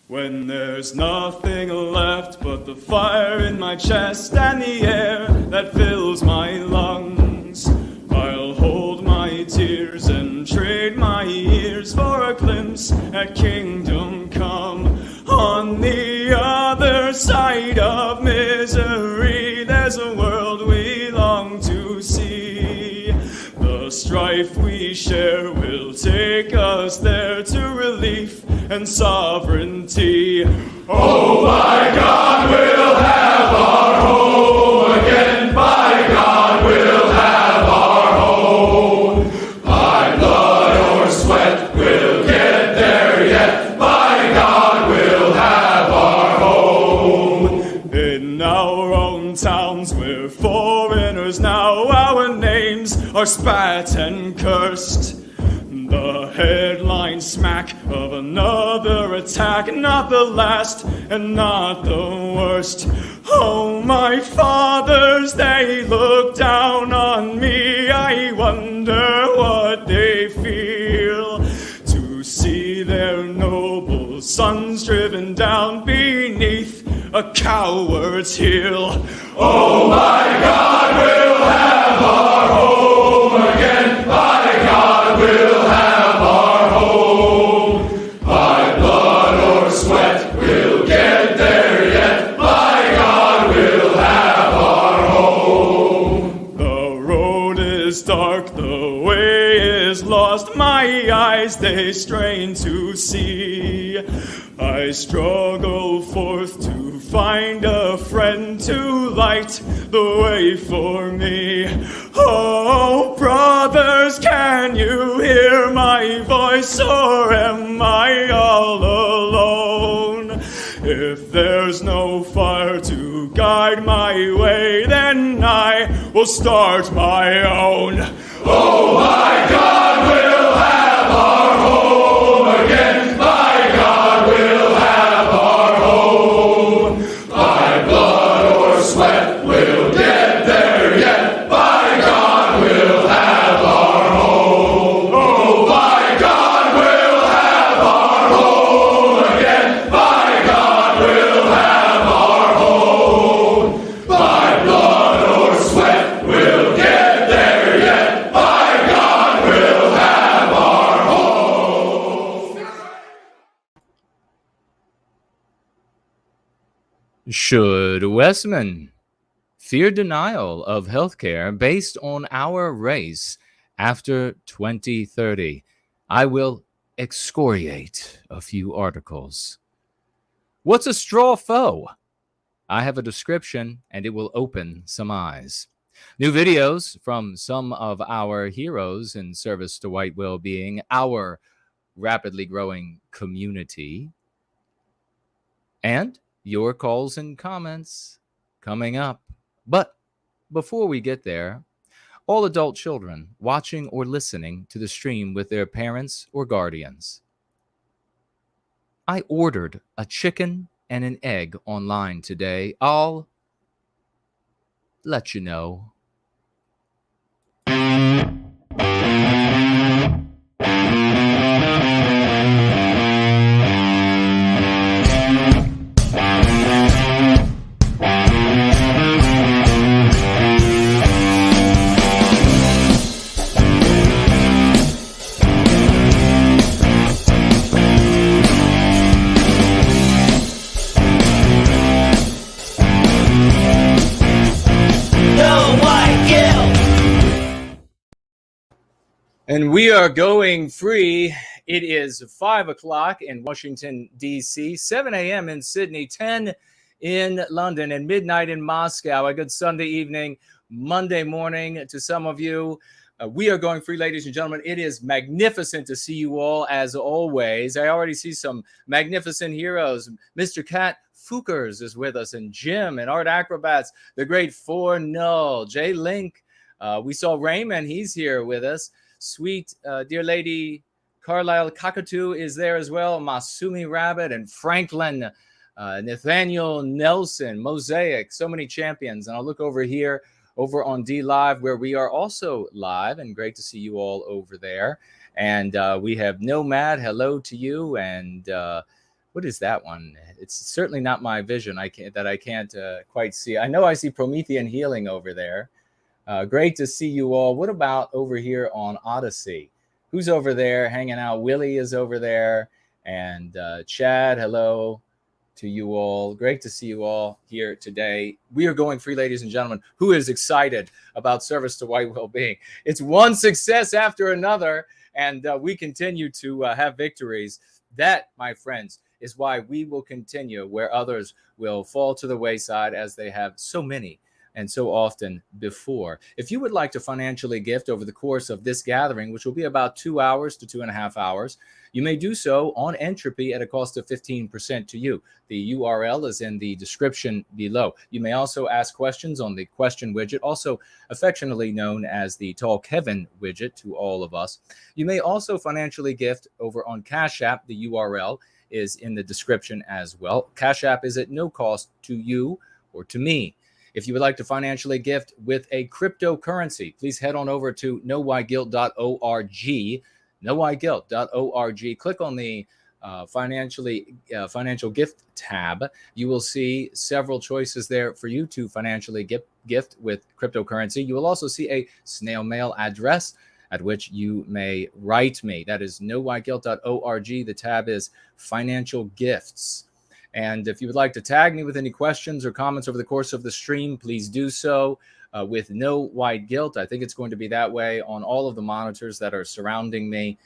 When there's nothing left but the fire in my chest and the air that fills my lungs, I'll hold my tears and trade my ears for a glimpse at kingdom come. On the other side of misery, there's a world we long to see. The strife we share will take us there to relief and sovereignty. Oh, by God, we'll have our home again. By God, we'll have our home. By blood or sweat, we'll get there yet. By God, we'll have our home. In our own towns, we're foreigners now. Our names are spat and cursed. The headline smack of another attack, not the last and not the worst. Oh, my fathers, they look down on me. I wonder what they feel to see their noble sons driven down beneath a coward's heel. Oh, my God, we'll have our home again. By God, we'll have our home. By blood or sweat, we'll get there yet. By God, we'll have our home. The road is dark, the way is lost. My eyes, they strain to see. I struggle forth to find a friend to light the way for me. Oh, brothers, can you hear my voice, or am I all alone? If there's no fire to guide my way, then I will start my own. Oh, my God, we'll have our home again. By God, we'll have our home. By blood or sweat, we'll get there yet. By God, we'll have our home. Oh, by God, we'll have our home again. By God, we'll have our home. By blood or sweat, we'll get there yet. By God, we'll have our home. Should Westman fear denial of healthcare based on our race after 2030? I will excoriate a few articles. What's a straw foe? I have a description, and it will open some eyes. New videos from some of our heroes in service to white well-being, our rapidly growing community, and your calls and comments coming up. But before we get there, all adult children watching or listening to the stream with their parents or guardians, I ordered a chicken and an egg online today. I'll let you know. And we are going free. It is 5 o'clock in Washington, D.C., 7 a.m. in Sydney, 10 in London, and midnight in Moscow. A good Sunday evening, Monday morning to some of you. We are going free, ladies and gentlemen. It is magnificent to see you all, as always. I already see some magnificent heroes. Mr. Kat Fookers is with us, and Jim and Art Acrobats, the great 4-0, Jay Link. We saw Raymond. He's here with us. Sweet, dear lady Carlisle Cockatoo is there as well. Masumi Rabbit and Franklin, Nathaniel Nelson, Mosaic, so many champions. And I'll look over here, over on D Live, where we are also live, and great to see you all over there. And we have Nomad, hello to you. And What is that one? It's certainly not my vision. I can't quite see. I know I see Promethean Healing over there. Great to see you all. What about over here on Odysee? Who's over there hanging out? Willie is over there. And Chad, hello to you all. Great to see you all here today. We are going free, ladies and gentlemen. Who is excited about service to white well-being? It's one success after another, and we continue to have victories. That, my friends, is why we will continue where others will fall to the wayside, as they have so many and so often before. If you would like to financially gift over the course of this gathering, which will be about 2 hours to 2.5 hours, you may do so on Entropy at a cost of 15% to you. The URL is in the description below. You may also ask questions on the question widget, also affectionately known as the Tall Kevin widget to all of us. You may also financially gift over on Cash App. The URL is in the description as well. Cash App is at no cost to you or to me. If you would like to financially gift with a cryptocurrency, please head on over to knowwhyguilt.org, knowwhyguilt.org. Click on the financial gift tab. You will see several choices there for you to financially gift with cryptocurrency. You will also see a snail mail address at which you may write me. That is knowwhyguilt.org. The tab is financial gifts. And if you would like to tag me with any questions or comments over the course of the stream, please do so with No White Guilt. I think it's going to be that way on all of the monitors that are surrounding me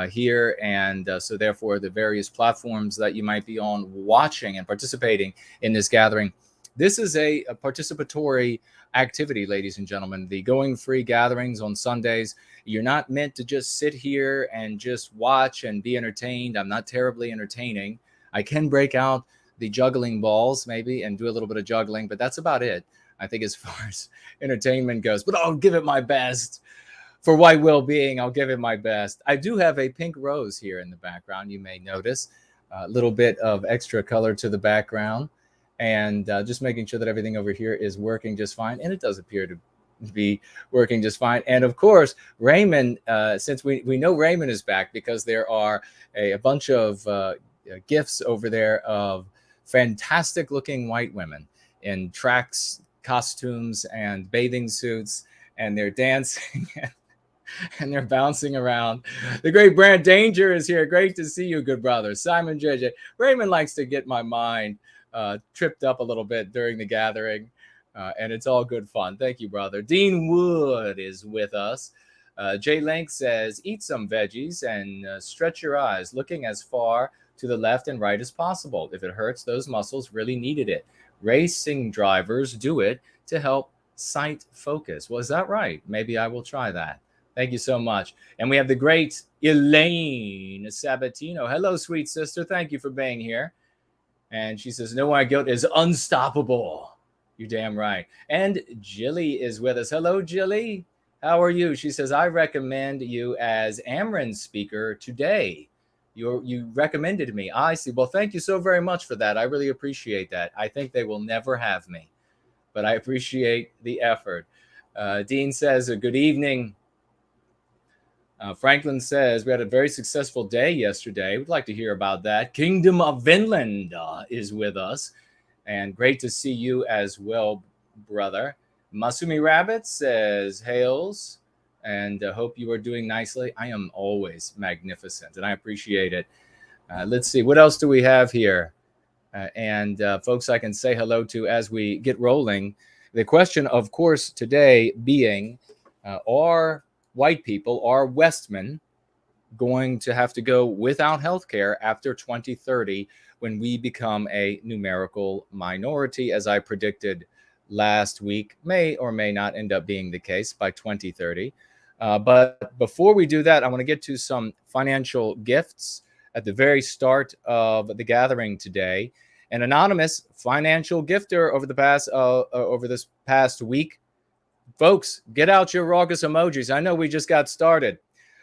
here. And so therefore, the various platforms that you might be on watching and participating in this gathering. This is a participatory activity, ladies and gentlemen. The Going Free gatherings on Sundays, you're not meant to just sit here and just watch and be entertained. I'm not terribly entertaining. I can break out the juggling balls maybe and do a little bit of juggling, but that's about it, I think, as far as entertainment goes. But I'll give it my best. For white well-being, I'll give it my best. I do have a pink rose here in the background, you may notice. A little bit of extra color to the background. And just making sure that everything over here is working just fine. And it does appear to be working just fine. And of course, Raymond, since we know Raymond is back, because there are a bunch of gifts over there of fantastic looking white women in tracks, costumes, and bathing suits, and they're dancing and they're bouncing around. The great Brand Danger is here. Great to see you, good brother. Simon JJ. Raymond likes to get my mind tripped up a little bit during the gathering, and it's all good fun. Thank you, brother. Dean Wood is with us. Jay Link says, eat some veggies and stretch your eyes, looking as far to the left and right as possible. If it hurts, those muscles really needed it. Racing drivers do it to help sight focus. Well, is that right? Maybe I will try that. Thank you so much. And we have the great Elaine Sabatino. Hello, sweet sister. Thank you for being here. And she says, No White Guilt is unstoppable. You're damn right. And Jilly is with us. Hello, Jilly. How are you? She says, I recommend you as Amrin's speaker today. You recommended me. I see. Well, thank you so very much for that. I really appreciate that. I think they will never have me, but I appreciate the effort. Dean says, good evening. Franklin says, we had a very successful day yesterday. We'd like to hear about that. Kingdom of Vinland is with us. And great to see you as well, brother. Masumi Rabbit says, hails. And hope you are doing nicely. I am always magnificent, and I appreciate it. Let's see. What else do we have here? And folks I can say hello to as we get rolling. The question, of course, today being, are white people, are Westmen, going to have to go without health care after 2030 when we become a numerical minority, as I predicted last week? May or may not end up being the case by 2030. But before we do that, I want to get to some financial gifts at the very start of the gathering today. An anonymous financial gifter over this past week. Folks, get out your raucous emojis. I know we just got started,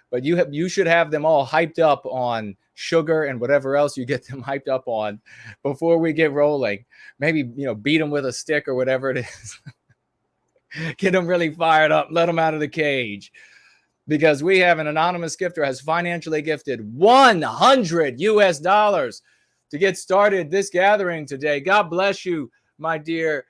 but you should have them all hyped up on sugar and whatever else you get them hyped up on before we get rolling. Maybe, beat them with a stick or whatever it is. Get them really fired up. Let them out of the cage. Because we have an anonymous gifter has financially gifted $100 US to get started this gathering today. God bless you, my dear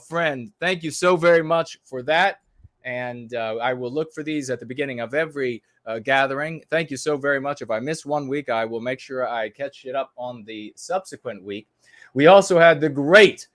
friend. Thank you so very much for that. And I will look for these at the beginning of every gathering. Thank you so very much. If I miss one week, I will make sure I catch it up on the subsequent week. We also had the great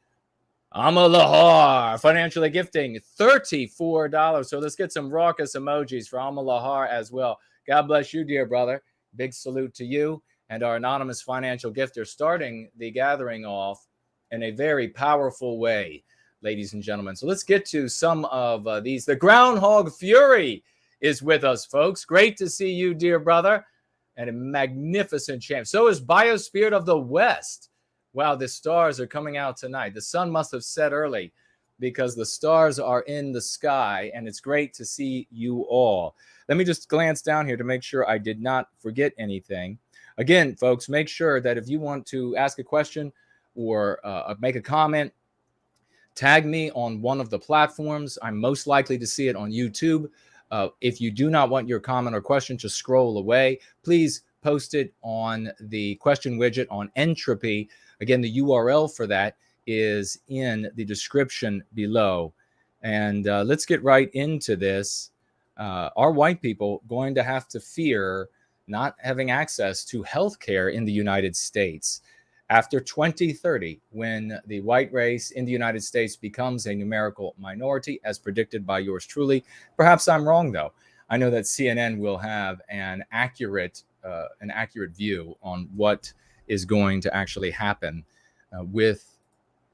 Amalahar financially gifting $34. So let's get some raucous emojis for Amalahar as well. God bless you, dear brother. Big salute to you and our anonymous financial gifter, starting the gathering off in a very powerful way, ladies and gentlemen. So let's get to some of these. The Groundhog Fury is with us, folks. Great to see you, dear brother, and a magnificent champ. So is Biospirit of the West. Wow, the stars are coming out tonight. The sun must have set early because the stars are in the sky, and it's great to see you all. Let me just glance down here to make sure I did not forget anything. Again, folks, make sure that if you want to ask a question or make a comment, tag me on one of the platforms. I'm most likely to see it on YouTube. If you do not want your comment or question to scroll away, please post it on the question widget on Entropy. Again, the URL for that is in the description below. And let's get right into this. Are white people going to have to fear not having access to health care in the United States after 2030, when the white race in the United States becomes a numerical minority, as predicted by yours truly? Perhaps I'm wrong, though. I know that CNN will have an accurate view on what is going to actually happen with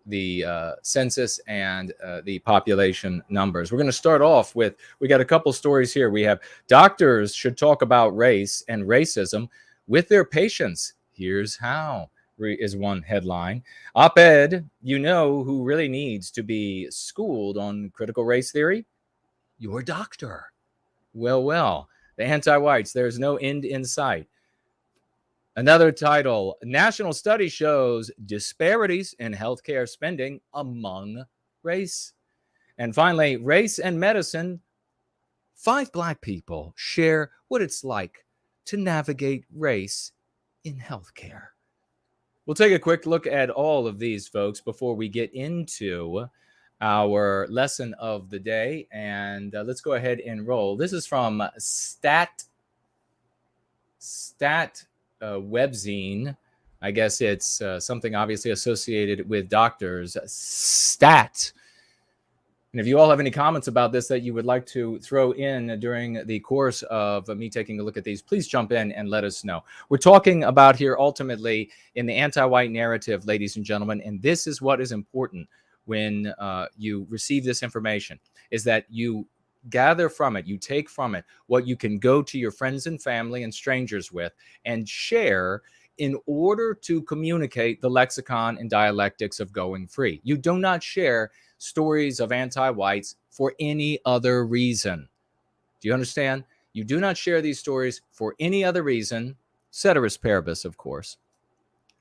the census and the population numbers. We're going to start off with, we got a couple stories here. We have doctors should talk about race and racism with their patients. Here's how is one headline. Op-ed, you know who really needs to be schooled on critical race theory? Your doctor. Well, the anti-whites, there's no end in sight. Another title, national study shows disparities in healthcare spending among race. And finally, race and medicine. 5 Black people share what it's like to navigate race in healthcare. We'll take a quick look at all of these, folks, before we get into our lesson of the day. And let's go ahead and roll. This is from Stat Webzine. I guess it's something obviously associated with doctors. Stat. And if you all have any comments about this that you would like to throw in during the course of me taking a look at these, please jump in and let us know. We're talking about here ultimately in the anti-white narrative, ladies and gentlemen, and this is what is important when you receive this information, is that you gather from it, you take from it what you can go to your friends and family and strangers with and share in order to communicate the lexicon and dialectics of going free. You do not share stories of anti-whites for any other reason. Do you understand? You do not share these stories for any other reason, ceteris paribus, of course,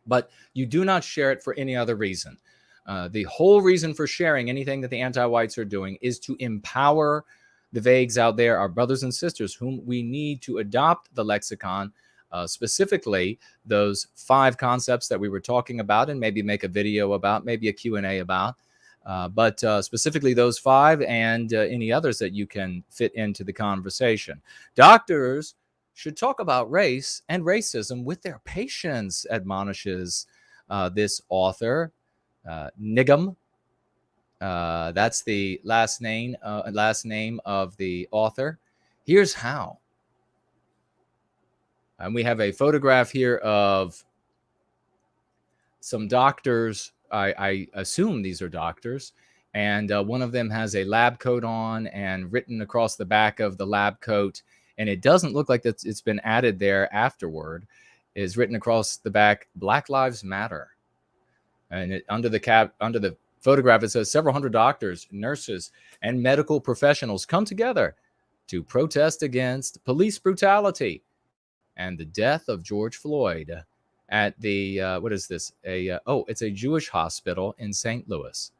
but you do not share it for any other reason. The whole reason for sharing anything that the anti-whites are doing is to empower the vagues out there, our brothers and sisters, whom we need to adopt the lexicon, specifically those 5 concepts that we were talking about, and maybe make a video about, maybe a Q&A about, but specifically those 5 and any others that you can fit into the conversation. Doctors should talk about race and racism with their patients, admonishes this author, Nigam. That's the last name of the author. Here's how. And we have a photograph here of some doctors. I assume these are doctors. And one of them has a lab coat on, and written across the back of the lab coat, and it doesn't look like it's been added there afterward, is written across the back, Black Lives Matter. And under the photograph, it says several hundred doctors, nurses, and medical professionals come together to protest against police brutality and the death of George Floyd at the, what is this? It's a Jewish hospital in St. Louis.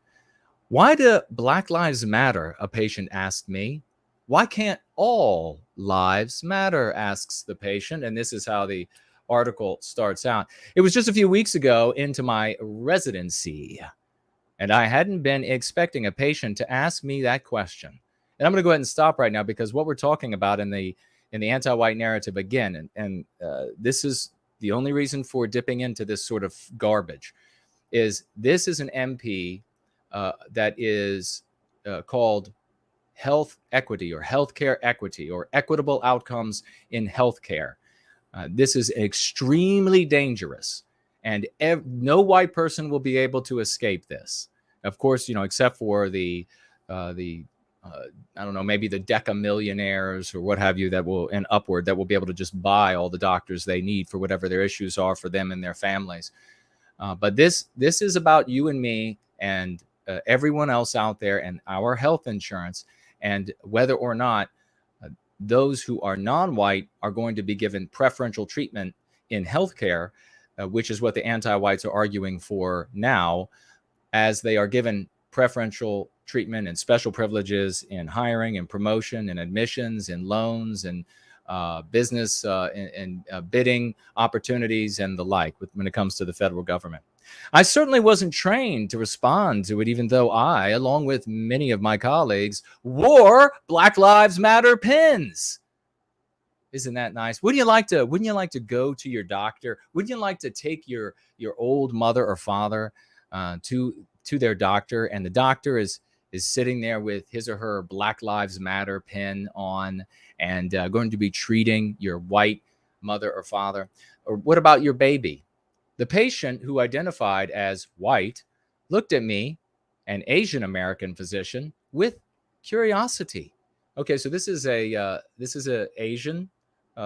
Why do Black Lives Matter? A patient asked me. Why can't all lives matter? Asks the patient. And this is how the article starts out. It was just a few weeks ago into my residency, and I hadn't been expecting a patient to ask me that question. And I'm going to go ahead and stop right now, because what we're talking about in the anti-white narrative, again, and this is the only reason for dipping into this sort of garbage, is this is an MP that is called health equity or healthcare equity or equitable outcomes in healthcare. This is extremely dangerous, and no white person will be able to escape this. Of course, except for the I don't know, maybe the deca millionaires or what have you that will, and upward, that will be able to just buy all the doctors they need for whatever their issues are for them and their families. But this is about you and me and everyone else out there and our health insurance, and whether or not those who are non-white are going to be given preferential treatment in healthcare, which is what the anti-whites are arguing for now, as they are given preferential treatment and special privileges in hiring and promotion and admissions and loans and business and bidding opportunities and the like when it comes to the federal government. I certainly wasn't trained to respond to it, even though I, along with many of my colleagues, wore Black Lives Matter pins. Isn't that nice? Wouldn't you like to go to your doctor? Wouldn't you like to take your old mother or father to their doctor, and the doctor is sitting there with his or her Black Lives Matter pin on, and going to be treating your white mother or father? Or what about your baby? The patient, who identified as white, looked at me, an Asian American physician, with curiosity. Okay, so this is a Asian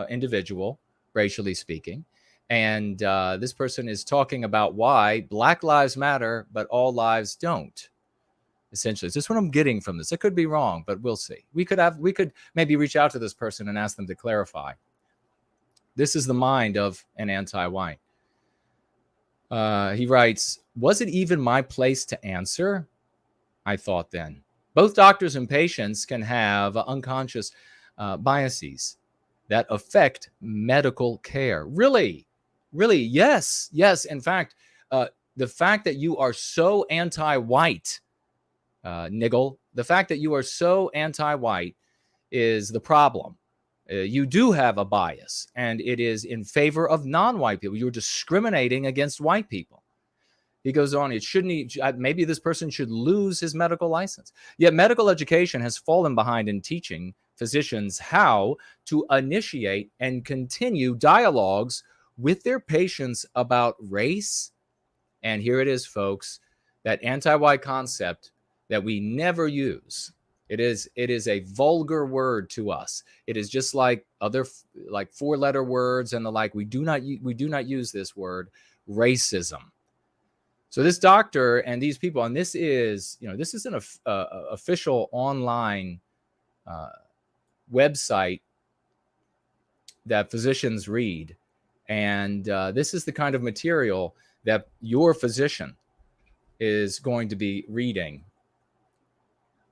individual, racially speaking, and this person is talking about why Black lives matter, but all lives don't. Essentially, is this what I'm getting from this? I could be wrong, but we'll see. We could maybe reach out to this person and ask them to clarify. This is the mind of an anti-white. He writes, "Was it even my place to answer? I thought then. Both doctors and patients can have unconscious biases that affect medical care." Really? Yes. In fact, the fact that you are so anti-white, Niggle, the fact that you are so anti-white is the problem. You do have a bias, and it is in favor of non-white people. You're discriminating against white people. He goes on, maybe this person should lose his medical license. Yet medical education has fallen behind in teaching physicians how to initiate and continue dialogues with their patients about race. And here it is, folks, that anti-white concept that we never use. It is a vulgar word to us. It is just like other four-letter words and the like. We do not use this word, racism. So this doctor and these people, and this is an official online website that physicians read, and this is the kind of material that your physician is going to be reading.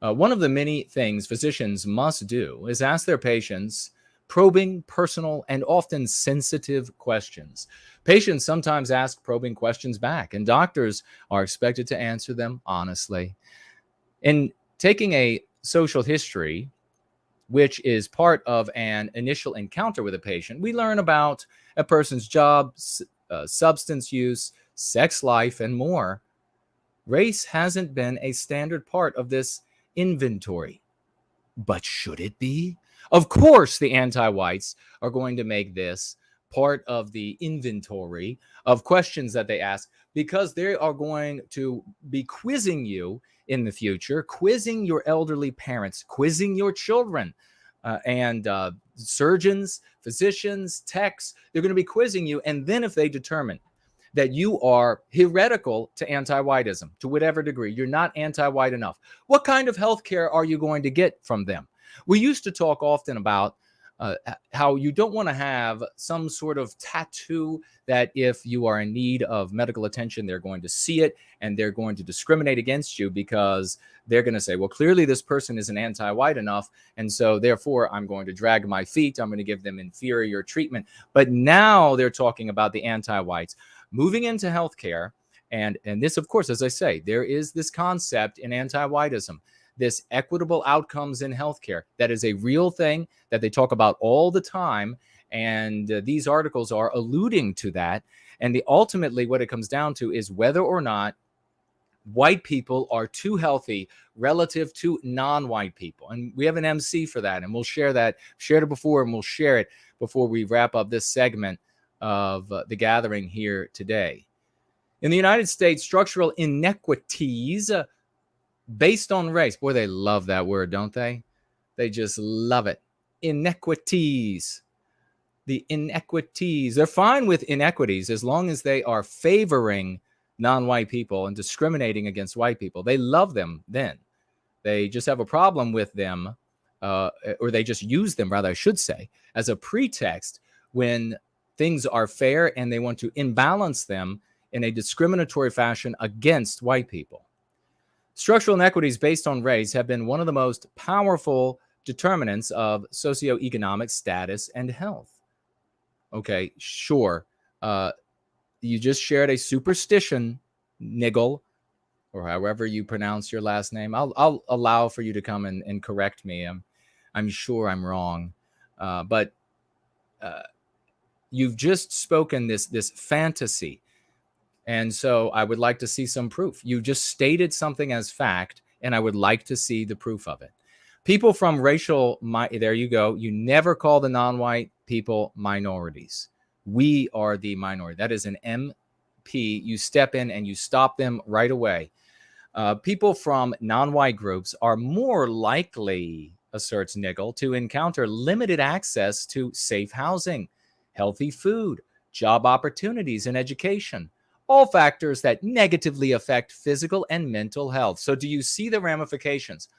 One of the many things physicians must do is ask their patients probing, personal, and often sensitive questions. Patients sometimes ask probing questions back, and doctors are expected to answer them honestly. In taking a social history, which is part of an initial encounter with a patient, we learn about a person's job, substance use, sex life, and more. Race hasn't been a standard part of this inventory, but should it be? Of course, the anti-whites are going to make this part of the inventory of questions that they ask, because they are going to be quizzing you in the future, quizzing your elderly parents, quizzing your children, and surgeons, physicians, techs. They're going to be quizzing you, and then if they determine that you are heretical to anti-whiteism, to whatever degree, you're not anti-white enough, what kind of health care are you going to get from them? We used to talk often about how you don't want to have some sort of tattoo that if you are in need of medical attention, they're going to see it and they're going to discriminate against you because they're going to say, well, clearly this person isn't anti-white enough. And so therefore, I'm going to drag my feet. I'm going to give them inferior treatment. But now they're talking about the anti-whites moving into healthcare. And this, of course, as I say, there is this concept in anti-whiteism, this equitable outcomes in healthcare. That is a real thing that they talk about all the time. And these articles are alluding to that. And ultimately what it comes down to is whether or not white people are too healthy relative to non-white people. And we have an MC for that. And we'll share that, shared it before, and we'll share it before we wrap up this segment of the gathering here today. In the United States, structural inequities based on race. Boy, they love that word, don't they? They just love it. Inequities. The inequities. They're fine with inequities as long as they are favoring non-white people and discriminating against white people. They love them then. They just have a problem with them, or they just use them, rather, I should say, as a pretext when things are fair and they want to imbalance them in a discriminatory fashion against white people. Structural inequities based on race have been one of the most powerful determinants of socioeconomic status and health. Okay, sure. You just shared a superstition, Niggle, or however you pronounce your last name. I'll allow for you to come and correct me. I'm sure I'm wrong. But you've just spoken this fantasy. And so I would like to see some proof. You just stated something as fact, and I would like to see the proof of it. People from racial, there you go. You never call the non-white people minorities. We are the minority. That is an MP. You step in and you stop them right away. People from non-white groups are more likely, asserts Niggle, to encounter limited access to safe housing, healthy food, job opportunities, and education. All factors that negatively affect physical and mental health. So do you see the ramifications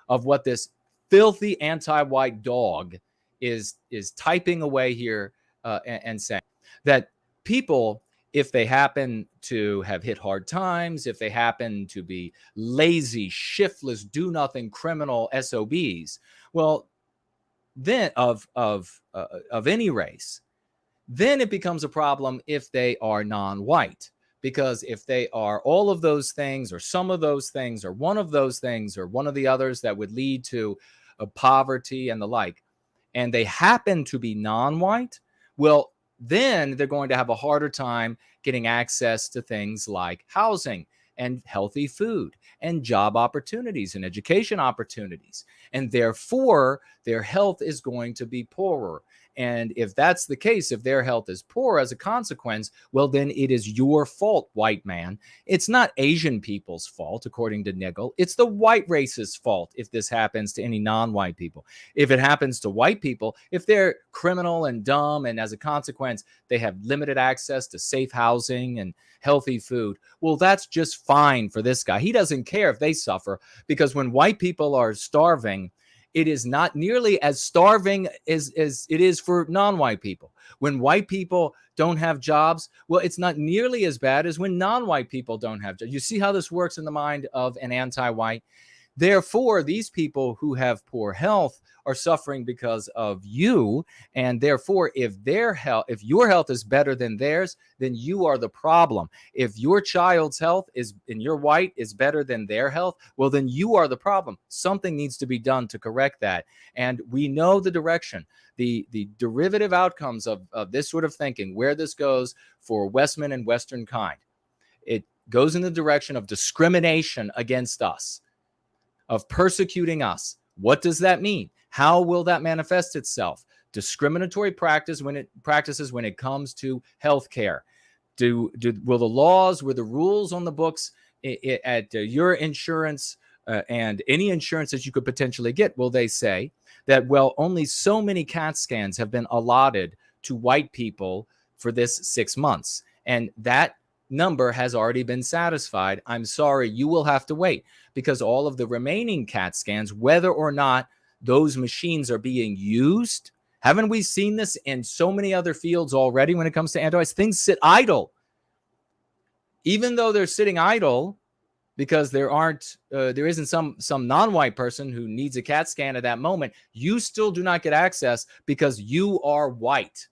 of what this filthy anti-white dog is typing away here and saying? That people, if they happen to have hit hard times, if they happen to be lazy, shiftless, do-nothing criminal SOBs, well, then of any race, then it becomes a problem if they are non-white. Because if they are all of those things, or some of those things, or one of those things, or one of the others that would lead to poverty and the like, and they happen to be non-white, well, then they're going to have a harder time getting access to things like housing and healthy food and job opportunities and education opportunities. And therefore, their health is going to be poorer. And if that's the case, if their health is poor as a consequence, well, then it is your fault, white man. It's not Asian people's fault, according to Niggle. It's the white race's fault if this happens to any non-white people. If it happens to white people, if they're criminal and dumb, and as a consequence, they have limited access to safe housing and healthy food, well, that's just fine for this guy. He doesn't care if they suffer, because when white people are starving, it is not nearly as starving as it is for non-white people. When white people don't have jobs, well, it's not nearly as bad as when non-white people don't have jobs. You see how this works in the mind of an anti-white? Therefore, these people who have poor health are suffering because of you. And therefore, if your health is better than theirs, then you are the problem. If your child's health and you're white is better than their health, well, then you are the problem. Something needs to be done to correct that. And we know the direction, the derivative outcomes of this sort of thinking, where this goes for Westman and Western kind. It goes in the direction of discrimination against us, of persecuting us. What does that mean? How will that manifest itself? Discriminatory practices when it comes to healthcare. Will the laws, will the rules on the books at your insurance and any insurance that you could potentially get, will they say that, well, only so many CAT scans have been allotted to white people for this 6 months, and that number has already been satisfied? I'm sorry, you will have to wait, because all of the remaining CAT scans, whether or not those machines are being used Haven't we seen this in so many other fields already when it comes to anti-whites? Things sit idle. Even though they're sitting idle because there isn't some non-white person who needs a CAT scan at that moment, you still do not get access because you are white.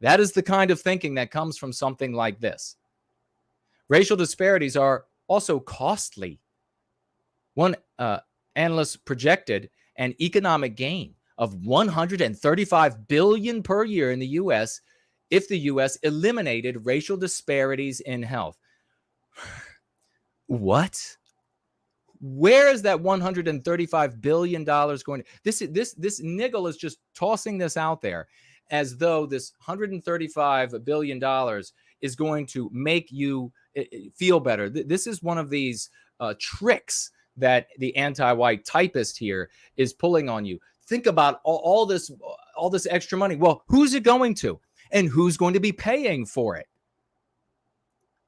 That is the kind of thinking that comes from something like this. Racial disparities are also costly. One analyst projected an economic gain of $135 billion per year in the U.S. if the U.S. eliminated racial disparities in health. What? Where is that $135 billion going? This niggle is just tossing this out there as though this $135 billion is going to make you feel better. This is one of these tricks that the anti-white typist here is pulling on you. Think about all this extra money. Well, who's it going to? And who's going to be paying for it?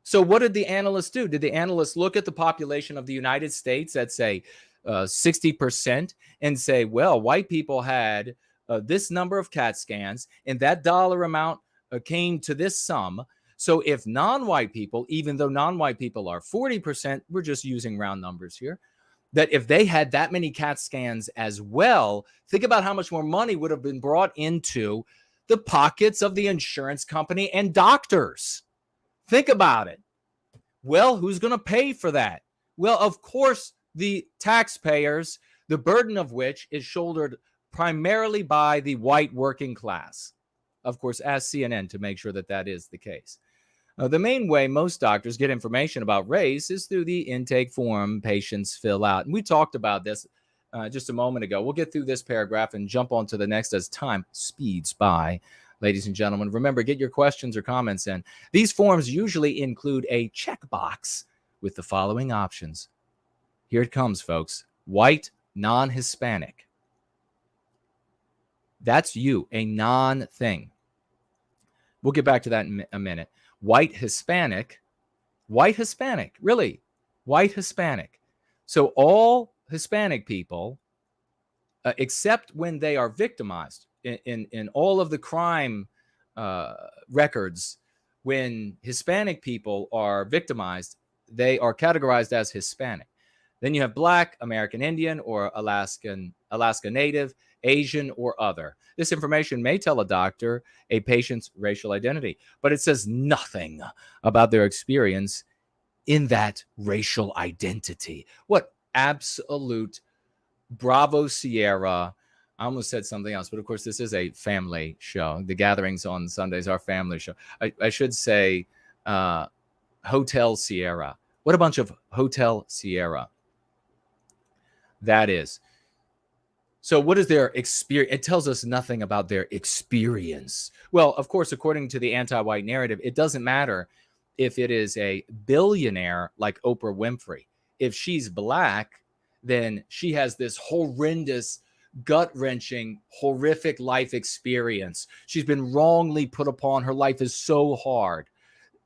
So what did the analysts do? Did the analysts look at the population of the United States at, say, 60% and say, well, white people had this number of CAT scans and that dollar amount came to this sum. So if non-white people, even though non-white people are 40%, we're just using round numbers here, that if they had that many CAT scans as well, think about how much more money would have been brought into the pockets of the insurance company and doctors. Think about it. Well, who's going to pay for that? Well, of course, the taxpayers, the burden of which is shouldered primarily by the white working class. Of course, ask CNN to make sure that that is the case. The main way most doctors get information about race is through the intake form patients fill out. And we talked about this just a moment ago. We'll get through this paragraph and jump on to the next as time speeds by. Ladies and gentlemen, remember, get your questions or comments in. These forms usually include a checkbox with the following options. Here it comes, folks. White, non-Hispanic. That's you, a non-thing. We'll get back to that in a minute. White Hispanic, really, white Hispanic. So all Hispanic people, except when they are victimized in all of the crime records, when Hispanic people are victimized, they are categorized as Hispanic. Then you have Black, American Indian, or Alaska Native, Asian, or other. This information may tell a doctor a patient's racial identity, but it says nothing about their experience in that racial identity. What absolute Bravo Sierra. I almost said something else, but of course, this is a family show. The gatherings on Sundays are family show. I should say Hotel Sierra. What a bunch of Hotel Sierra that is. So what is their experience? It tells us nothing about their experience. Well, of course, according to the anti-white narrative, it doesn't matter if it is a billionaire like Oprah Winfrey. If she's Black, then she has this horrendous, gut-wrenching, horrific life experience. She's been wrongly put upon. Her life is so hard.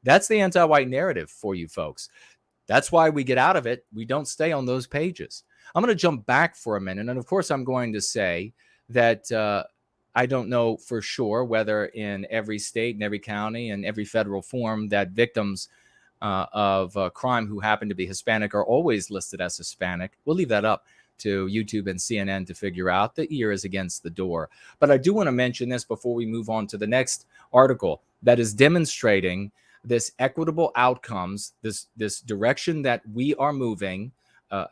That's the anti-white narrative for you folks. That's why we get out of it. We don't stay on those pages. I'm going to jump back for a minute. And of course, I'm going to say that I don't know for sure whether in every state and every county and every federal form that victims of crime who happen to be Hispanic are always listed as Hispanic. We'll leave that up to YouTube and CNN to figure out. The ear is against the door. But I do want to mention this before we move on to the next article that is demonstrating this equitable outcomes, this direction that we are moving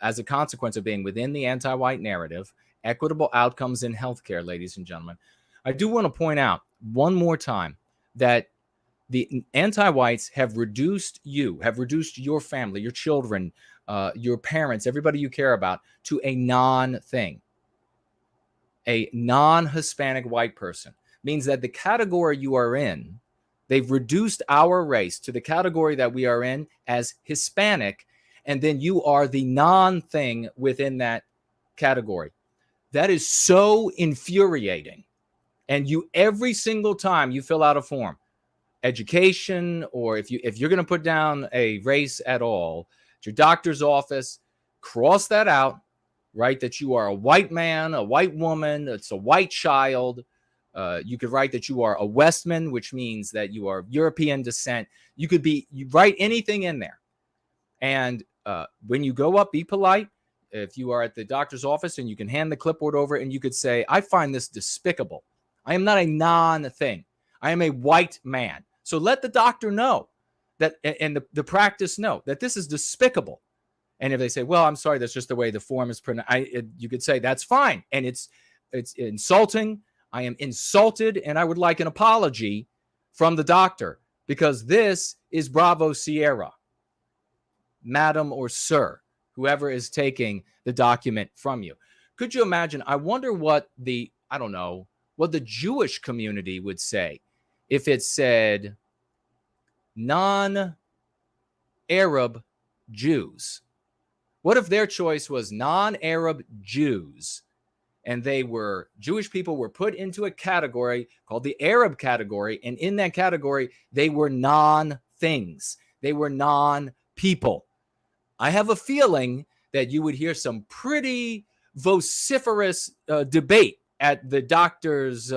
as a consequence of being within the anti-white narrative, equitable outcomes in healthcare, ladies and gentlemen. I do want to point out one more time that the anti-whites have reduced your family, your children, your parents, everybody you care about, to a non-thing. A non-Hispanic white person means that the category you are in, they've reduced our race to the category that we are in as Hispanic, and then you are the non-thing within that category. That is so infuriating. And you, every single time you fill out a form, education, or if you're going to put down a race at all, at your doctor's office, cross that out, right? That you are a white man, a white woman, it's a white child, You could write that you are a Westman, which means that you are of European descent. You write anything in there. And when you go up, be polite. If you are at the doctor's office, and you can hand the clipboard over, and you could say, I find this despicable. I am not a non-thing. I am a white man. So let the doctor know that, and the practice know that this is despicable. And if they say, well, I'm sorry, that's just the way the form is pronounced, you could say, that's fine. And it's insulting. I am insulted, and I would like an apology from the doctor, because this is Bravo Sierra, madam or sir, whoever is taking the document from you. Could you imagine? I wonder what the Jewish community would say if it said non-Arab Jews. What if their choice was non-Arab Jews, and Jewish people were put into a category called the Arab category, and in that category, they were non-things. They were non-people. I have a feeling that you would hear some pretty vociferous debate at the doctor's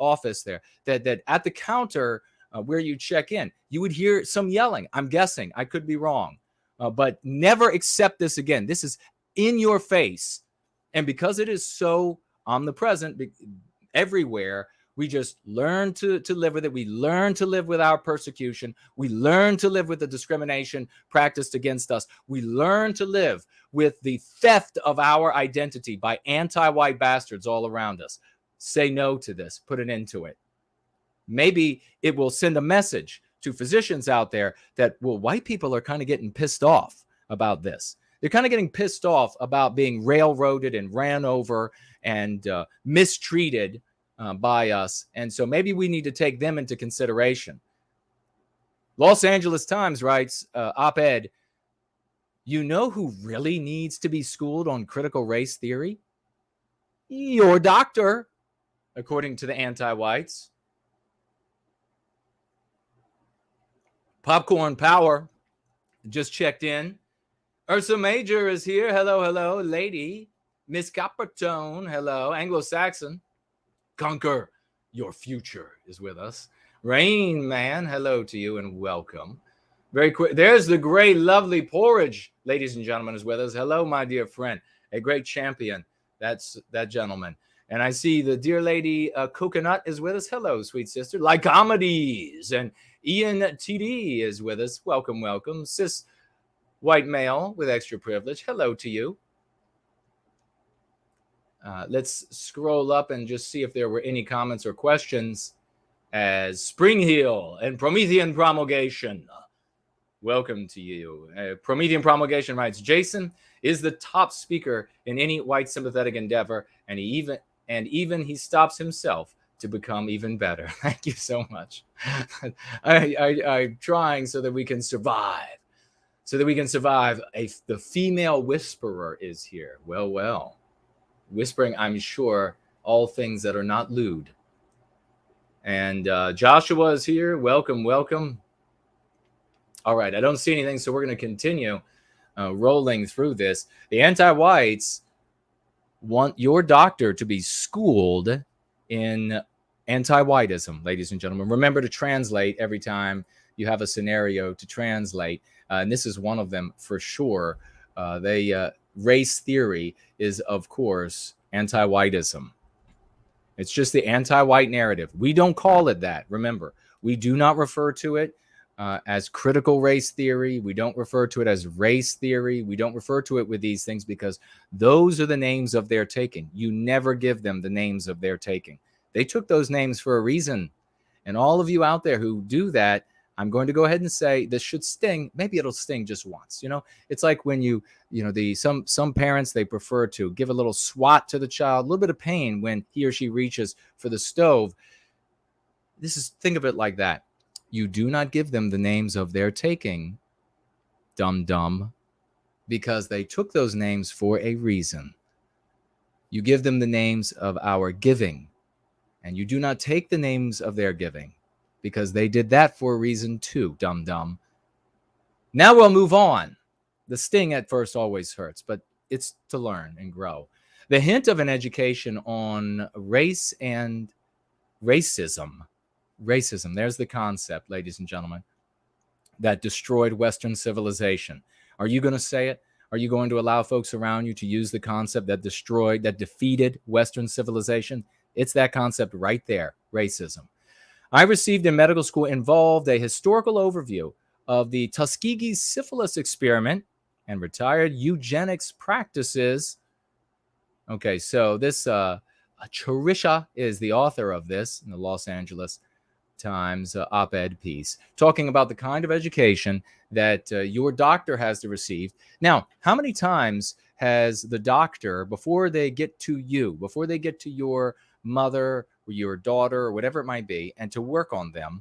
office there. That at the counter where you check in, you would hear some yelling. I'm guessing. I could be wrong, but never accept this again. This is in your face, and because it is so omnipresent everywhere, we just learn to live with it. We learn to live with our persecution. We learn to live with the discrimination practiced against us. We learn to live with the theft of our identity by anti-white bastards all around us. Say no to this. Put an end to it. Maybe it will send a message to physicians out there that, well, white people are kind of getting pissed off about this. They're kind of getting pissed off about being railroaded and ran over and mistreated by us. And so maybe we need to take them into consideration. Los Angeles Times writes, op-ed, you know who really needs to be schooled on critical race theory? Your doctor, according to the anti-whites. Popcorn Power just checked in. Ursa Major is here. Hello, hello, lady. Miss Coppertone, hello. Anglo-Saxon. Conquer your future is with us. Rain Man, hello to you and welcome. Very quick. There's the great, lovely Porridge, ladies and gentlemen, is with us. Hello, my dear friend. A great champion. That's that gentleman. And I see the dear lady Coconut is with us. Hello, sweet sister. Like Comedies. And Ian TD is with us. Welcome, welcome. Cis white male with extra privilege. Hello to you. Let's scroll up and just see if there were any comments or questions. As Spring Heel and Promethean Promulgation, welcome to you. Promethean Promulgation writes, Jason is the top speaker in any white sympathetic endeavor, and even he stops himself to become even better. Thank you so much. I'm trying so that we can survive. The female whisperer is here. Well. Whispering, I'm sure, all things that are not lewd. And Joshua is here. Welcome, welcome. All right, I don't see anything, so we're going to continue rolling through this. The anti-whites want your doctor to be schooled in anti-whiteism, ladies and gentlemen. Remember to translate every time you have a scenario to translate. And this is one of them for sure. Race theory is, of course, anti-whiteism. It's just the anti-white narrative. We don't call it that. Remember, we do not refer to it as critical race theory. We don't refer to it as race theory. We don't refer to it with these things because those are the names of their taking. You never give them the names of their taking. They took those names for a reason. And all of you out there who do that, I'm going to go ahead and say this should sting. Maybe it'll sting just once. It's like when some parents, they prefer to give a little swat to the child, a little bit of pain when he or she reaches for the stove. Think of it like that. You do not give them the names of their taking, dumb, because they took those names for a reason. You give them the names of our giving, and you do not take the names of their giving, because they did that for a reason too, dumb. Now we'll move on. The sting at first always hurts, but it's to learn and grow. The hint of an education on race and racism. Racism, there's the concept, ladies and gentlemen, that destroyed Western civilization. Are you going to say it? Are you going to allow folks around you to use the concept that destroyed, that defeated Western civilization? It's that concept right there, racism. I received in medical school involved a historical overview of the Tuskegee syphilis experiment and retired eugenics practices. Okay, so this Charisha is the author of this in the Los Angeles Times op-ed piece, talking about the kind of education that your doctor has to receive. Now, how many times has the doctor, before they get to you, before they get to your mother or your daughter or whatever it might be, and to work on them,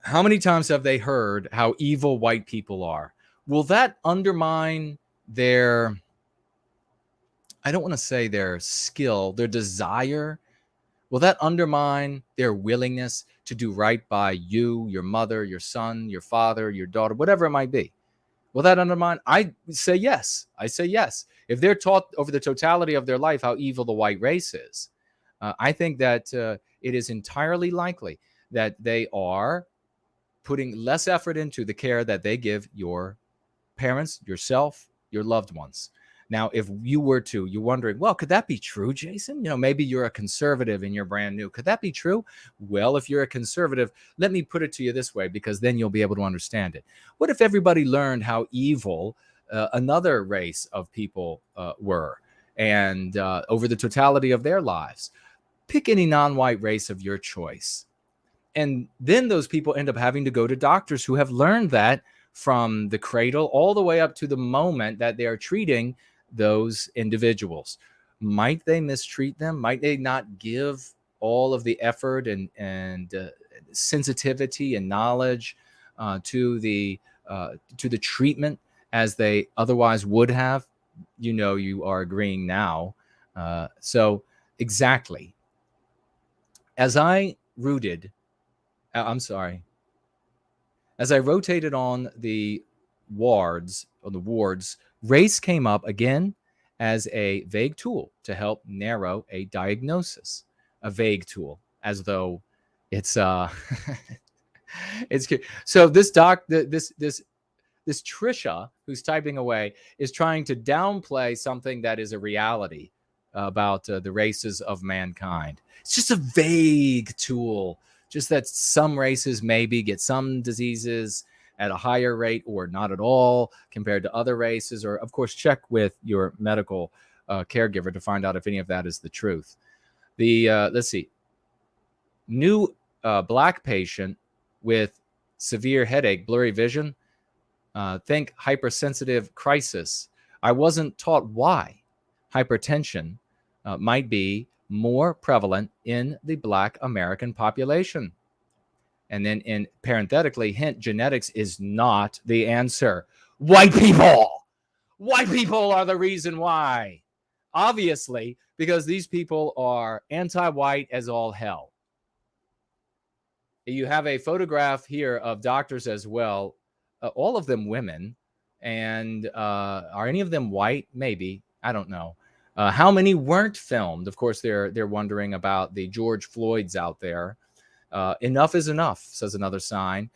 how many times have they heard how evil white people are? Will that undermine their, I don't want to say their skill, their desire? Will that undermine their willingness to do right by you, your mother, your son, your father, your daughter, whatever it might be? Will that undermine? I say yes. I say yes. If they're taught over the totality of their life how evil the white race is, I think that it is entirely likely that they are putting less effort into the care that they give your parents, yourself, your loved ones. Now, if you were to, you're wondering, well, could that be true, Jason? You know, maybe you're a conservative and you're brand new. Could that be true? Well, if you're a conservative, let me put it to you this way, because then you'll be able to understand it. What if everybody learned how evil another race of people were, and over the totality of their lives? Pick any non-white race of your choice. And then those people end up having to go to doctors who have learned that from the cradle all the way up to the moment that they are treating those individuals. Might they mistreat them? Might they not give all of the effort and sensitivity and knowledge to the treatment as they otherwise would have? You know, you are agreeing now. So exactly. As I rotated on the wards, race came up again as a vague tool to help narrow a diagnosis. A vague tool, as though it's it's so this Trisha who's typing away is trying to downplay something that is a reality about the races of mankind. It's just a vague tool. Just that some races maybe get some diseases at a higher rate or not at all compared to other races. Or, of course, check with your medical caregiver to find out if any of that is the truth. Let's see. New black patient with severe headache, blurry vision. Think hypersensitive crisis. I wasn't taught why hypertension might be more prevalent in the Black American population. And then in parenthetically, hint, genetics is not the answer. White people are the reason why. Obviously, because these people are anti-white as all hell. You have a photograph here of doctors as well, all of them women. And are any of them white? Maybe. I don't know. How many weren't filmed? Of course, they're wondering about the George Floyds out there. Enough is enough, says another sign.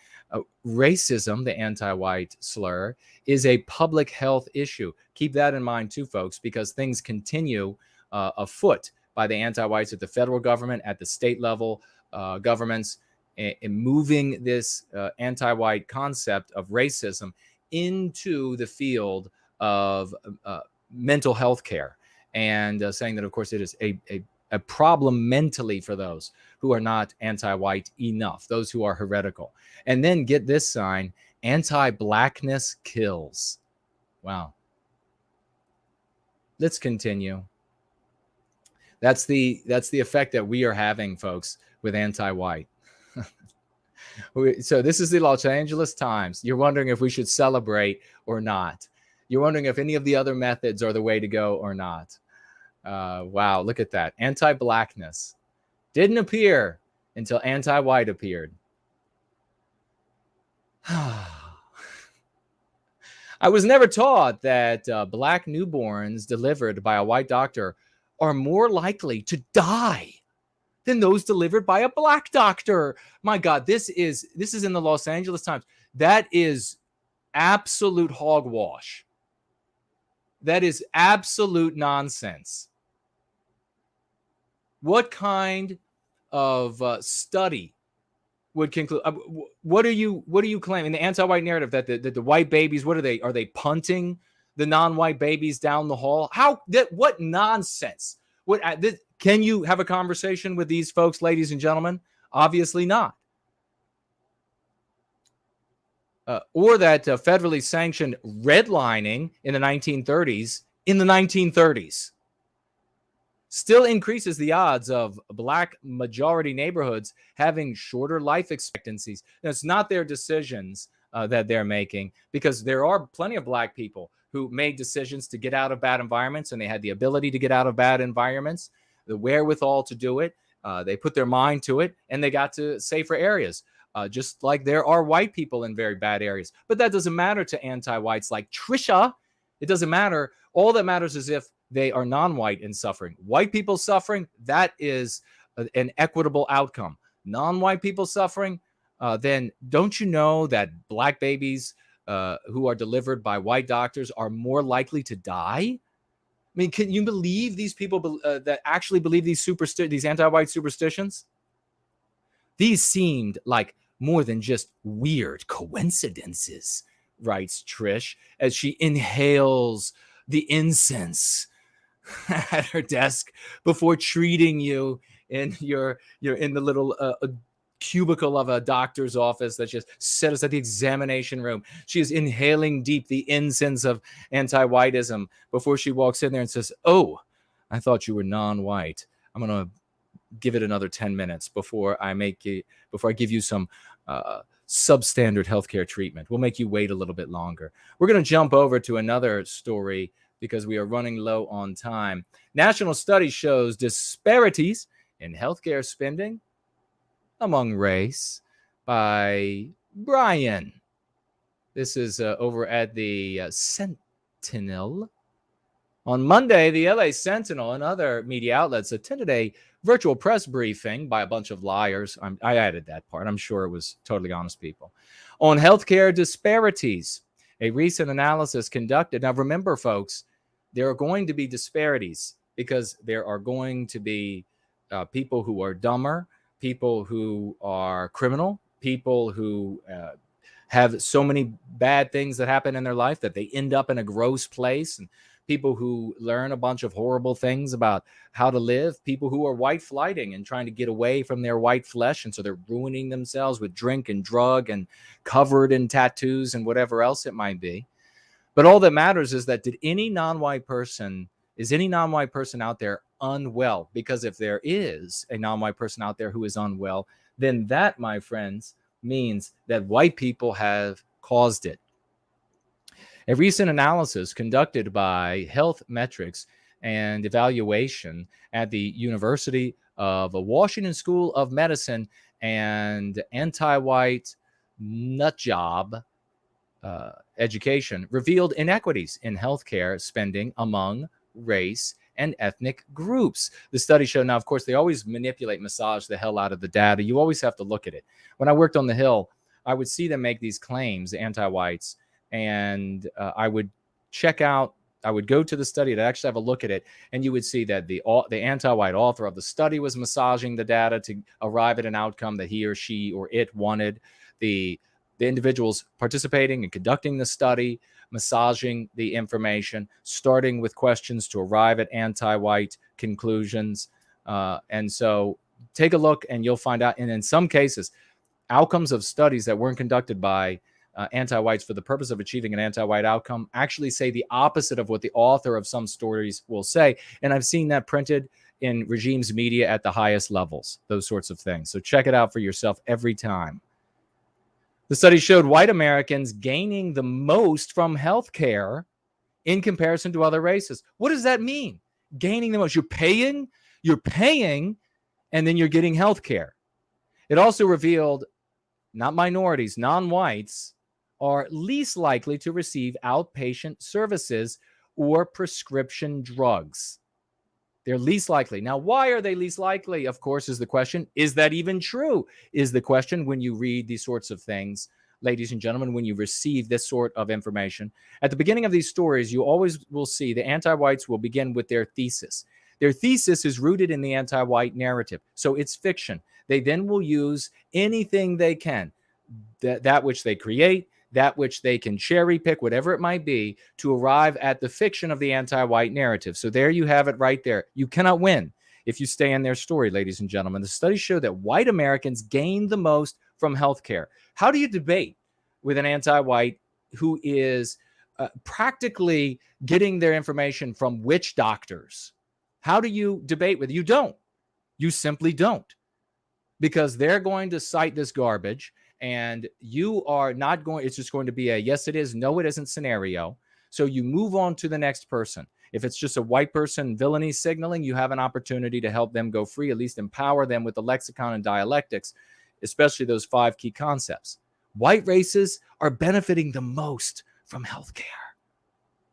Racism, the anti-white slur, is a public health issue. Keep that in mind too, folks, because things continue afoot by the anti-whites at the federal government, at the state level governments, in moving this anti-white concept of racism into the field of mental health care. And saying that, of course, it is a problem mentally for those who are not anti-white enough, those who are heretical. And then get this sign, anti-blackness kills. Wow. Let's continue. That's the effect that we are having, folks, with anti-white. So this is the Los Angeles Times. You're wondering if we should celebrate or not. You're wondering if any of the other methods are the way to go or not. Wow, look at that. Anti-blackness didn't appear until anti-white appeared. I was never taught that black newborns delivered by a white doctor are more likely to die than those delivered by a black doctor. My God, this is in the Los Angeles Times. That is absolute hogwash. That is absolute nonsense. What kind of study would conclude? What are you claiming? The anti-white narrative that the white babies, what are they? Are they punting the non-white babies down the hall? What nonsense? Can you have a conversation with these folks, ladies and gentlemen? Obviously not. Or that federally sanctioned redlining in the 1930s still increases the odds of black majority neighborhoods having shorter life expectancies. Now, it's not their decisions that they're making, because there are plenty of black people who made decisions to get out of bad environments, and they had the ability to get out of bad environments, the wherewithal to do it. They put their mind to it, and they got to safer areas. Just like there are white people in very bad areas. But that doesn't matter to anti-whites like Trisha. It doesn't matter. All that matters is if they are non-white and suffering. White people suffering, that is an equitable outcome. Non-white people suffering, then don't you know that black babies who are delivered by white doctors are more likely to die? I mean, can you believe these people that actually believe these anti-white superstitions? These seemed like more than just weird coincidences, writes Trish, as she inhales the incense at her desk before treating you in you're in the little cubicle of a doctor's office that just set us at the examination room. She is inhaling deep the incense of anti-whiteism before she walks in there and says, "Oh, I thought you were non-white. I'm going to give it another 10 minutes before I give you some substandard healthcare treatment. We'll make you wait a little bit longer." We're going to jump over to another story because we are running low on time. National study shows disparities in healthcare spending among race, by Brian. This is over at the Sentinel. On Monday, the LA Sentinel and other media outlets attended a virtual press briefing by a bunch of liars. I added that part. I'm sure it was totally honest people. On healthcare disparities, a recent analysis conducted. Now, remember, folks, there are going to be disparities because there are going to be people who are dumber, people who are criminal, people who have so many bad things that happen in their life that they end up in a gross place, and people who learn a bunch of horrible things about how to live, people who are white flighting and trying to get away from their white flesh, and so they're ruining themselves with drink and drug and covered in tattoos and whatever else it might be. But all that matters is that is any non-white person out there unwell? Because if there is a non-white person out there who is unwell, then that, my friends, means that white people have caused it. A recent analysis conducted by Health Metrics and Evaluation at the University of Washington School of Medicine and Anti-White Nutjob Education revealed inequities in healthcare spending among race and ethnic groups. The study showed, now, of course, they always massage the hell out of the data. You always have to look at it. When I worked on the Hill, I would see them make these claims, the anti-whites, and I would go to the study to actually have a look at it, and you would see that the anti-white author of the study was massaging the data to arrive at an outcome that he or she or it wanted. The individuals participating and conducting the study, massaging the information, starting with questions to arrive at anti-white conclusions. And so take a look and you'll find out. And in some cases, outcomes of studies that weren't conducted by anti-whites for the purpose of achieving an anti-white outcome actually say the opposite of what the author of some stories will say. And I've seen that printed in regimes media at the highest levels, those sorts of things. So check it out for yourself every time. The study showed white Americans gaining the most from healthcare in comparison to other races. What does that mean? Gaining the most. You're paying, and then you're getting healthcare. It also revealed not minorities, non-whites, are least likely to receive outpatient services or prescription drugs. They're least likely. Now, why are they least likely? Of course, is the question. Is that even true? Is the question when you read these sorts of things, ladies and gentlemen, when you receive this sort of information. At the beginning of these stories, you always will see the anti-whites will begin with their thesis. Their thesis is rooted in the anti-white narrative. So it's fiction. They then will use anything they can, that which they create, that which they can cherry pick, whatever it might be, to arrive at the fiction of the anti-white narrative. So there you have it right there. You cannot win if you stay in their story, ladies and gentlemen. The studies show that white Americans gain the most from healthcare. How do you debate with an anti-white who is practically getting their information from witch doctors? How do you debate with? You don't. You simply don't. Because they're going to cite this garbage, and you are not going, it's just going to be a yes, it is, no, it isn't scenario. So you move on to the next person. If it's just a white person villainy signaling, you have an opportunity to help them go free, at least empower them with the lexicon and dialectics, especially those 5 key concepts. White races are benefiting the most from healthcare.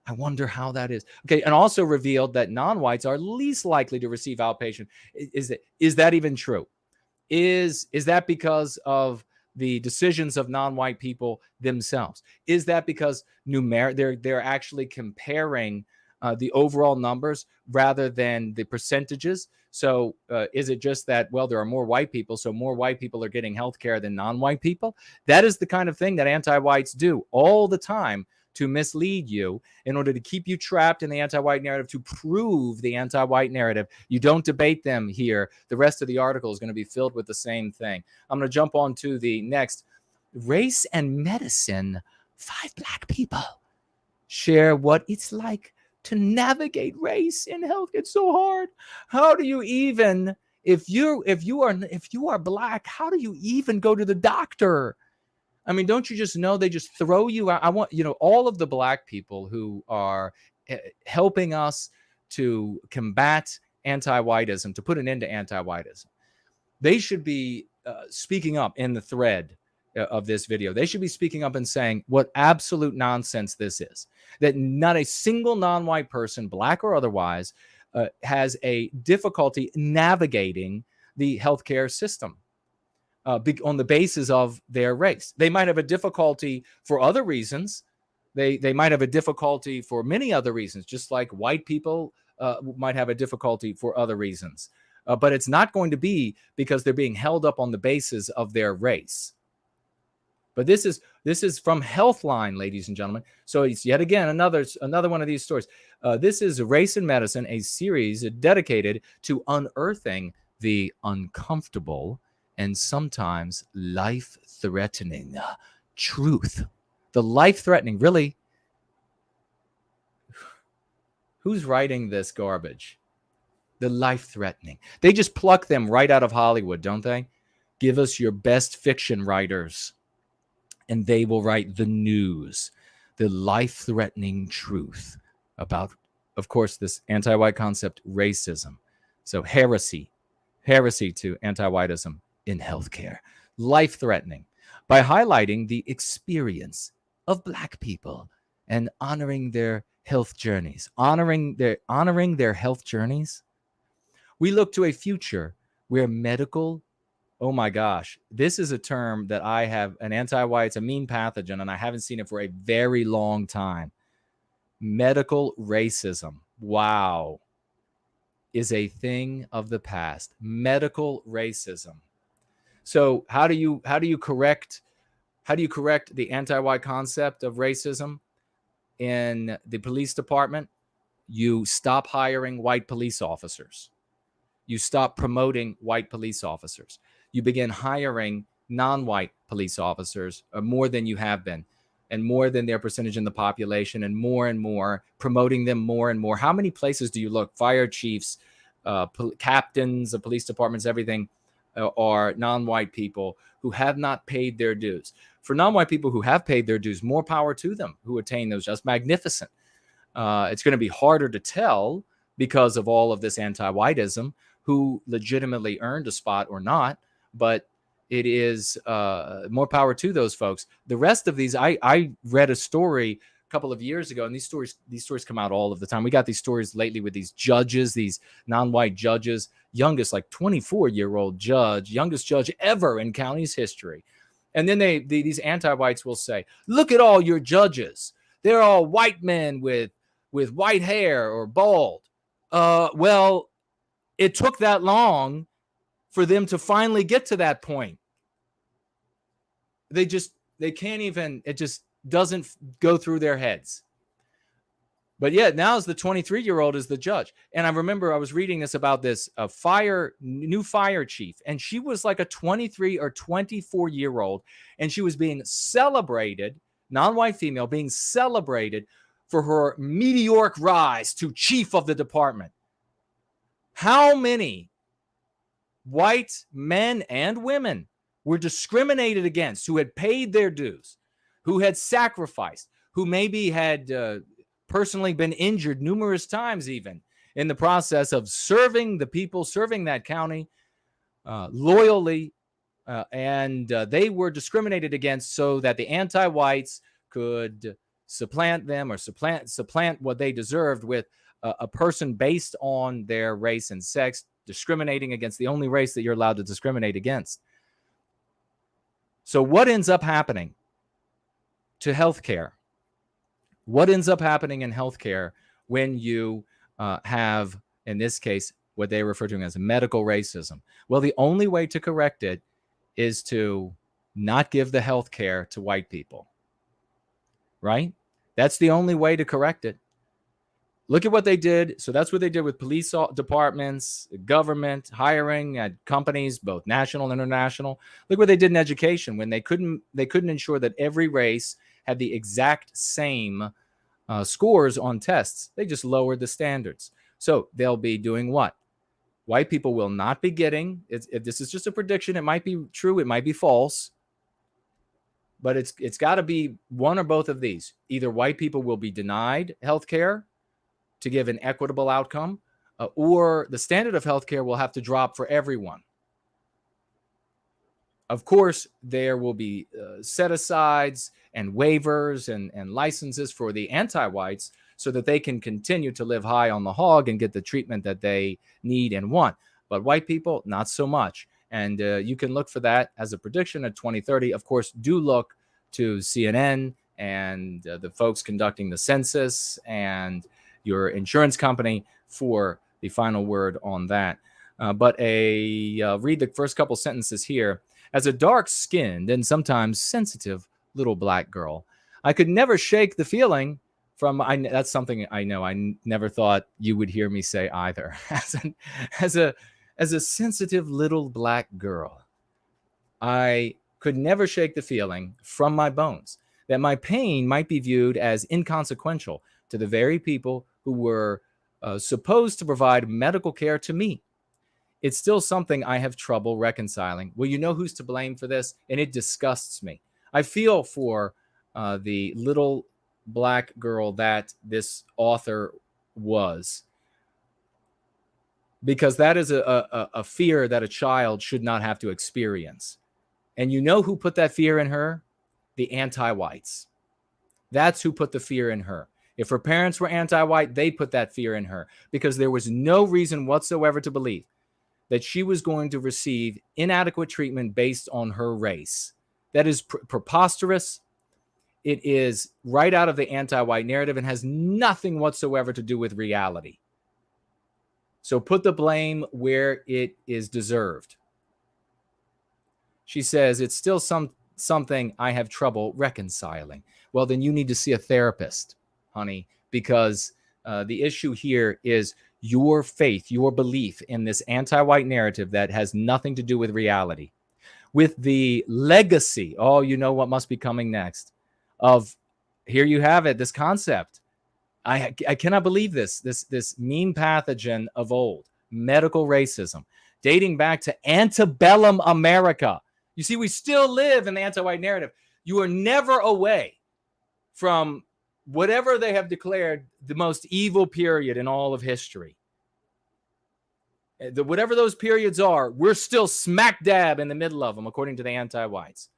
I wonder how that is. Okay, and also revealed that non-whites are least likely to receive outpatient. Is that even true? Is that because of the decisions of non-white people themselves? Is that because they're actually comparing the overall numbers rather than the percentages? So is it just that, well, there are more white people, so more white people are getting health care than non-white people? That is the kind of thing that anti-whites do all the time to mislead you in order to keep you trapped in the anti-white narrative, to prove the anti-white narrative. You don't debate them here. The rest of the article is going to be filled with the same thing. I'm going to jump on to the next. Race and medicine. 5 black people share what it's like to navigate race in health. It's so hard. How do you even, if you are black, how do you even go to the doctor? I mean, don't you just know they just throw you out? I want, all of the black people who are helping us to combat anti-whiteism, to put an end to anti-whiteism, they should be speaking up in the thread of this video. They should be speaking up and saying what absolute nonsense this is, that not a single non-white person, black or otherwise, has a difficulty navigating the healthcare system. On the basis of their race. They might have a difficulty for other reasons. They might have a difficulty for many other reasons, just like white people might have a difficulty for other reasons. But it's not going to be because they're being held up on the basis of their race. But this is from Healthline, ladies and gentlemen. So it's yet again another one of these stories. This is Race and Medicine, a series dedicated to unearthing the uncomfortable and sometimes life-threatening truth. The life-threatening, really? Who's writing this garbage? The life-threatening. They just pluck them right out of Hollywood, don't they? Give us your best fiction writers, and they will write the news. The life-threatening truth about, of course, this anti-white concept, racism. So heresy to anti-whiteism in healthcare, life-threatening, by highlighting the experience of black people and honoring their health journeys. Honoring their health journeys. We look to a future where medical, oh my gosh, this is a term that I have, an anti-white, it's a mean pathogen, and I haven't seen it for a very long time. Medical racism, wow, is a thing of the past. Medical racism. So how do you correct the anti-white concept of racism in the police department? You stop hiring white police officers. You stop promoting white police officers. You begin hiring non-white police officers more than you have been, and more than their percentage in the population, and more, promoting them more and more. How many places do you look? Fire chiefs, captains of police departments, everything are non-white people who have not paid their dues. For non-white people who have paid their dues, more power to them who attain those. That's magnificent. It's going to be harder to tell because of all of this anti-whiteism who legitimately earned a spot or not. But it is more power to those folks. The rest of these, I read a story a couple of years ago, and these stories come out all of the time. We got these stories lately with these judges, these non-white judges, youngest, like 24-year-old judge, youngest judge ever in county's history. And then these anti-whites will say, look at all your judges. They're all white men with white hair or bald. Well, it took that long for them to finally get to that point. They can't even, it just doesn't go through their heads. But yet now's the 23-year-old is the judge. And I remember I was reading this about this new fire chief, and she was like a 23 or 24-year-old, and she was being celebrated, non-white female, being celebrated for her meteoric rise to chief of the department. How many white men and women were discriminated against, who had paid their dues, who had sacrificed, who maybe had personally been injured numerous times even in the process of serving the people, serving that county loyally, and they were discriminated against so that the anti-whites could supplant them or supplant what they deserved with a person based on their race and sex, discriminating against the only race that you're allowed to discriminate against. So what ends up happening to healthcare? What ends up happening in healthcare when you have, in this case, what they refer to as medical racism? Well, the only way to correct it is to not give the healthcare to white people, right? That's the only way to correct it. Look at what they did. So that's what they did with police departments, government, hiring at companies, both national and international. Look what they did in education when they couldn't ensure that every race had the exact same scores on tests. They just lowered the standards. So they'll be doing what? White people will not be getting, if this is just a prediction, it might be true, it might be false, but it's got to be one or both of these. Either white people will be denied health care to give an equitable outcome, or the standard of healthcare will have to drop for everyone. Of course, there will be set-asides and waivers and licenses for the anti-whites so that they can continue to live high on the hog and get the treatment that they need and want. But white people, not so much. And you can look for that as a prediction at 2030. Of course, do look to CNN and the folks conducting the census and your insurance company for the final word on that. But read the first couple sentences here. As a dark-skinned and sometimes sensitive little black girl, I could never shake the feeling from, that's something I know I never thought you would hear me say either. As a sensitive little black girl, I could never shake the feeling from my bones that my pain might be viewed as inconsequential to the very people who were supposed to provide medical care to me. It's still something I have trouble reconciling. Well, you know who's to blame for this? And it disgusts me. I feel for the little black girl that this author was, because that is a fear that a child should not have to experience. And you know who put that fear in her? The anti-whites. That's who put the fear in her. If her parents were anti-white, they put that fear in her because there was no reason whatsoever to believe that she was going to receive inadequate treatment based on her race. That is preposterous. It is right out of the anti-white narrative and has nothing whatsoever to do with reality. So put the blame where it is deserved. She says, it's still something I have trouble reconciling. Well, then you need to see a therapist, honey, because the issue here is your faith, your belief in this anti-white narrative that has nothing to do with reality. With the legacy, oh, you know what must be coming next, of, here you have it, this concept. I cannot believe this meme pathogen of old, medical racism, dating back to antebellum America. You see, we still live in the anti-white narrative. You are never away from whatever they have declared the most evil period in all of history. whatever those periods are, we're still smack dab in the middle of them, according to the anti-whites.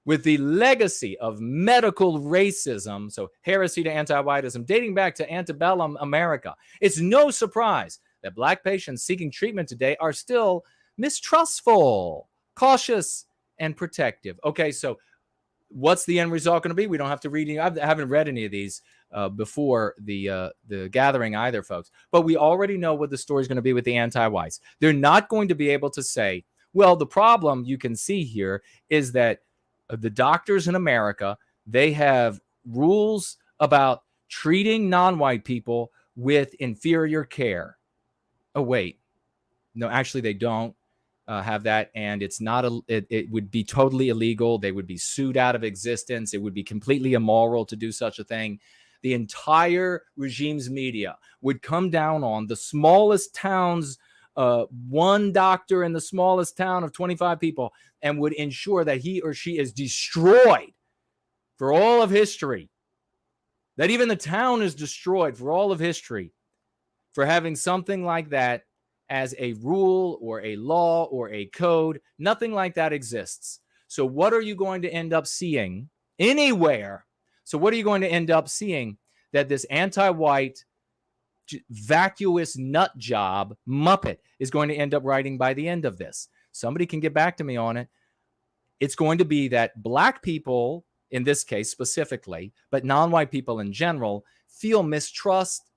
With the legacy of medical racism, so heresy to anti-whiteism, dating back to antebellum America, it's no surprise that Black patients seeking treatment today are still mistrustful, cautious, and protective. Okay, so what's the end result going to be? We don't have to read any. I haven't read any of these before the gathering either, folks. But we already know what the story is going to be with the anti-whites. They're not going to be able to say, well, the problem you can see here is that the doctors in America, they have rules about treating non-white people with inferior care. Oh, wait. No, actually, they don't have that. And it's not, it would be totally illegal. They would be sued out of existence. It would be completely immoral to do such a thing. The entire regime's media would come down on the smallest towns, one doctor in the smallest town of 25 people, and would ensure that he or she is destroyed for all of history. That even the town is destroyed for all of history for having something like that as a rule or a law or a code. Nothing like that exists. So what are you going to end up seeing anywhere? So what are you going to end up seeing? That this anti-white vacuous nut job Muppet is going to end up writing by the end of this. Somebody can get back to me on it. It's going to be that Black people, in this case specifically, but non-white people in general, feel mistrust,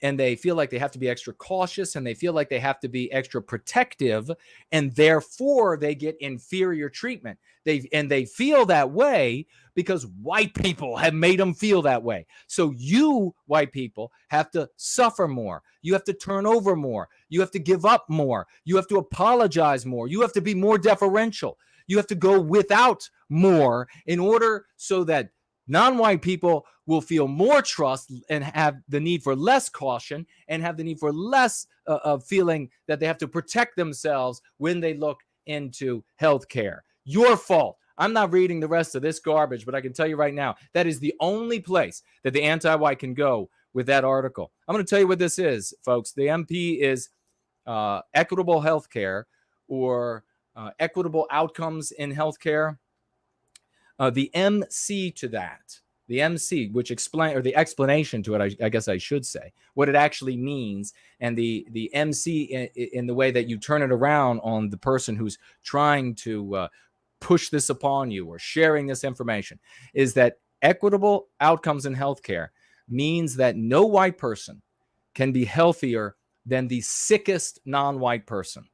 and they feel like they have to be extra cautious, and they feel like they have to be extra protective, and therefore they get inferior treatment. They feel that way because white people have made them feel that way. So you, white people, have to suffer more. You have to turn over more. You have to give up more. You have to apologize more. You have to be more deferential. You have to go without more in order so that non-white people will feel more trust and have the need for less caution and have the need for less of feeling that they have to protect themselves when they look into healthcare. Your fault. I'm not reading the rest of this garbage, but I can tell you right now, that is the only place that the anti-white can go with that article. I'm going to tell you what this is, folks. The MP is equitable healthcare or equitable outcomes in healthcare. The MC to that, the MC, which explain, or the explanation to it, I guess I should say, what it actually means, and the MC in the way that you turn it around on the person who's trying to push this upon you or sharing this information, is that equitable outcomes in healthcare means that no white person can be healthier than the sickest non-white person.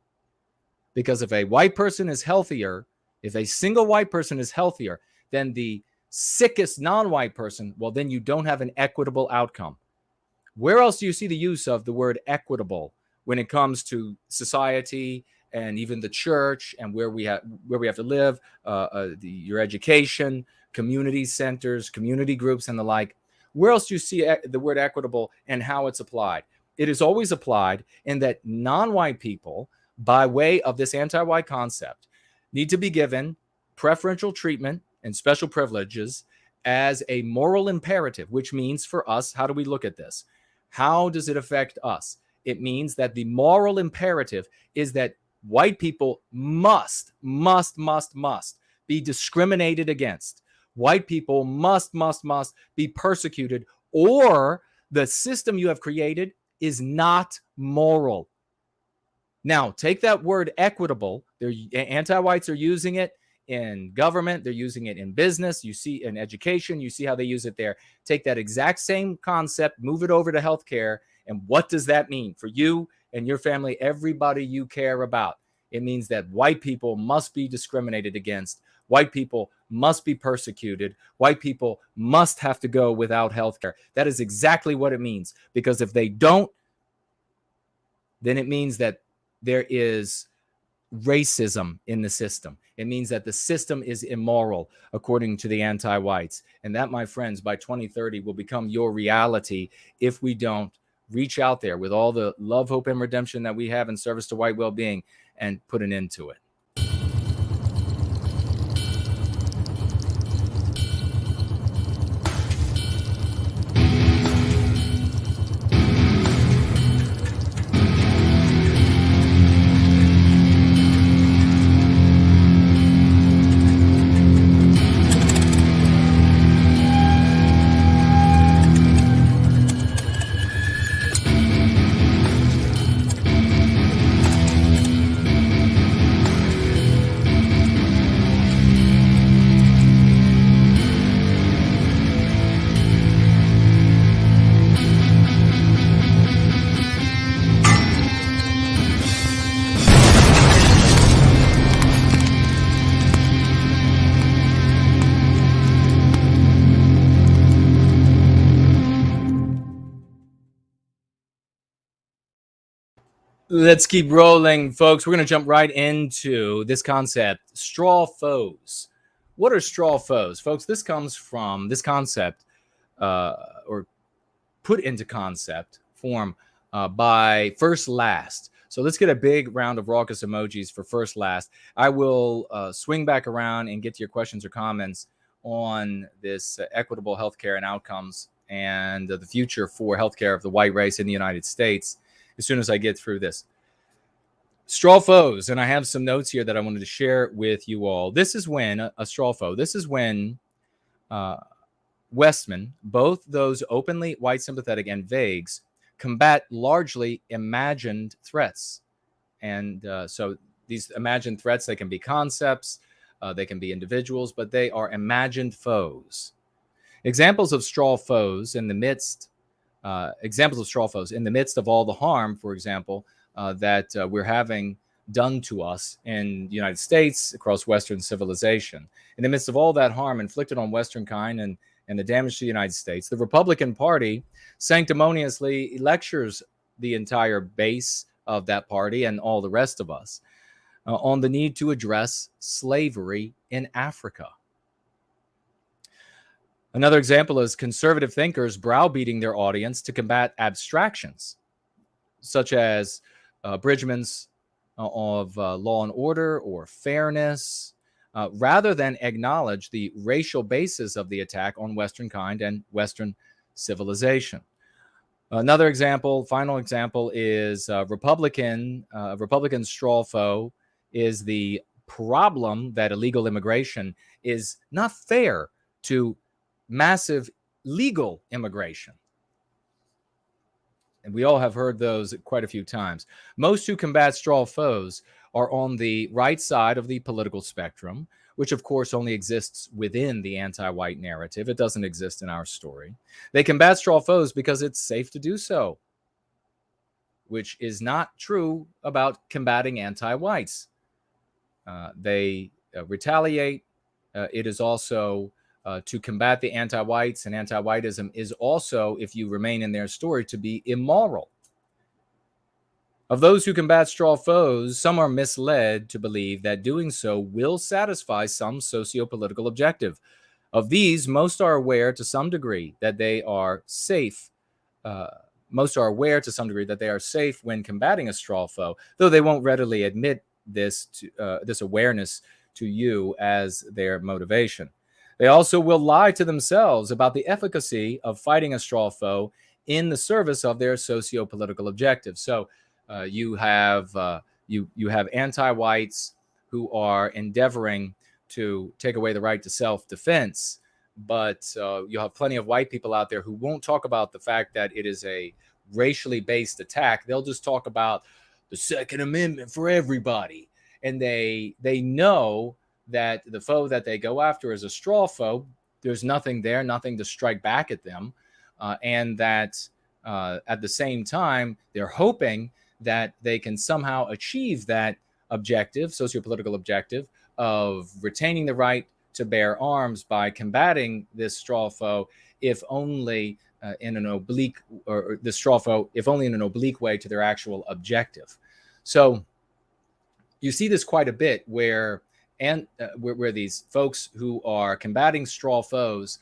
Because if a white person is healthier, if a single white person is healthier than the sickest non-white person, well, then you don't have an equitable outcome. Where else do you see the use of the word equitable when it comes to society and even the church and where we have to live, your education, community centers, community groups, and the like? Where else do you see the word equitable and how it's applied? It is always applied in that non-white people, by way of this anti-white concept, need to be given preferential treatment and special privileges as a moral imperative, which means for us, how do we look at this? How does it affect us? It means that the moral imperative is that white people must be discriminated against. White people must be persecuted, or the system you have created is not moral. Now, take that word equitable. Anti-whites are using it in government. They're using it in business. You see in education. You see how they use it there. Take that exact same concept, move it over to healthcare. And what does that mean for you and your family, everybody you care about? It means that white people must be discriminated against. White people must be persecuted. White people must have to go without healthcare. That is exactly what it means. Because if they don't, then it means that there is racism in the system. It means that the system is immoral, according to the anti-whites. And that, my friends, by 2030 will become your reality if we don't reach out there with all the love, hope, and redemption that we have in service to white well-being and put an end to it. Let's keep rolling, folks. We're going to jump right into this concept, straw foes. What are straw foes? Folks, this comes from this concept, or put into concept form by First Last. So let's get a big round of raucous emojis for First Last. I will swing back around and get to your questions or comments on this equitable healthcare and outcomes and the future for healthcare of the white race in the United States as soon as I get through this. Straw foes, and I have some notes here that I wanted to share with you all. This is when a straw foe, this is when Westmen, both those openly white sympathetic and vagues, combat largely imagined threats. And so these imagined threats, they can be concepts, they can be individuals, but they are imagined foes. Examples of straw foes in the midst of all the harm, for example, that we're having done to us in the United States, across Western civilization. In the midst of all that harm inflicted on Western kind and the damage to the United States, the Republican Party sanctimoniously lectures the entire base of that party and all the rest of us on the need to address slavery in Africa. Another example is conservative thinkers browbeating their audience to combat abstractions, such as abridgments of law and order or fairness, rather than acknowledge the racial basis of the attack on Western kind and Western civilization. Another example, final example, is Republican straw foe is the problem that illegal immigration is not fair to massive legal immigration. And we all have heard those quite a few times. Most who combat straw foes are on the right side of the political spectrum, which of course only exists within the anti-white narrative. It doesn't exist in our story. They combat straw foes because it's safe to do so, which is not true about combating anti-whites. They retaliate. It is also to combat the anti-whites, and anti-whiteism is also, if you remain in their story, to be immoral. Of those who combat straw foes, some are misled to believe that doing so will satisfy some socio-political objective. Of these, most are aware to some degree that they are safe. Most are aware to some degree that they are safe when combating a straw foe, though they won't readily admit this awareness to you as their motivation. They also will lie to themselves about the efficacy of fighting a straw foe in the service of their socio-political objectives. So you have anti-whites who are endeavoring to take away the right to self-defense, but you'll have plenty of white people out there who won't talk about the fact that it is a racially based attack. They'll just talk about the Second Amendment for everybody, and they know that the foe that they go after is a straw foe. There's nothing there, nothing to strike back at them. And that at the same time, they're hoping that they can somehow achieve that objective, sociopolitical objective, of retaining the right to bear arms by combating this straw foe, if only in an oblique, or the straw foe, if only in an oblique way to their actual objective. So you see this quite a bit where these folks who are combating straw foes,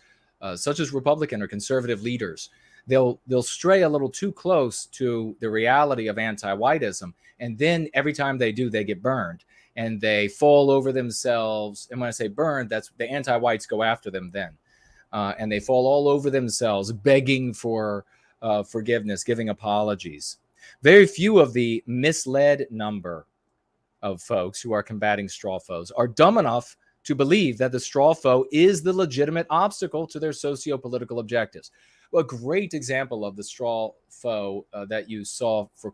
such as Republican or conservative leaders, they'll stray a little too close to the reality of anti-whiteism, and then every time they do, they get burned and they fall over themselves. And when I say burned, that's the anti-whites go after them then, and they fall all over themselves, begging for forgiveness, giving apologies. Very few of the misled number of folks who are combating straw foes are dumb enough to believe that the straw foe is the legitimate obstacle to their socio-political objectives. A great example of the straw foe that you saw for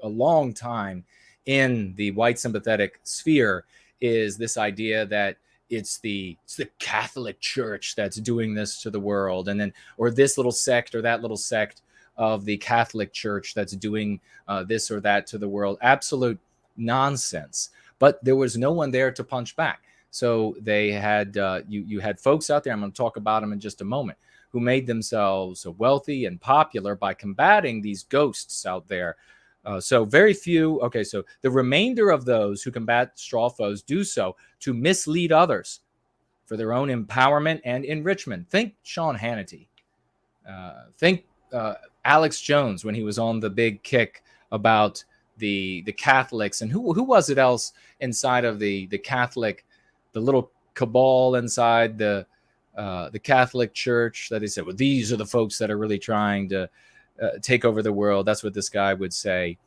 a long time in the white sympathetic sphere is this idea that it's the Catholic Church that's doing this to the world, and then, or this little sect or that little sect of the Catholic Church that's doing this or that to the world. Absolute nonsense. But there was no one there to punch back. So they had you had folks out there, I'm going to talk about them in just a moment, who made themselves wealthy and popular by combating these ghosts out there So very few. Okay, so the remainder of those who combat straw foes do so to mislead others for their own empowerment and enrichment. Think Sean Hannity. Think Alex Jones when he was on the big kick about the Catholics, and who was it else inside of the Catholic, the little cabal inside the Catholic Church that he said, well, these are the folks that are really trying to take over the world. That's what this guy would say.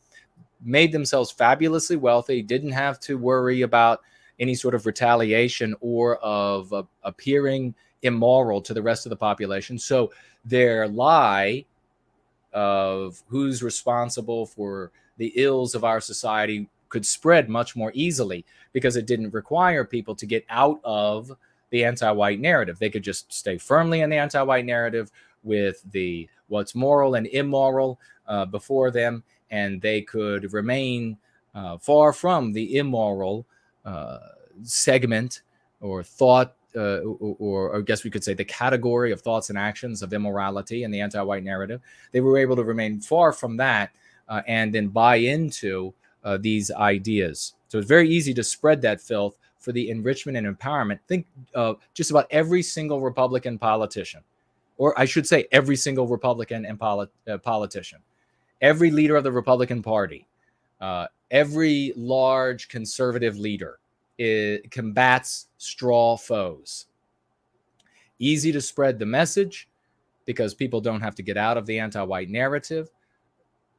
Made themselves fabulously wealthy, didn't have to worry about any sort of retaliation or of appearing immoral to the rest of the population. So their lie of who's responsible for the ills of our society could spread much more easily because it didn't require people to get out of the anti-white narrative. They could just stay firmly in the anti-white narrative with the what's moral and immoral before them, and they could remain far from the immoral segment or thought, or I guess we could say the category of thoughts and actions of immorality in the anti-white narrative. They were able to remain far from that and then buy into these ideas. So it's very easy to spread that filth for the enrichment and empowerment. Think of just about every single Republican politician, or I should say every single Republican and politician, every leader of the Republican Party, every large conservative leader combats straw foes. Easy to spread the message because people don't have to get out of the anti-white narrative.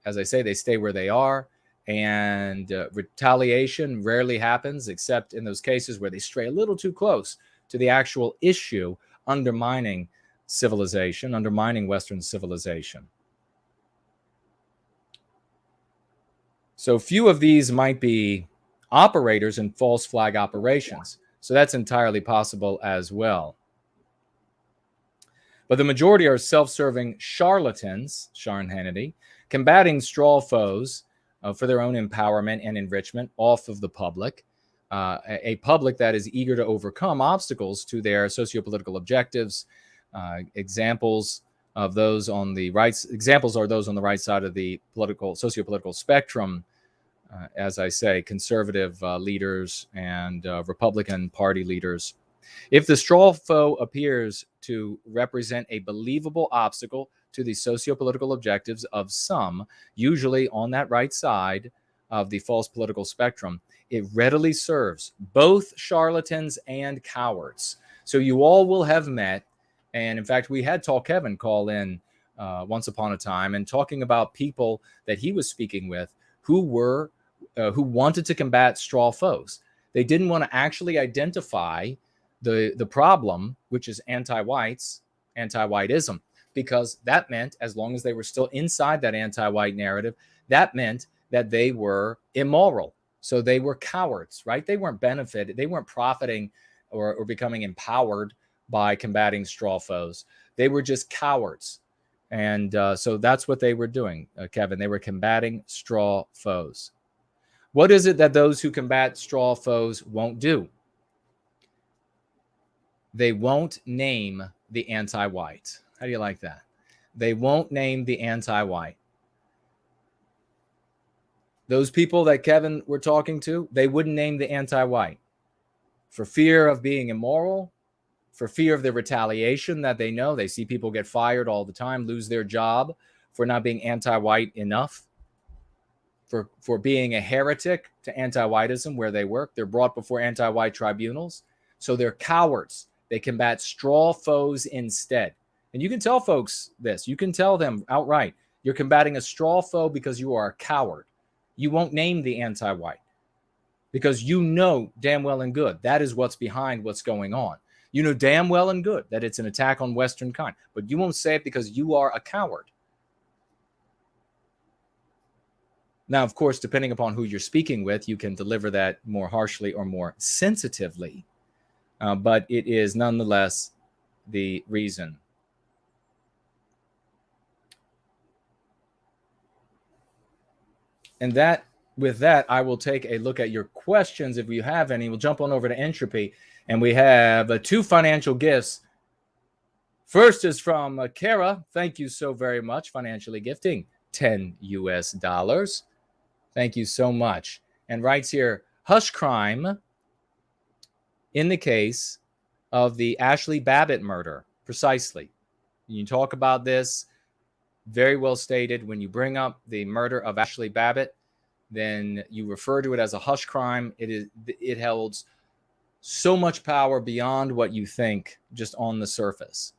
As I say, they stay where they are, and retaliation rarely happens except in those cases where they stray a little too close to the actual issue, undermining civilization, undermining Western civilization. So few of these might be operators in false flag operations. So that's entirely possible as well. But the majority are self-serving charlatans, Sean Hannity, combating straw foes for their own empowerment and enrichment off of the public, a public that is eager to overcome obstacles to their sociopolitical objectives. Examples of those on the right, examples are those on the right side of the sociopolitical spectrum. As I say, conservative leaders and Republican Party leaders. If the straw foe appears to represent a believable obstacle to the sociopolitical objectives of some, usually on that right side of the false political spectrum, it readily serves both charlatans and cowards. So you all will have met, and in fact, we had Tall Kevin call in once upon a time and talking about people that he was speaking with who wanted to combat straw foes. They didn't want to actually identify the problem, which is Antiwhiteism, because that meant, as long as they were still inside that anti-white narrative, that meant that they were immoral. So they were cowards, right? They weren't benefited. They weren't profiting or becoming empowered by combating straw foes. They were just cowards. And so that's what they were doing, Kevin. They were combating straw foes. What is it that those who combat straw foes won't do? They won't name the anti-white. How do you like that? They won't name the anti-white. Those people that Kevin were talking to, they wouldn't name the anti-white for fear of being immoral, for fear of the retaliation that they know. They see people get fired all the time, lose their job for not being anti-white enough, for being a heretic to anti-whiteism where they work. They're brought before anti-white tribunals. So they're cowards. They combat straw foes instead. And you can tell folks this. You can tell them outright, you're combating a straw foe because you are a coward. You won't name the anti-white because you know damn well and good that is what's behind what's going on. You know damn well and good that it's an attack on Western kind, but you won't say it because you are a coward. Now, of course, depending upon who you're speaking with, you can deliver that more harshly or more sensitively, but it is nonetheless the reason. And with that, I will take a look at your questions if you have any. We'll jump on over to Entropy, and we have 2 financial gifts. First is from Kara. Thank you so very much, financially gifting $10 US. Thank you so much. And writes here, hush crime in the case of the Ashley Babbitt murder. Precisely. You talk about this, very well stated. When you bring up the murder of Ashley Babbitt, then you refer to it as a hush crime. It holds so much power beyond what you think just on the surface,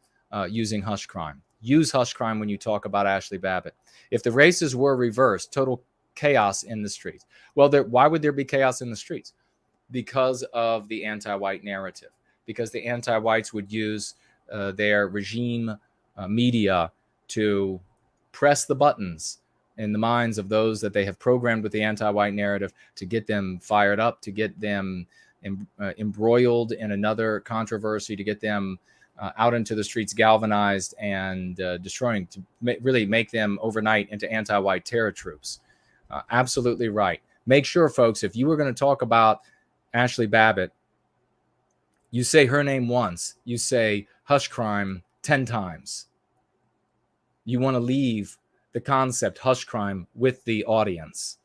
using hush crime. Use hush crime when you talk about Ashley Babbitt. If the races were reversed, total chaos in the streets. Well, why would there be chaos in the streets? Because of the anti-white narrative. Because the anti-whites would use their regime media to press the buttons in the minds of those that they have programmed with the anti-white narrative to get them fired up, to get them embroiled in another controversy, to get them out into the streets galvanized and destroying, to really make them overnight into anti-white terror troops. Absolutely right. Make sure, folks, if you were going to talk about Ashley Babbitt, you say her name once. You say hush crime 10 times. You want to leave the concept hush crime with the audience.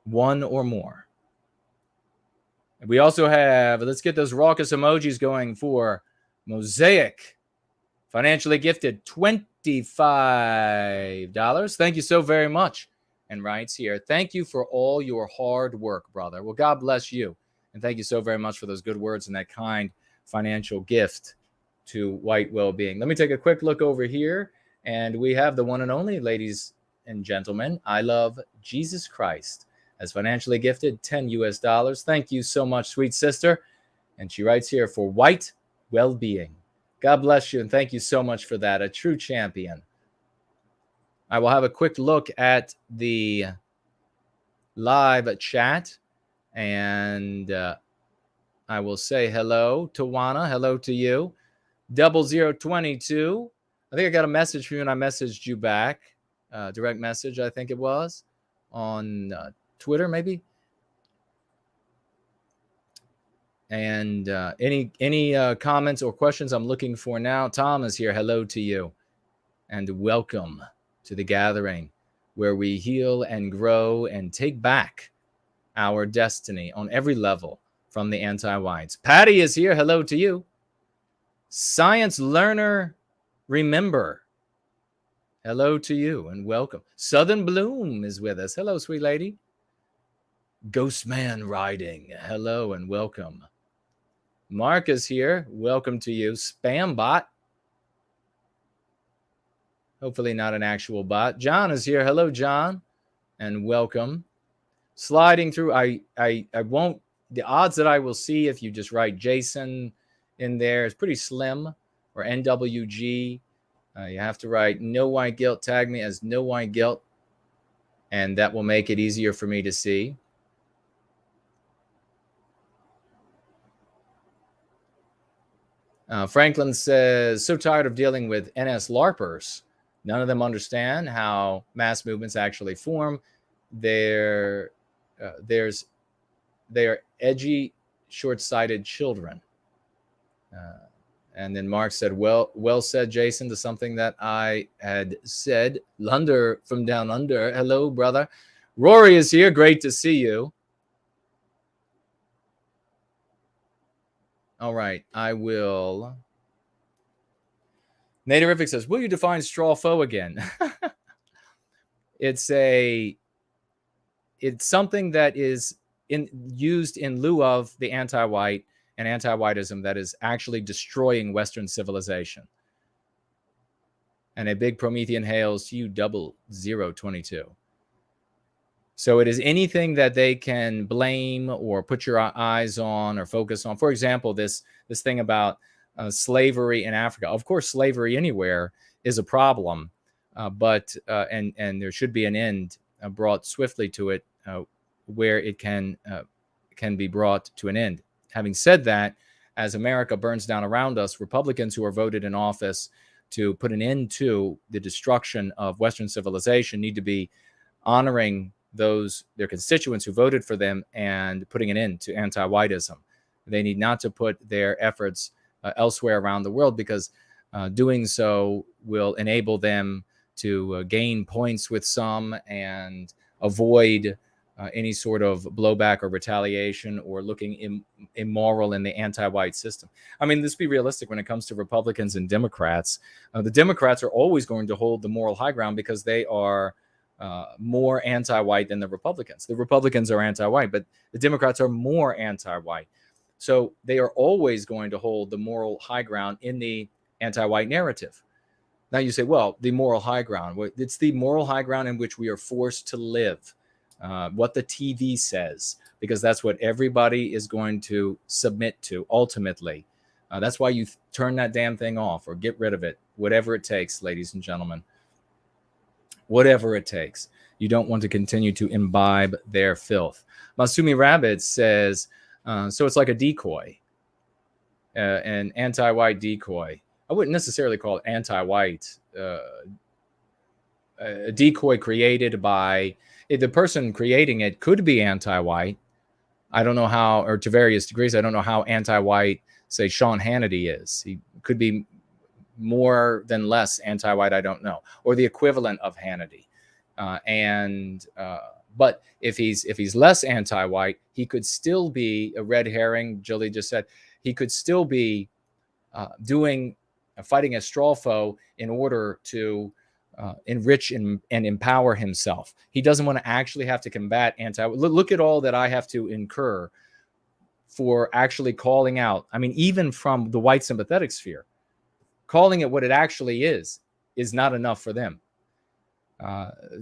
One or more. We also have, let's get those raucous emojis going for Mosaic. Financially gifted $25. Thank you so very much. And writes here, thank you for all your hard work, brother. Well, God bless you. And thank you so very much for those good words and that kind financial gift to White Wellbeing. Let me take a quick look over here. And we have the one and only, ladies and gentlemen, I love Jesus Christ, as financially gifted $10. Thank you so much, sweet sister. And she writes here for White Wellbeing. God bless you. And thank you so much for that. A true champion. I will have a quick look at the live chat, and I will say hello to Juana. Hello to you. 0022. I think I got a message from you, and I messaged you back. Direct message, I think it was, on Twitter, maybe. And any comments or questions I'm looking for now. Tom is here. Hello to you, and welcome to the gathering where we heal and grow and take back our destiny on every level from the anti-whites. Patty is here. Hello to you. Science learner, remember. Hello to you and welcome. Southern Bloom is with us. Hello, sweet lady. Ghostman Riding. Hello and welcome. Mark is here. Welcome to you. Spambot. Hopefully not an actual bot. John is here. Hello, John, and welcome. Sliding through, I won't, the odds that I will see if you just write Jason in there is pretty slim, or NWG. You have to write no white guilt, tag me as no white guilt, and that will make it easier for me to see. Franklin says, so tired of dealing with NS LARPers. None of them understand how mass movements actually form. They are edgy, short-sighted children. And then Mark said, well said, Jason, to something that I had said. Lunder from down under. Hello, brother. Rory is here. Great to see you. All right, I will. Natarific says, will you define straw foe again? It's something that is used in lieu of the anti-white and anti-whiteism that is actually destroying Western civilization. And a big Promethean hails to you, 0022. So it is anything that they can blame or put your eyes on or focus on. For example, this thing about slavery in Africa. Of course, slavery anywhere is a problem, but there should be an end brought swiftly to it where it can be brought to an end. Having said that, as America burns down around us, Republicans who are voted in office to put an end to the destruction of Western civilization need to be honoring their constituents who voted for them and putting an end to anti-whiteism. They need not to put their efforts elsewhere around the world, because doing so will enable them to gain points with some and avoid any sort of blowback or retaliation or looking immoral in the anti-white system. I mean, let's be realistic when it comes to Republicans and Democrats. The Democrats are always going to hold the moral high ground because they are more anti-white than the Republicans. The Republicans are anti-white, but the Democrats are more anti-white. So they are always going to hold the moral high ground in the anti-white narrative. Now you say, well, the moral high ground, it's the moral high ground in which we are forced to live. What the TV says, because that's what everybody is going to submit to ultimately. That's why you turn that damn thing off or get rid of it, whatever it takes, ladies and gentlemen. Whatever it takes. You don't want to continue to imbibe their filth. Masumi Rabbit says, so it's like a decoy, an anti-white decoy. I wouldn't necessarily call it anti-white. A decoy created by the person creating it could be anti-white. I don't know how, or to various degrees, I don't know how anti-white, say, Sean Hannity is. He could be more than less anti-white, I don't know, or the equivalent of Hannity. But if he's less anti-white, he could still be a red herring. Julie just said he could still be fighting a straw foe in order to enrich and empower himself. He doesn't want to actually have to combat look at all that I have to incur for actually calling out. I mean, even from the white sympathetic sphere, calling it what it actually is not enough for them.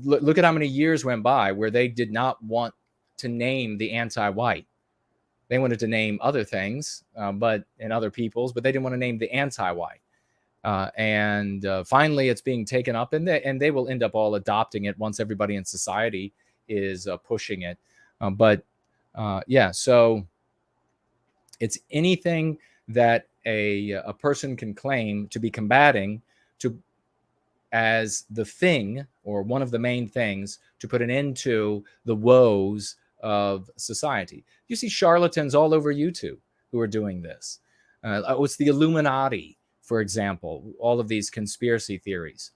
Look at how many years went by where they did not want to name the anti-white. They wanted to name other things, and other peoples, but they didn't want to name the anti-white. Finally, it's being taken up, and they will end up all adopting it once everybody in society is pushing it. So it's anything that a person can claim to be combating as the thing or one of the main things to put an end to the woes of society. You see charlatans all over YouTube who are doing this. It's the Illuminati, for example, all of these conspiracy theories.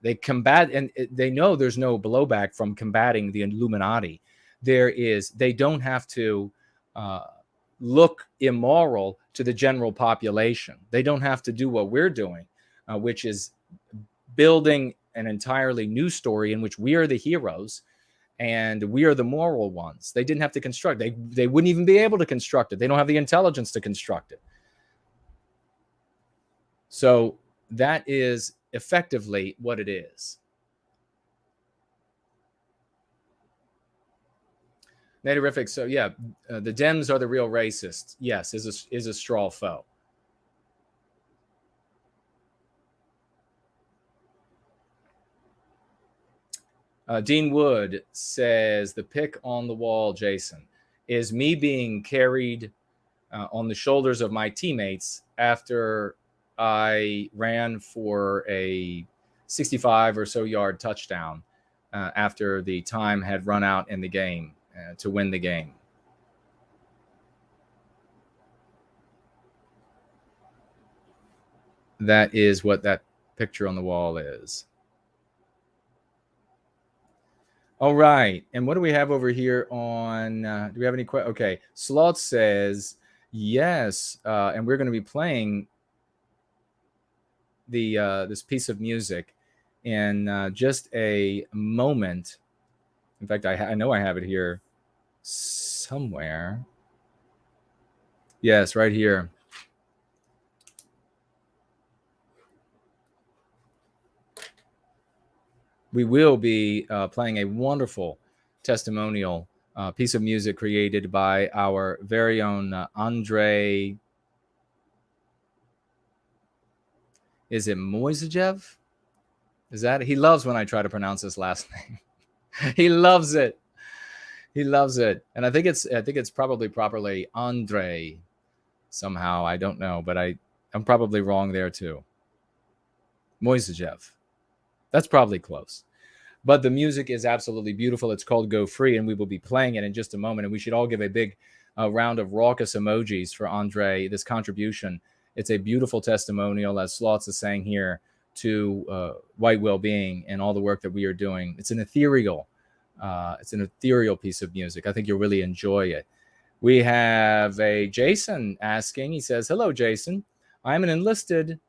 They combat, and they know there's no blowback from combating the Illuminati. They don't have to look immoral to the general population. They don't have to do what we're doing, which is building an entirely new story in which we are the heroes and we are the moral ones. They didn't have to construct. They wouldn't even be able to construct it. They don't have the intelligence to construct it. So that is effectively what it is. Natarific. So yeah, the Dems are the real racists. Yes, is a straw foe. Dean Wood says the pick on the wall, Jason, is me being carried on the shoulders of my teammates after I ran for a 65 or so yard touchdown after the time had run out in the game to win the game. That is what that picture on the wall is. All right. And what do we have over here on, do we have any questions? Okay. Sloth says, yes. And we're going to be playing this piece of music in just a moment. In fact, I know I have it here somewhere. Yes, right here. We will be playing a wonderful testimonial piece of music created by our very own Andrei. Is it Moisejev? Is that? He loves when I try to pronounce his last name. He loves it. He loves it. And I think it's probably properly Andrei somehow. I don't know, but I'm probably wrong there too. Moisejev. That's probably close. But the music is absolutely beautiful. It's called Go Free, and we will be playing it in just a moment. And we should all give a big round of raucous emojis for Andre, this contribution. It's a beautiful testimonial, as Slots is saying here, to White Wellbeing and all the work that we are doing. It's an ethereal It's an ethereal piece of music. I think you'll really enjoy it. We have a Jason asking. He says, "Hello, Jason. I'm an enlisted.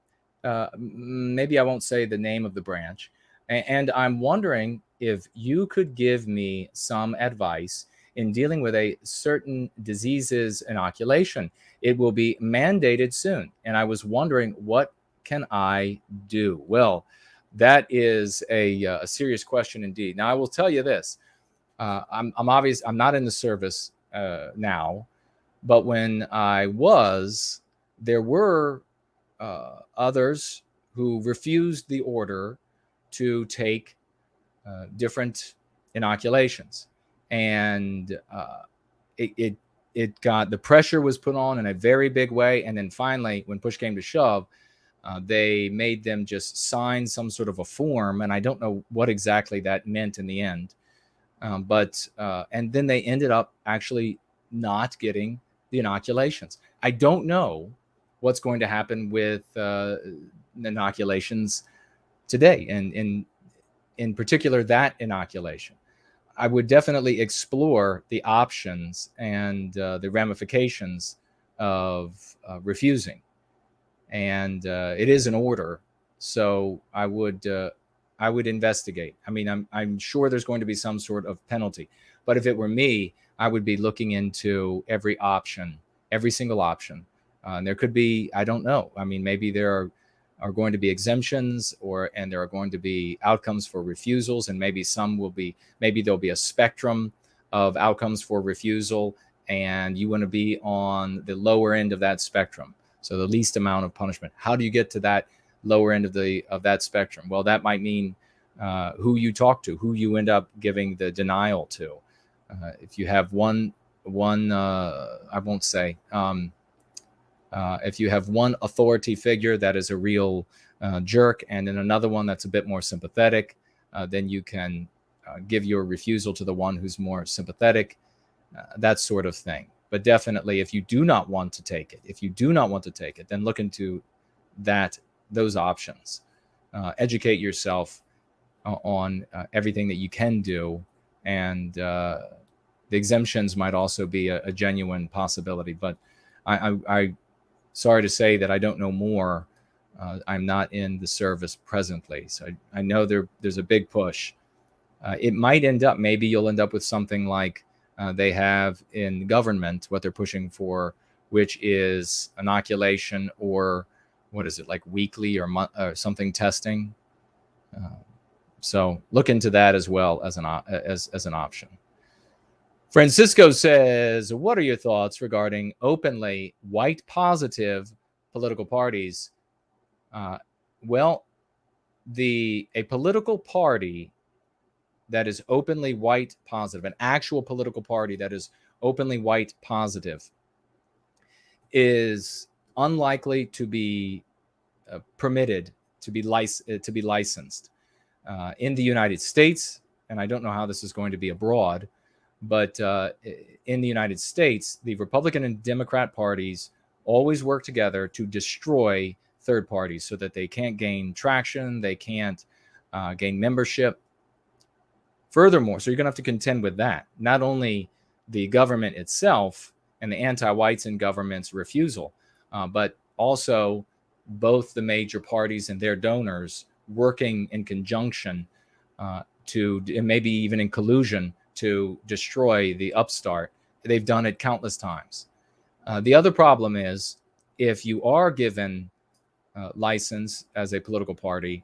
Maybe I won't say the name of the branch, and I'm wondering if you could give me some advice in dealing with a certain disease's inoculation. It will be mandated soon, and I was wondering what can I do?" Well, that is a serious question indeed. Now, I will tell you this: I'm not in the service now, but when I was, there were others who refused the order to take different inoculations, and it got, the pressure was put on in a very big way, and then finally, when push came to shove, they made them just sign some sort of a form, and I don't know what exactly that meant in the end, but and then they ended up actually not getting the inoculations. I don't know what's going to happen with inoculations today, and in particular that inoculation. I would definitely explore the options and the ramifications of refusing. And it is an order, so I would investigate. I mean, I'm sure there's going to be some sort of penalty, but if it were me, I would be looking into every option, every single option. And there could be, I don't know. I mean, maybe there are going to be exemptions, and there are going to be outcomes for refusals, and maybe there'll be a spectrum of outcomes for refusal, and you want to be on the lower end of that spectrum. So the least amount of punishment. How do you get to that lower end of that spectrum? Well, that might mean who you talk to, who you end up giving the denial to. If you have one, I won't say. If you have one authority figure that is a real jerk, and then another one that's a bit more sympathetic, then you can give your refusal to the one who's more sympathetic, that sort of thing. But definitely, if you do not want to take it, then look into those options. Educate yourself on everything that you can do, and the exemptions might also be a genuine possibility. But I sorry to say that I don't know more. I'm not in the service presently, so I know there's a big push. It might maybe you'll end up with something like they have in government, what they're pushing for, which is inoculation, or what is it, like weekly or something testing. So look into that as well as an option. Francisco says, "What are your thoughts regarding openly white positive political parties?" Well, a political party that is openly white positive, an actual political party that is openly white positive, is unlikely to be permitted to be licensed in the United States, and I don't know how this is going to be abroad. But in the United States, the Republican and Democrat parties always work together to destroy third parties so that they can't gain traction, they can't gain membership. Furthermore, so you're going to have to contend with that. Not only the government itself and the anti-whites in government's refusal, but also both the major parties and their donors working in conjunction and maybe even in collusion to destroy the upstart. They've done it countless times. The other problem is, if you are given license as a political party,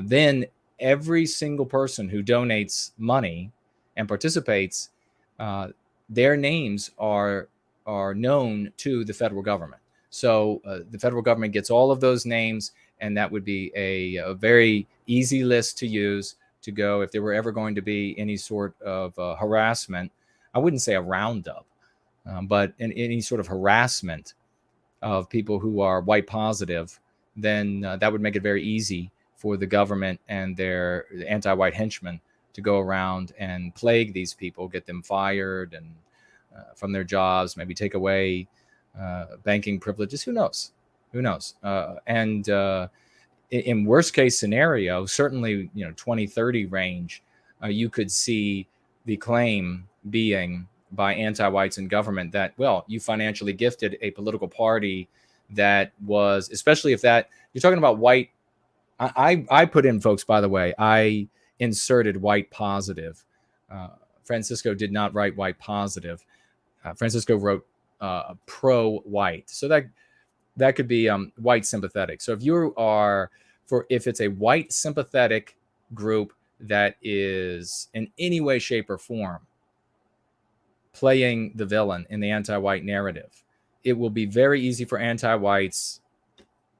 then every single person who donates money and participates, their names are known to the federal government. So the federal government gets all of those names, and that would be a very easy list to use to go if there were ever going to be any sort of harassment. I wouldn't say a roundup, but in any sort of harassment of people who are white positive, then that would make it very easy for the government and their anti-white henchmen to go around and plague these people, get them fired and from their jobs, maybe take away banking privileges. Who knows? And in worst case scenario, certainly 2030 range, you could see the claim being by anti-whites in government that, well, you financially gifted a political party that was, especially if that, you're talking about white. I put in, folks, by the way, I inserted white positive. Francisco did not write white positive. Francisco wrote pro-white. So that could be white sympathetic. So if you are if it's a white sympathetic group that is in any way, shape, or form playing the villain in the anti-white narrative, it will be very easy for anti-whites,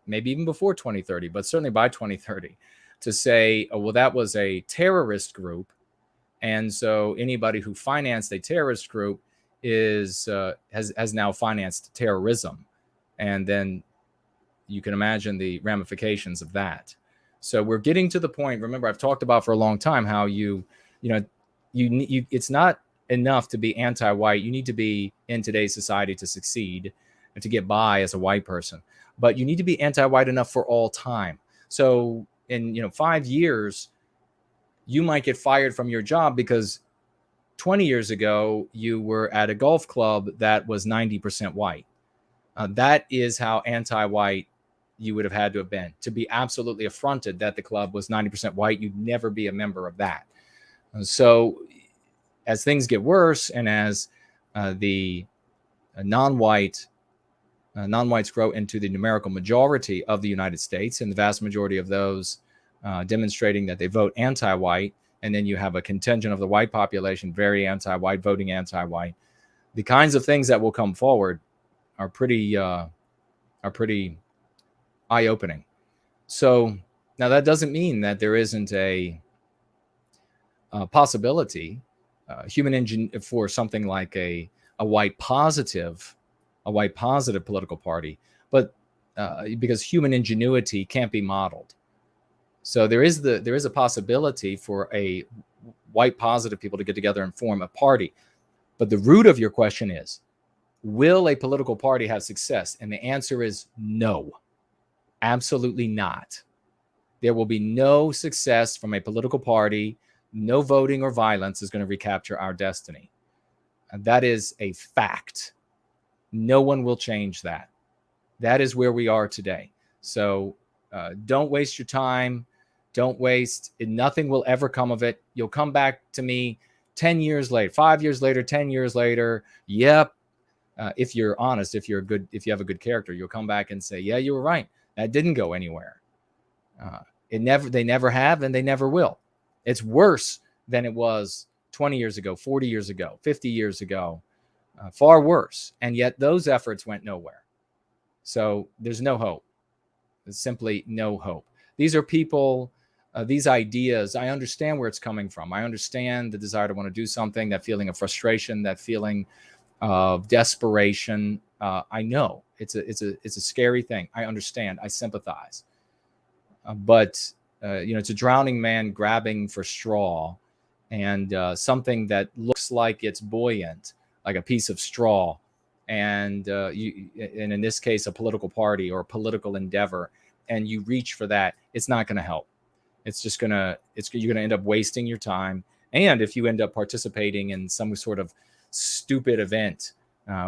maybe even before 2030, but certainly by 2030, to say, oh, well, that was a terrorist group. And so anybody who financed a terrorist group has now financed terrorism. And then you can imagine the ramifications of that. So we're getting to the point, remember, I've talked about for a long time how it's not enough to be anti-white. You need to be in today's society to succeed and to get by as a white person. But you need to be anti-white enough for all time. So in 5 years, you might get fired from your job because 20 years ago, you were at a golf club that was 90% white. That is how anti-white you would have had to have been. To be absolutely affronted that the club was 90% white, you'd never be a member of that. So as things get worse and as the non-whites grow into the numerical majority of the United States, and the vast majority of those demonstrating that they vote anti-white, and then you have a contingent of the white population very anti-white, voting anti-white, the kinds of things that will come forward are pretty eye-opening. So now that doesn't mean that there isn't a possibility for something like a white positive political party, but because human ingenuity can't be modeled. So there is a possibility for a white positive people to get together and form a party. But the root of your question is, will a political party have success? And the answer is no, absolutely not. There will be no success from a political party. No voting or violence is going to recapture our destiny. And that is a fact. No one will change that. That is where we are today. So don't waste your time. Don't waste it. Nothing will ever come of it. You'll come back to me 10 years later, 5 years later, 10 years later. Yep. If you're honest, if you have a good character, you'll come back and say, yeah, you were right. That didn't go anywhere. They never have, and they never will. It's worse than it was 20 years ago, 40 years ago, 50 years ago, far worse. And yet those efforts went nowhere. So there's no hope. There's simply no hope. These are people, these ideas, I understand where it's coming from. I understand the desire to want to do something, that feeling of frustration, that feeling of desperation. I know it's a scary thing. I understand. I sympathize. But it's a drowning man grabbing for straw, and something that looks like it's buoyant, like a piece of straw, and in this case, a political party or a political endeavor, and you reach for that, it's not going to help. You're going to end up wasting your time. And if you end up participating in some sort of stupid event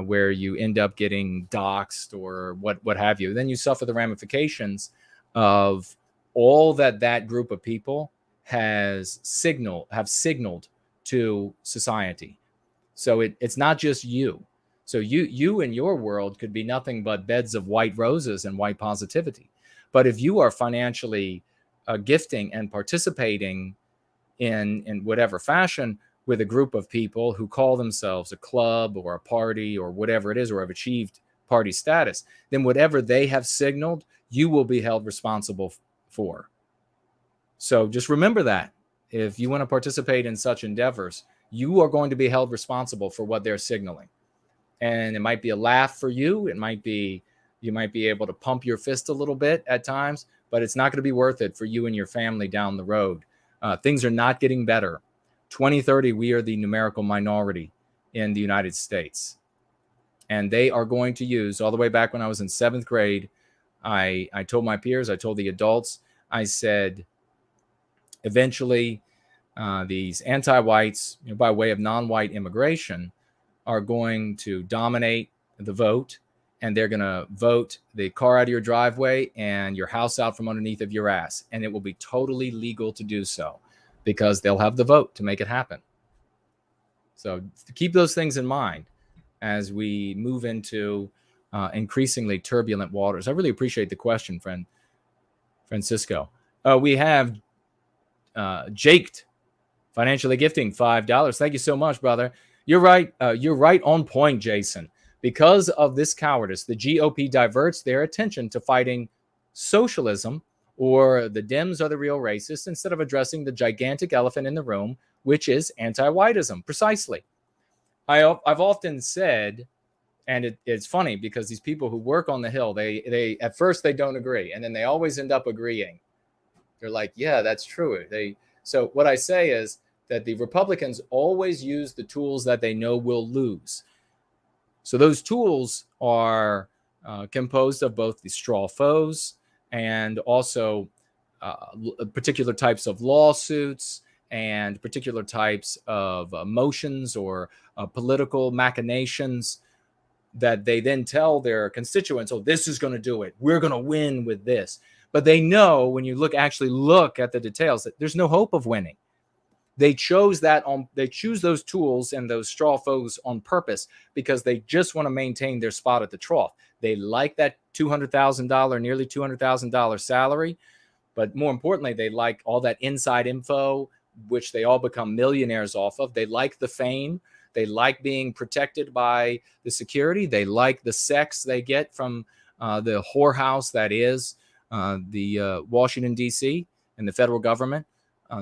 where you end up getting doxxed or what have you, then you suffer the ramifications of all that group of people have signaled to society. So it's not just you. So you in your world could be nothing but beds of white roses and white positivity. But if you are financially gifting and participating in whatever fashion with a group of people who call themselves a club or a party or whatever it is, or have achieved party status, then whatever they have signaled, you will be held responsible for. So just remember that. If you want to participate in such endeavors, you are going to be held responsible for what they're signaling. And it might be a laugh for you. It might be, you might be able to pump your fist a little bit at times, but it's not going to be worth it for you and your family down the road. Things are not getting better. 2030, we are the numerical minority in the United States. And they are going to use, all the way back when I was in 7th grade, I told my peers, I told the adults, I said, eventually these anti-whites, by way of non-white immigration, are going to dominate the vote, and they're going to vote the car out of your driveway and your house out from underneath of your ass. And it will be totally legal to do so because they'll have the vote to make it happen. So keep those things in mind as we move into increasingly turbulent waters. I really appreciate the question, friend Francisco. We have Jaked financially gifting $5. Thank you so much, brother. You're right. You're right on point, Jason. Because of this cowardice, the GOP diverts their attention to fighting socialism or the Dems are the real racists instead of addressing the gigantic elephant in the room, which is anti-whiteism. Precisely. I've often said, and it's funny because these people who work on the Hill, they at first they don't agree, and then they always end up agreeing. They're like, yeah, that's true. So what I say is that the Republicans always use the tools that they know will lose. So those tools are composed of both the straw foes and also particular types of lawsuits and particular types of motions or political machinations that they then tell their constituents, oh, this is going to do it. We're going to win with this. But they know when you actually look at the details that there's no hope of winning. They choose those tools and those straw foes on purpose because they just want to maintain their spot at the trough. They like that $200,000, nearly $200,000 salary. But more importantly, they like all that inside info, which they all become millionaires off of. They like the fame. They like being protected by the security. They like the sex they get from the whorehouse that is the Washington, D.C. and the federal government.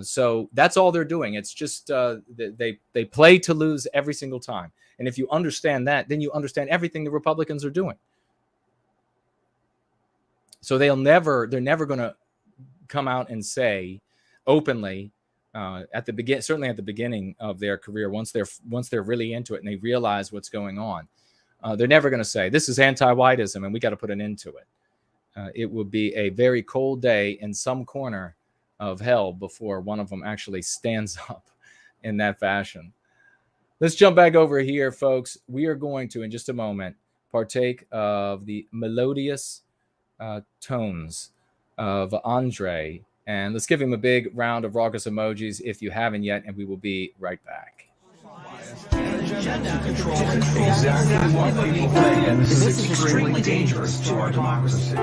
So that's all they're doing. It's just they play to lose every single time. And if you understand that, then you understand everything the Republicans are doing. So they're never going to come out and say openly certainly at the beginning of their career, once they're really into it and they realize what's going on, they're never going to say this is anti-whiteism and we got to put an end to it. It will be a very cold day in some corner of hell before one of them actually stands up in that fashion. Let's jump back over here, folks. We are going to, in just a moment, partake of the melodious tones of Andre. And let's give him a big round of raucous emojis if you haven't yet, and we will be right back. Exactly what people think, and this is extremely dangerous to our democracy.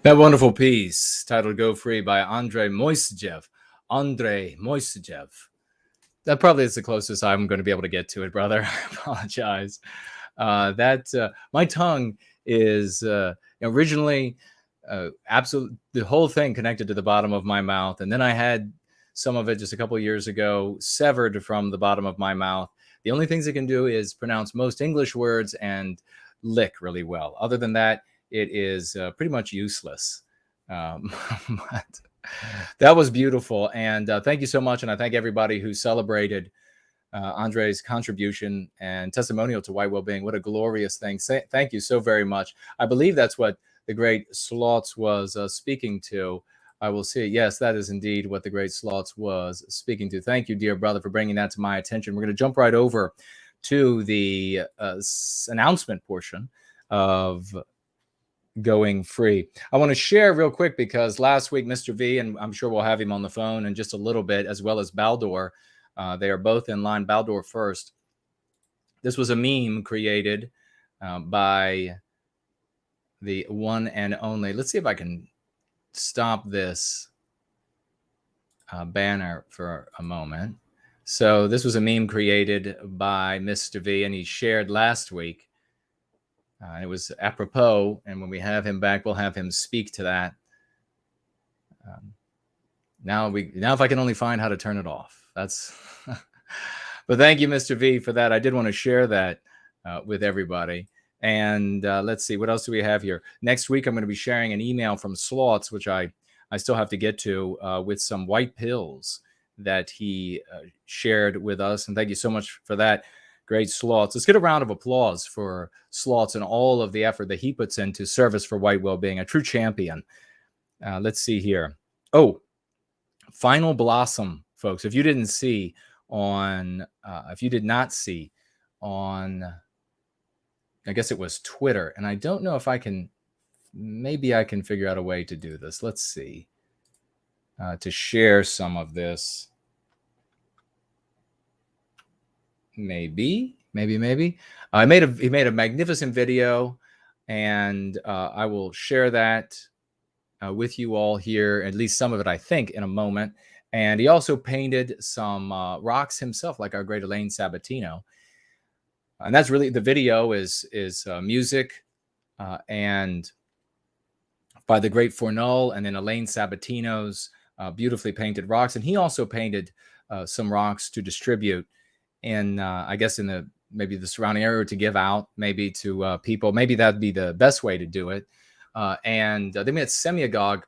That wonderful piece titled Go Free by Andrei Moisejev. Andrei Moisejev. That probably is the closest I'm going to be able to get to it, brother. I apologize. My tongue is originally absolutely the whole thing connected to the bottom of my mouth. And then I had some of it just a couple of years ago severed from the bottom of my mouth. The only things it can do is pronounce most English words and lick really well. Other than that, it is pretty much useless. But that was beautiful. And thank you so much. And I thank everybody who celebrated Andrei's contribution and testimonial to White Wellbeing. What a glorious thing. Thank you so very much. I believe that's what the great Slotz was speaking to. I will see. Yes, that is indeed what the great Slotz was speaking to. Thank you, dear brother, for bringing that to my attention. We're going to jump right over to the announcement portion of Going Free. I want to share real quick because last week, Mr. V, and I'm sure we'll have him on the phone in just a little bit, as well as Baldor. They are both in line. Baldor first. This was a meme created by the one and only. Let's see if I can stop this banner for a moment. So this was a meme created by Mr. V, and he shared last week. It was apropos, and when we have him back, we'll have him speak to that. Now if I can only find how to turn it off, that's. But thank you, Mr. V, for that. I did want to share that with everybody. And let's see, what else do we have here? Next week, I'm going to be sharing an email from Slotz, which I still have to get to, with some white pills that he shared with us. And thank you so much for that. Great Slotz. Let's get a round of applause for Slotz and all of the effort that he puts into service for white well-being, a true champion. Let's see here. Oh, Final Blossom, folks. If you did not see on, I guess it was Twitter, and I don't know if I can, maybe I can figure out a way to do this. Let's see, to share some of this. Maybe. He made a magnificent video, and I will share that with you all here, at least some of it, I think, in a moment. And he also painted some rocks himself, like our great Elaine Sabatino. And that's really, the video is music and by the great Fornull, and then Elaine Sabatino's beautifully painted rocks. And he also painted some rocks to distribute in, I guess, in maybe the surrounding area, to give out maybe to people. Maybe that'd be the best way to do it. And they made Semyagog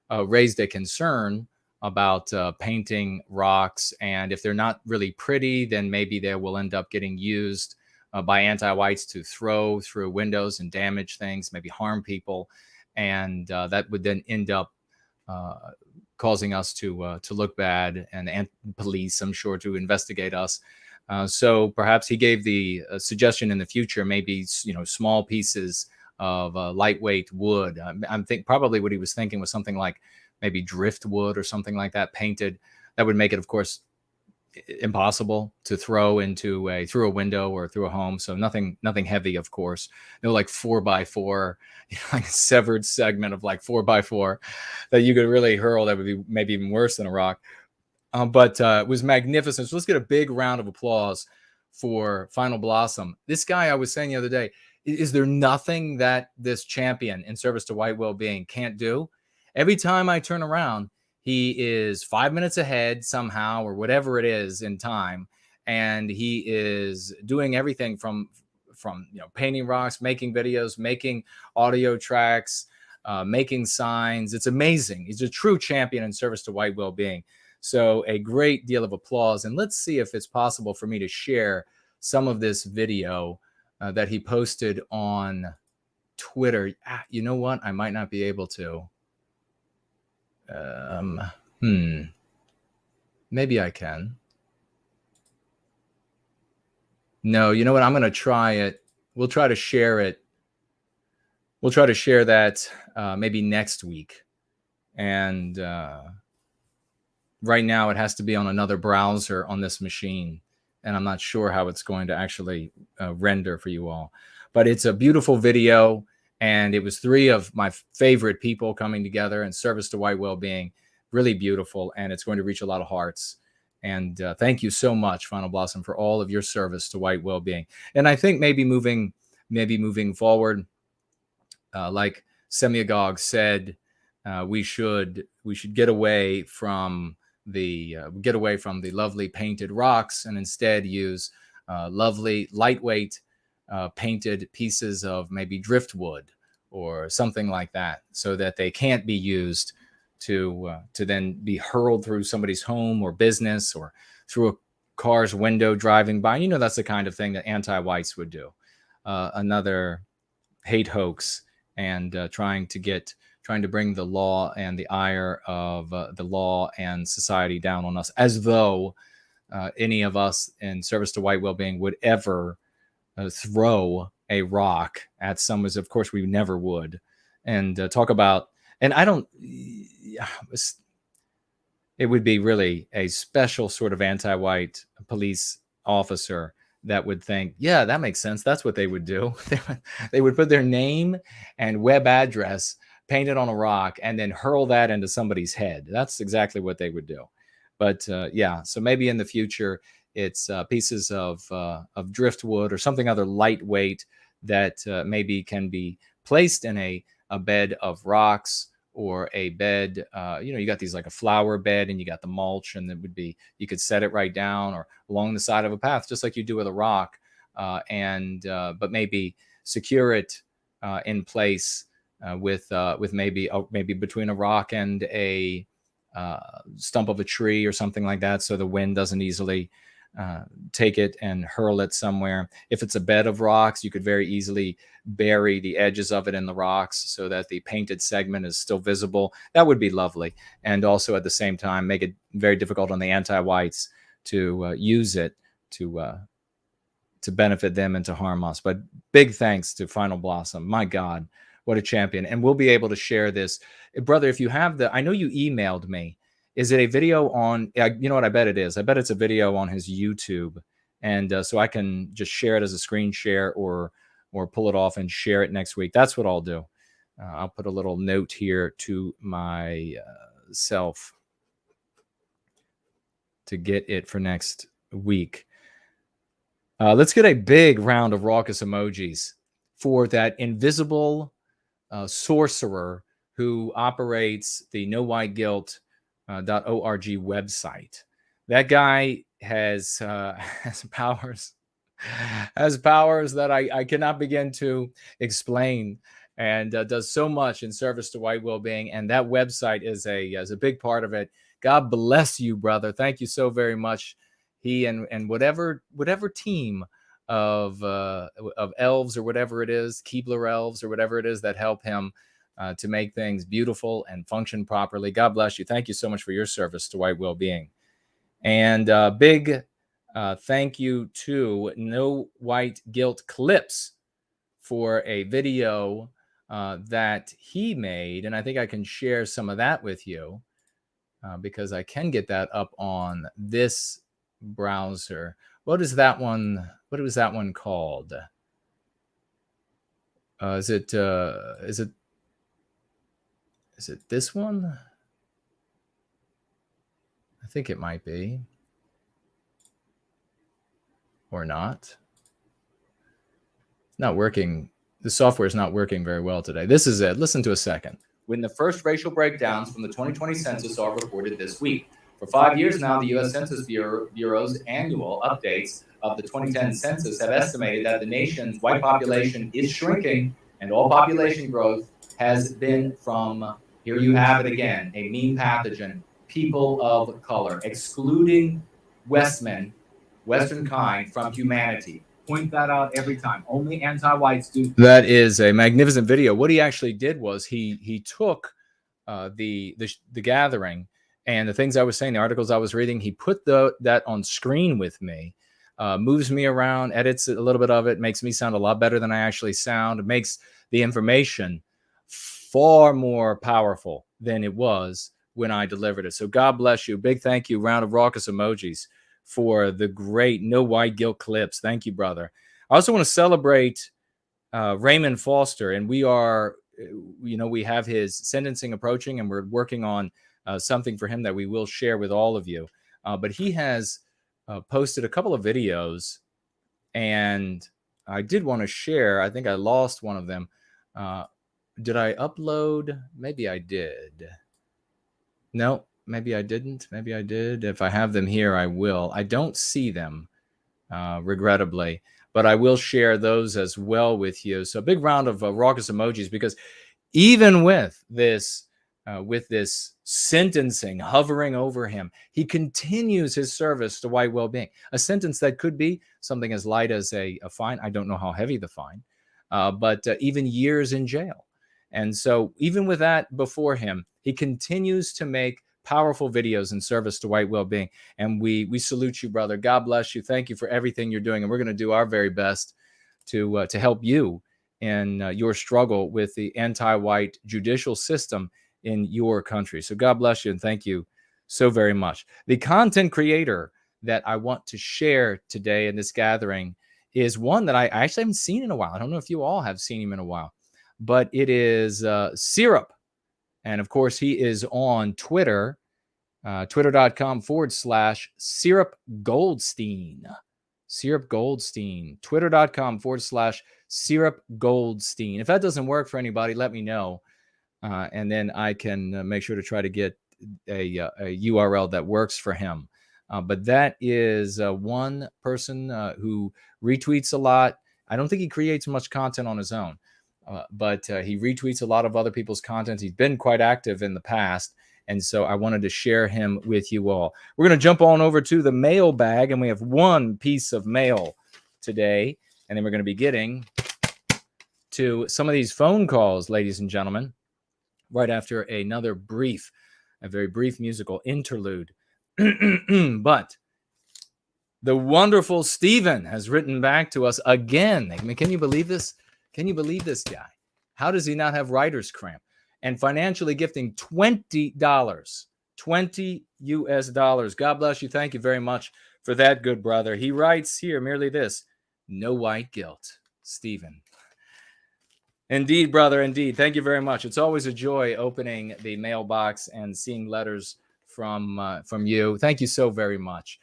raised a concern about painting rocks, and if they're not really pretty, then maybe they will end up getting used by anti-whites to throw through windows and damage things, maybe harm people, and that would then end up causing us to look bad, and police, I'm sure, to investigate us. So perhaps he gave the suggestion in the future, maybe, small pieces of lightweight wood. I think probably what he was thinking was something like maybe driftwood or something like that, painted. That would make it, of course, impossible to throw through a window or through a home. So nothing heavy, of course. No, like 4x4, like a severed segment of like 4x4 that you could really hurl. That would be maybe even worse than a rock. But it was magnificent. So let's get a big round of applause for Final Blossom. This guy, I was saying the other day, Is there nothing that this champion in service to white well-being can't do? Every time I turn around, he is 5 minutes ahead somehow, or whatever it is in time, and he is doing everything from painting rocks, making videos, making audio tracks, making signs. It's amazing. He's a true champion in service to white well-being. So a great deal of applause. And let's see if it's possible for me to share some of this video that he posted on Twitter. You know what? I might not be able to. Maybe I can. No, you know what? I'm going to try it. We'll try to share it. We'll try to share that maybe next week. And right now it has to be on another browser on this machine. And I'm not sure how it's going to actually render for you all. But it's a beautiful video. And it was 3 of my favorite people coming together in service to white well-being. Really beautiful. And it's going to reach a lot of hearts. And thank you so much, Final Blossom, for all of your service to white well-being. And I think maybe moving forward, like Semyagog said, we should get away from the lovely painted rocks and instead use lovely lightweight painted pieces of maybe driftwood or something like that, so that they can't be used to then be hurled through somebody's home or business or through a car's window driving by. You know, that's the kind of thing that anti-whites would do. Another hate hoax, and trying to bring the law and the ire of the law and society down on us, as though any of us in service to white well-being would ever throw a rock at someone. Of course, we never would. And talk about, and I don't, it would be really a special sort of anti-white police officer that would think, yeah, that makes sense. That's what they would do. They would put their name and web address painted on a rock and then hurl that into somebody's head. That's exactly what they would do. But yeah, so maybe in the future, it's pieces of driftwood or something other lightweight that maybe can be placed in a bed of rocks, or a bed, you got these like a flower bed and you got the mulch, and it would be, you could set it right down or along the side of a path, just like you do with a rock, but maybe secure it in place with maybe between a rock and a stump of a tree or something like that, so the wind doesn't easily take it and hurl it somewhere. If it's a bed of rocks, you could very easily bury the edges of it in the rocks so that the painted segment is still visible. That would be lovely. And also at the same time, make it very difficult on the anti-whites to use it to benefit them and to harm us. But big thanks to Final Blossom. My God, what a champion. And we'll be able to share this. Brother, if you have I know you emailed me. Is it a video on, you know what, I bet it is. I bet it's a video on his YouTube. And so I can just share it as a screen share, or pull it off and share it next week. That's what I'll do. I'll put a little note here to myself to get it for next week. Let's get a big round of raucous emojis for that invisible sorcerer who operates the No White Guilt .org website. That guy has powers that I cannot begin to explain, and does so much in service to white well-being. And that website is a big part of it. God bless you, brother. Thank you so very much. He and whatever team of elves or whatever it is, Keebler elves or whatever it is that help him to make things beautiful and function properly. God bless you. Thank you so much for your service to white well-being. And big thank you to No White Guilt Clips for a video that he made. And I think I can share some of that with you because I can get that up on this browser. What is that one? What was that one called? Is it this one? I think it might be. Or not. not working. The software is not working very well today. This is it. Listen to a second. When the first racial breakdowns from the 2020 census are reported this week. For 5 years now, the U.S. Census Bureau's annual updates of the 2010 census have estimated that the nation's white population is shrinking, and all population growth has been from, here you have it again, a mean pathogen, people of color, excluding Westmen, Western kind, from humanity. Point that out every time. Only anti-whites do. That is a magnificent video. What he actually did was he took the gathering and the things I was saying, the articles I was reading, he put that on screen with me, moves me around, edits a little bit of it, makes me sound a lot better than I actually sound. It makes the information far more powerful than it was when I delivered it. So God bless you. Big thank you. Round of raucous emojis for the great no white guilt clips. Thank you, brother. I also want to celebrate Raymond Foster, and we are, we have his sentencing approaching, and we're working on something for him that we will share with all of you. But he has posted a couple of videos, and I did want to share. I think I lost one of them. Did I upload? Maybe I did. No, maybe I didn't. Maybe I did. If I have them here, I will. I don't see them, regrettably, but I will share those as well with you. So a big round of raucous emojis, because even with this sentencing hovering over him, he continues his service to white well-being. A sentence that could be something as light as a fine. I don't know how heavy the fine, but even years in jail. And so even with that before him, he continues to make powerful videos in service to white well-being. And we salute you, brother. God bless you. Thank you for everything you're doing. And we're going to do our very best to help you in your struggle with the anti-white judicial system in your country. So God bless you, and thank you so very much. The content creator that I want to share today in this gathering is one that I actually haven't seen in a while. I don't know if you all have seen him in a while, but it is Syrup. And of course, he is on Twitter, twitter.com/Syrup Goldstein. Syrup Goldstein. Twitter.com/Syrup Goldstein. If that doesn't work for anybody, let me know. And then I can make sure to try to get a URL that works for him. But that is one person who retweets a lot. I don't think he creates much content on his own, but he retweets a lot of other people's content. He's been quite active in the past, and so I wanted to share him with you all. We're going to jump on over to the mailbag, and we have one piece of mail today, and then we're going to be getting to some of these phone calls, ladies and gentlemen, right after a very brief musical interlude. But the wonderful Stephen has written back to us again. I mean, can you believe this? Can you believe this guy? How does he not have writer's cramp? And financially gifting $20, $20 US. God bless you. Thank you very much for that, good brother. He writes here merely this: no white guilt, Stephen. Indeed, brother, indeed. Thank you very much. It's always a joy opening the mailbox and seeing letters from you. Thank you so very much.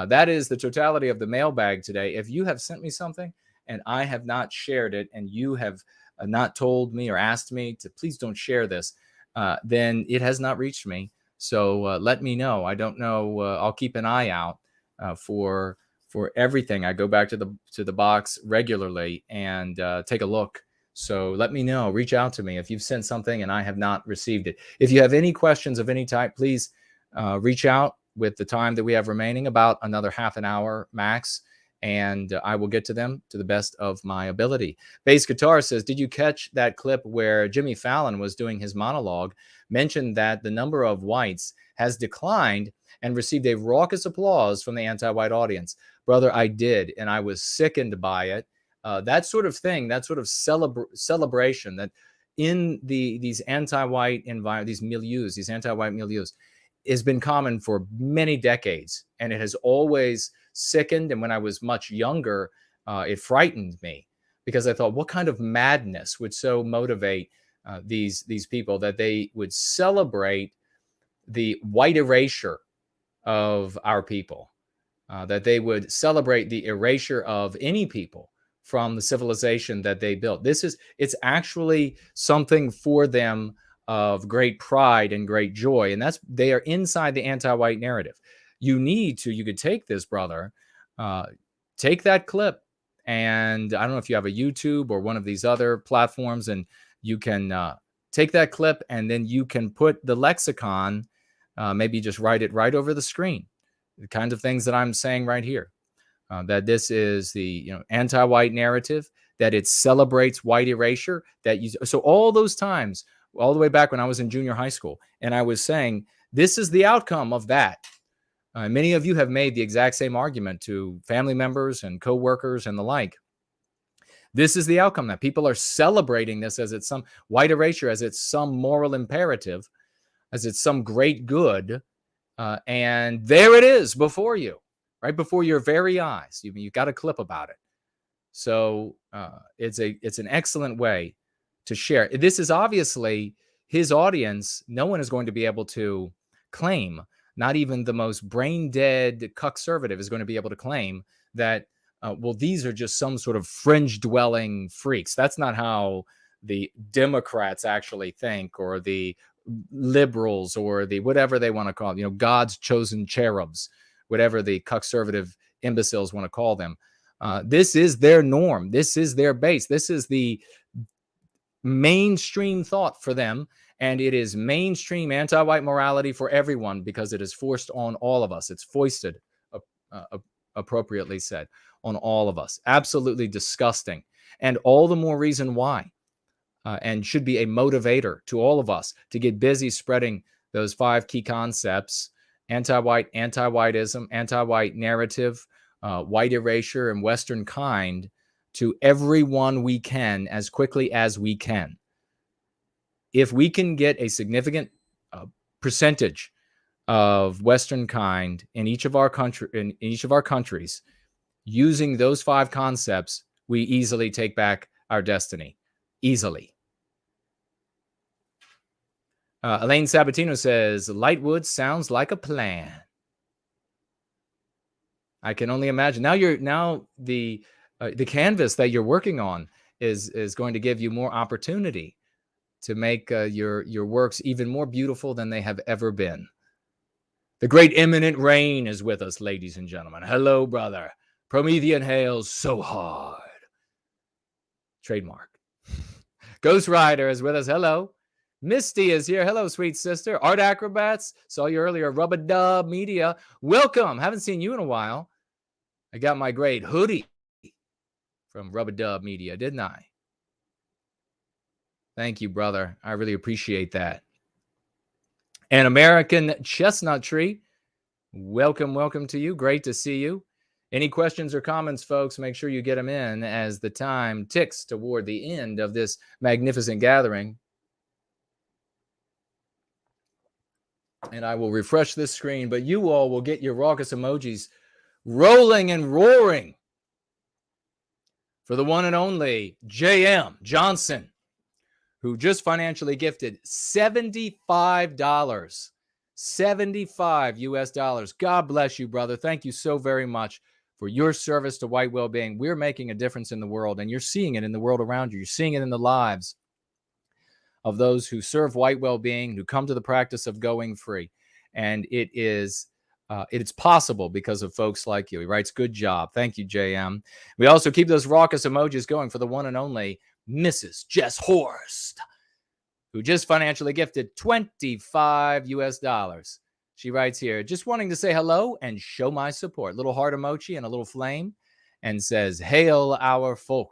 That is the totality of the mailbag today. If you have sent me something and I have not shared it, and you have not told me or asked me to please don't share this, then it has not reached me. So let me know. I don't know. I'll keep an eye out for everything. I go back to the box regularly and take a look. So let me know. Reach out to me if you've sent something and I have not received it. If you have any questions of any type, please reach out with the time that we have remaining, about another half an hour max, and I will get to them to the best of my ability. Bass Guitar says, did you catch that clip where Jimmy Fallon was doing his monologue, mentioned that the number of whites has declined and received a raucous applause from the anti-white audience? Brother, I did, and I was sickened by it. That sort of thing, that sort of celebration that in these anti-white environment, these milieus, these anti-white milieus, has been common for many decades, and it has always sickened. And when I was much younger, it frightened me, because I thought, what kind of madness would so motivate these people that they would celebrate the white erasure of our people, that they would celebrate the erasure of any people from the civilization that they built. It's actually something for them of great pride and great joy. And they are inside the anti-white narrative. You could take this, brother, take that clip. And I don't know if you have a YouTube or one of these other platforms, and you can take that clip, and then you can put the lexicon, maybe just write it right over the screen. The kinds of things that I'm saying right here, that this is the anti-white narrative, that it celebrates white erasure. So all those times, all the way back when I was in junior high school, and I was saying, this is the outcome of that. Many of you have made the exact same argument to family members and coworkers and the like. This is the outcome, that people are celebrating this as it's some white erasure, as it's some moral imperative, as it's some great good. And there it is before you, right before your very eyes. You got a clip about it. So it's an excellent way to share. This is obviously his audience. No one is going to be able to claim, not even the most brain dead conservative is going to be able to claim that, well, these are just some sort of fringe dwelling freaks. That's not how the Democrats actually think, or the liberals, or the whatever they want to call them, God's chosen cherubs, whatever the conservative imbeciles want to call them. This is their norm. This is their base. This is the mainstream thought for them. And it is mainstream anti-white morality for everyone, because it is forced on all of us. It's foisted, appropriately said, on all of us. Absolutely disgusting. And all the more reason why, and should be a motivator to all of us to get busy spreading those 5 key concepts: anti-white, anti-whiteism, anti-white narrative, white erasure, and Western kind, to everyone we can as quickly as we can. If we can get a significant percentage of Western kind in each of our countries using those 5 concepts, we easily take back our destiny. Easily. Elaine Sabatino says, Lightwood sounds like a plan. I can only imagine. Now the canvas that you're working on is going to give you more opportunity to make your works even more beautiful than they have ever been. The great imminent rain is with us, ladies and gentlemen. Hello, brother. Promethean hails so hard. Trademark. Ghost Rider is with us. Hello. Misty is here. Hello, sweet sister. Art Acrobats. Saw you earlier. Rubber Dub Media. Welcome. Haven't seen you in a while. I got my great hoodie from Rubber Dub Media, didn't I? Thank you, brother. I really appreciate that. An American Chestnut Tree. Welcome to you. Great to see you. Any questions or comments, folks, make sure you get them in as the time ticks toward the end of this magnificent gathering. And I will refresh this screen, but you all will get your raucous emojis rolling and roaring for the one and only J.M. Johnson, who just financially gifted $75. 75 US dollars. God bless you, brother. Thank you so very much for your service to White Wellbeing. We're making a difference in the world, and you're seeing it in the world around you. You're seeing it in the lives of those who serve White Wellbeing, who come to the practice of going free. And it's possible because of folks like you. He writes, good job. Thank you, JM. We also keep those raucous emojis going for the one and only Mrs. Jess Horst, who just financially gifted 25 US dollars. She writes here, just wanting to say hello and show my support. Little heart emoji and a little flame, and says, hail our folk.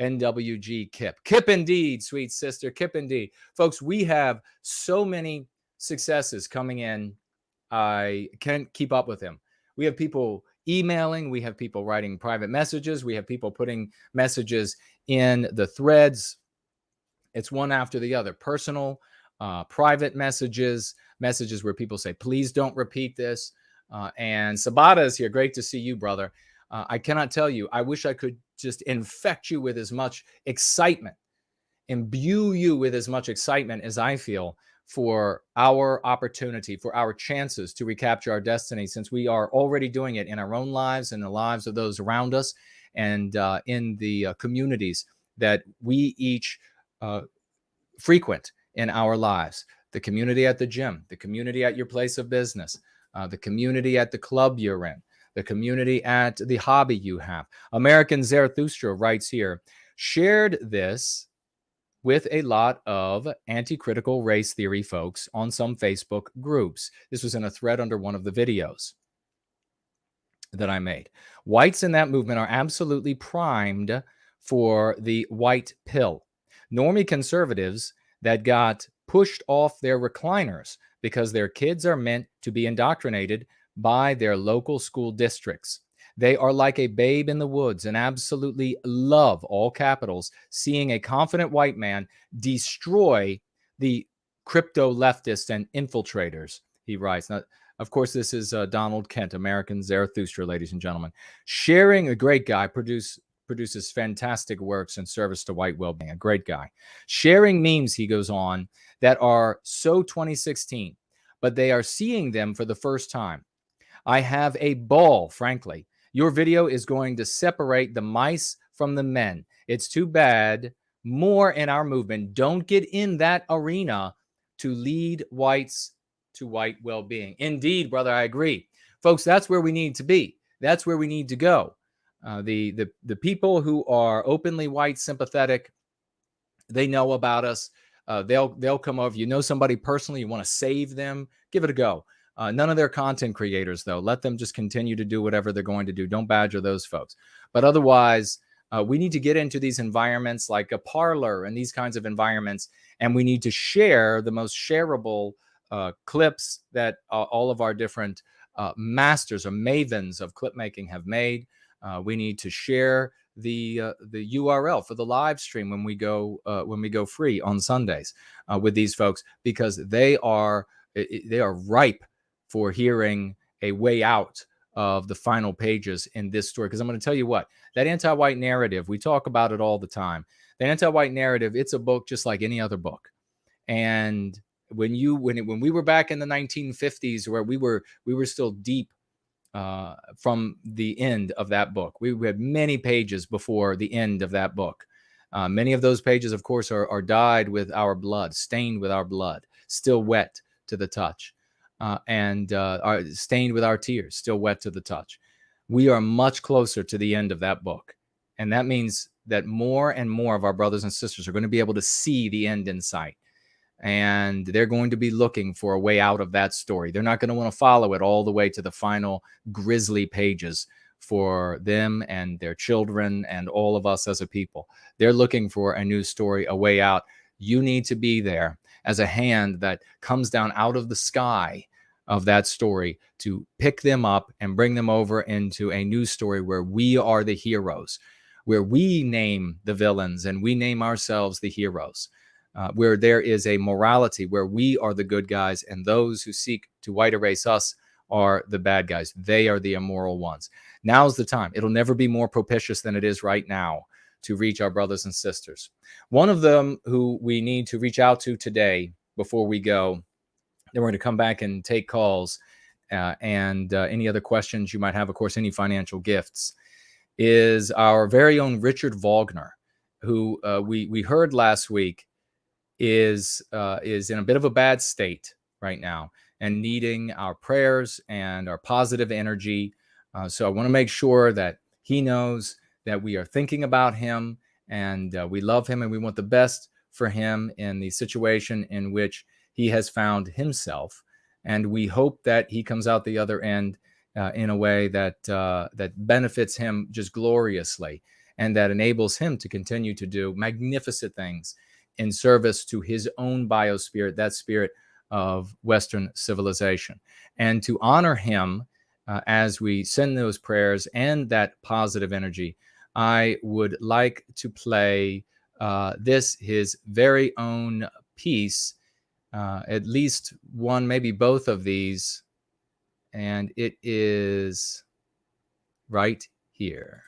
NWG Kip. Kip indeed, sweet sister. Kip indeed. Folks, we have so many successes coming in. I can't keep up with them. We have people emailing. We have people writing private messages. We have people putting messages in the threads. It's one after the other. Personal, private messages where people say, please don't repeat this. And Sabata is here. Great to see you, brother. I cannot tell you, I wish I could just infect you with as much excitement, imbue you with as much excitement as I feel for our opportunity, for our chances to recapture our destiny, since we are already doing it in our own lives and the lives of those around us. and in the communities that we each frequent in our lives. The community at the gym, the community at your place of business, the community at the club you're in, the community at the hobby you have. American Zarathustra writes here, shared this with a lot of anti-critical race theory folks on some Facebook groups. This was in a thread under one of the videos that I made. Whites in that movement are absolutely primed for the white pill. Normie conservatives that got pushed off their recliners because their kids are meant to be indoctrinated by their local school districts. They are like a babe in the woods and absolutely love, all capitals, seeing a confident white man destroy the crypto leftists and infiltrators, he writes. Now, of course, this is Donald Kent, American Zarathustra, ladies and gentlemen. Sharing, a great guy, produces fantastic works in service to white well-being, a great guy. Sharing memes, he goes on, that are so 2016, but they are seeing them for the first time. I have a ball, frankly. Your video is going to separate the mice from the men. It's too bad more in our movement don't get in that arena to lead whites to white well-being. Indeed, brother, I agree. Folks, that's where we need to be. That's where we need to go. The people who are openly white sympathetic, they know about us. They'll come over. You know somebody personally, you want to save them, give it a go. None of their content creators, though. Let them just continue to do whatever they're going to do. Don't badger those folks. But otherwise, we need to get into these environments like a parlor and these kinds of environments, and we need to share the most shareable clips that all of our different masters or mavens of clip making have made. We need to share the URL for the live stream when we go free on Sundays with these folks, because they are ripe for hearing a way out of the final pages in this story. Because I'm going to tell you what, that anti-white narrative, we talk about it all the time. The anti-white narrative, it's a book just like any other book. And when we were back in the 1950s, where we were still deep from the end of that book, we had many pages before the end of that book. Many of those pages, of course, are dyed with our blood, stained with our blood, still wet to the touch. And are stained with our tears, still wet to the touch. We are much closer to the end of that book. And that means that more and more of our brothers and sisters are going to be able to see the end in sight. And they're going to be looking for a way out of that story. They're not going to want to follow it all the way to the final grisly pages for them and their children and all of us as a people. They're looking for a new story, a way out. You need to be there as a hand that comes down out of the sky of that story to pick them up and bring them over into a new story where we are the heroes, where we name the villains and we name ourselves the heroes, where there is a morality, where we are the good guys and those who seek to white erase us are the bad guys. They are the immoral ones. Now's the time. It'll never be more propitious than it is right now to reach our brothers and sisters. One of them who we need to reach out to today before we go, then we're going to come back and take calls and any other questions you might have, of course, any financial gifts, is our very own Richard Wagner, who we heard last week is in a bit of a bad state right now and needing our prayers and our positive energy. So I want to make sure that he knows that we are thinking about him and we love him and we want the best for him in the situation in which he has found himself. And we hope that he comes out the other end in a way that that benefits him just gloriously and that enables him to continue to do magnificent things in service to his own biospirit, that spirit of Western civilization. And to honor him as we send those prayers and that positive energy, I would like to play his very own piece, at least one, maybe both of these, and it is right here.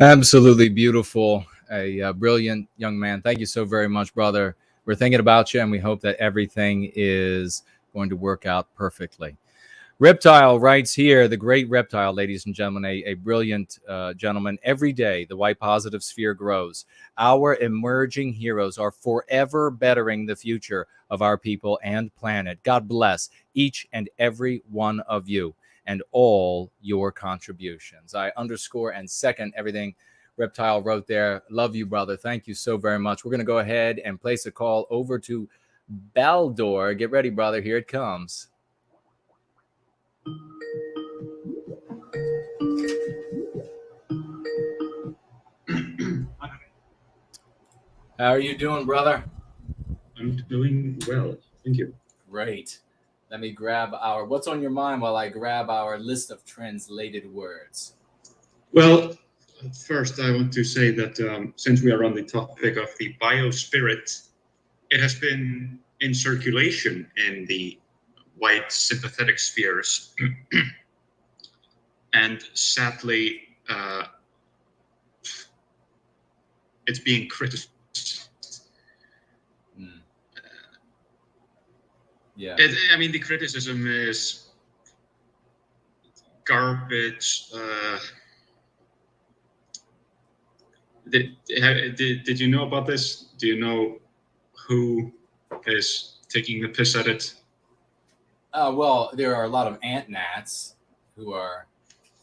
Absolutely beautiful. A brilliant young man. Thank you so very much, brother. We're thinking about you, and we hope that everything is going to work out perfectly. Reptile writes here, the great Reptile, ladies and gentlemen, a brilliant gentleman. Every day, the white positive sphere grows. Our emerging heroes are forever bettering the future of our people and planet. God bless each and every one of you and all your contributions. I underscore and second everything Reptile wrote there. Love you, brother. Thank you so very much. We're going to go ahead and place a call over to Baldor. Get ready, brother. Here it comes. How are you doing, brother? I'm doing well. Thank you. Great. Let me grab what's on your mind while I grab our list of translated words. Well, first I want to say that since we are on the topic of the biospirit, it has been in circulation in the white sympathetic spheres. And sadly, it's being criticized. Yeah. I mean, the criticism is garbage. Did you know about this? Do you know who is taking the piss at it? Well, there are a lot of ant gnats who are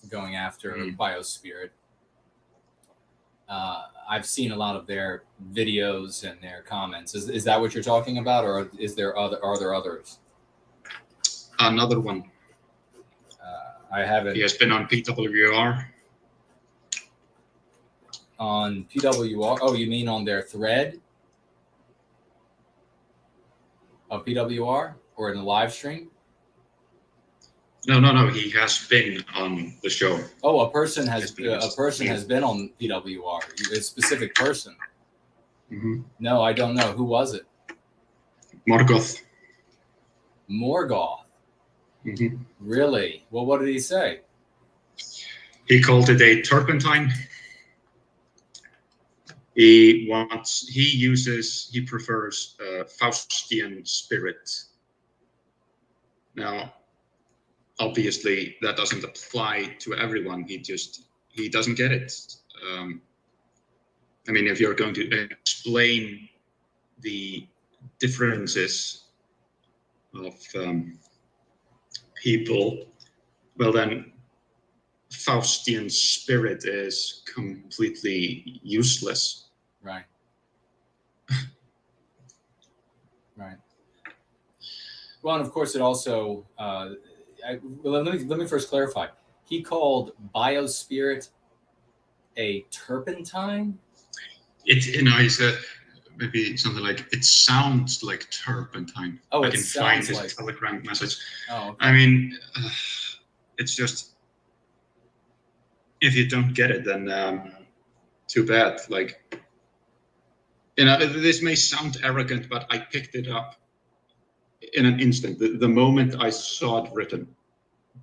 going after biospirit. I've seen a lot of their videos and their comments. Is that what you're talking about, or are there others? Another one. I haven't. He has been on PWR. On PWR? Oh, you mean on their thread of PWR or in the live stream? No. He has been on the show. Oh, a person has been on PWR. A specific person. Mm-hmm. No, I don't know. Who was it? Morgoth. Morgoth. Mm-hmm. Really? Well, what did he say? He called it a turpentine. He prefers Faustian spirit. Now, obviously, that doesn't apply to everyone. He doesn't get it. I mean, if you're going to explain the differences of people, well, then Faustian spirit is completely useless. Right. Right. Well, and of course, it also. Let me first clarify. He called biospirit a turpentine. He said maybe something like it sounds like turpentine. Oh, I can find his Telegram message. Oh, okay. I mean, it's just if you don't get it, then too bad. Like, this may sound arrogant, but I picked it up in an instant. The moment I saw it written,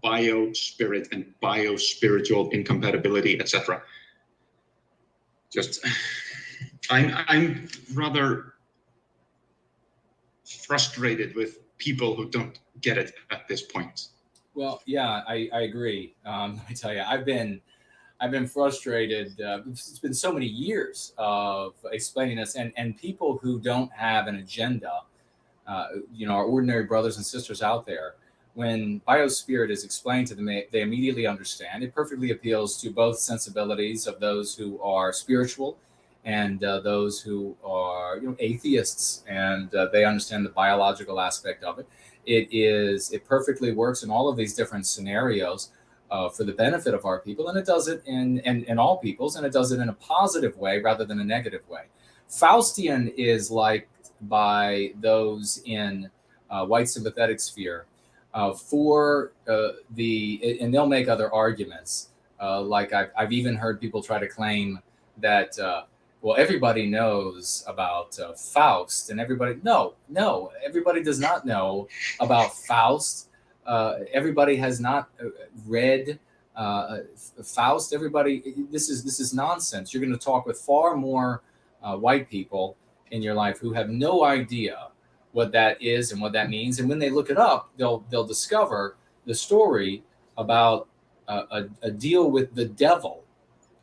biospirit and biospiritual incompatibility, etc. Just, I'm rather frustrated with people who don't get it at this point. Well, yeah, I agree. Let me tell you, I've been frustrated. It's been so many years of explaining this, and people who don't have an agenda, our ordinary brothers and sisters out there, when biospirit is explained to them, they immediately understand. It perfectly appeals to both sensibilities of those who are spiritual and those who are atheists, and they understand the biological aspect of it. It perfectly works in all of these different scenarios for the benefit of our people, and it does it in all peoples, and it does it in a positive way rather than a negative way. Faustian is liked by those in white sympathetic sphere and they'll make other arguments. Like I've even heard people try to claim that everybody knows about Faust, and everybody does not know about Faust. Everybody has not read Faust, everybody, this is nonsense. You're going to talk with far more white people in your life who have no idea what that is and what that means. And when they look it up, they'll discover the story about a deal with the devil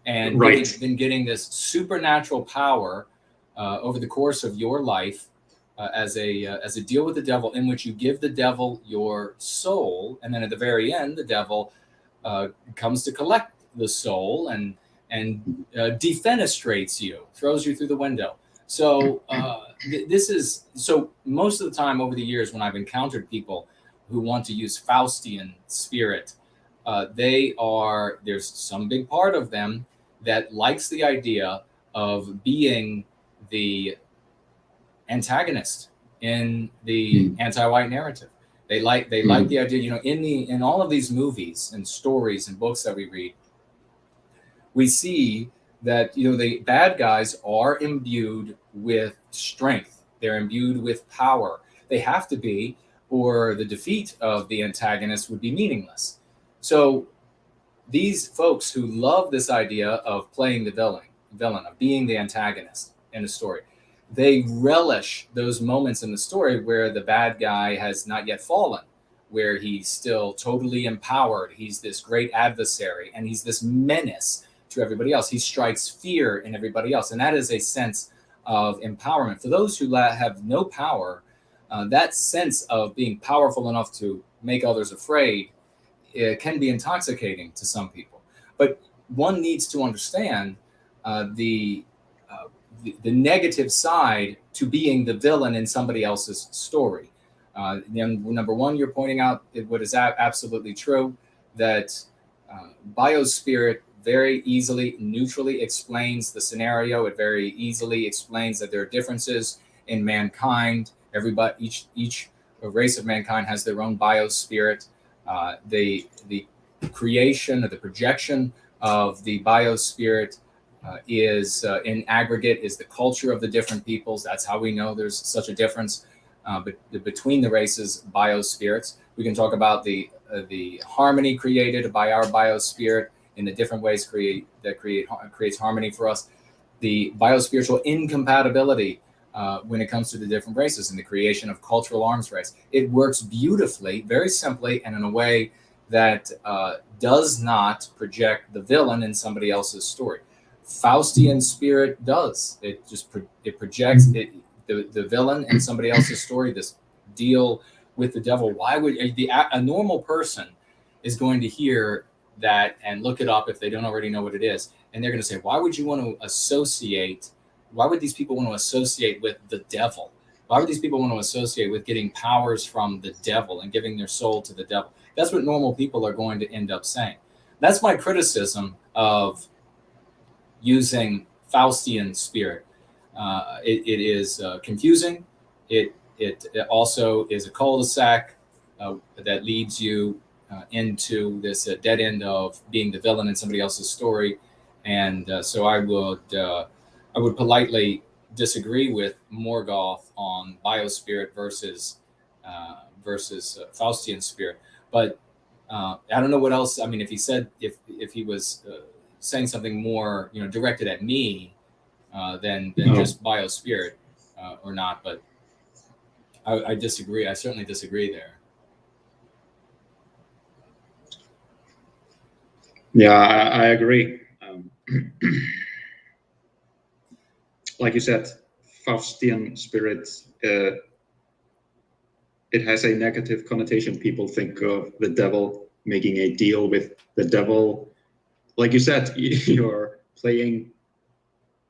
and been getting this supernatural power over the course of your life as a deal with the devil, in which you give the devil your soul, and then at the very end, the devil comes to collect the soul and defenestrates you, throws you through the window. So this is so. Most of the time over the years, when I've encountered people who want to use Faustian spirit, there's some big part of them that likes the idea of being the antagonist in the anti-white narrative. They like the idea, you know, in all of these movies and stories and books that we read, we see that, you know, the bad guys are imbued with strength. They're imbued with power. They have to be, or the defeat of the antagonist would be meaningless. So these folks who love this idea of playing the villain, of being the antagonist in a story, they relish those moments in the story where the bad guy has not yet fallen, where he's still totally empowered. He's this great adversary, and he's this menace to everybody else. He strikes fear in everybody else. And that is a sense of empowerment. For those who have no power, that sense of being powerful enough to make others afraid, it can be intoxicating to some people. But one needs to understand the negative side to being the villain in somebody else's story. Number one, you're pointing out what is absolutely true, that biospirit very easily, neutrally explains the scenario. It very easily explains that there are differences in mankind. Each race of mankind has their own biospirit. The creation or the projection of the biospirit is in aggregate is the culture of the different peoples. That's how we know there's such a difference between the races' biospirits. We can talk about the harmony created by our biospirit in the different ways creates harmony for us. The biospiritual incompatibility when it comes to the different races and the creation of cultural arms race. It works beautifully, very simply, and in a way that does not project the villain in somebody else's story. Faustian spirit does. It projects the villain in somebody else's story, this deal with the devil. Why would a normal person is going to hear that and look it up if they don't already know what it is, and they're going to say, why would these people want to associate with the devil? Why would these people want to associate with getting powers from the devil and giving their soul to the devil? That's what normal people are going to end up saying. That's my criticism of using Faustian spirit. It is confusing. It also is a cul-de-sac that leads you into this dead end of being the villain in somebody else's story. And so I would politely disagree with Morgoth on biospirit versus Faustian spirit. But I don't know what else. I mean, if he was saying something more, you know, directed at me than just biospirit or not. But I disagree. I certainly disagree there. Yeah, I agree. Like you said, Faustian spirit, it has a negative connotation. People think of the devil, making a deal with the devil. Like you said, you're playing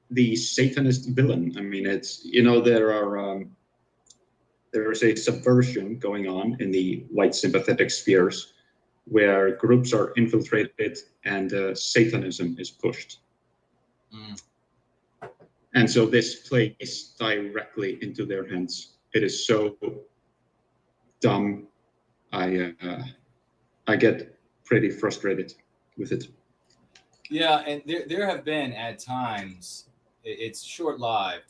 the Satanist villain. I mean, it's, you know, there's a subversion going on in the white sympathetic spheres where groups are infiltrated and Satanism is pushed. And so this plays directly into their hands. It is so dumb. I get pretty frustrated with it. Yeah, and there have been at times, it's short-lived.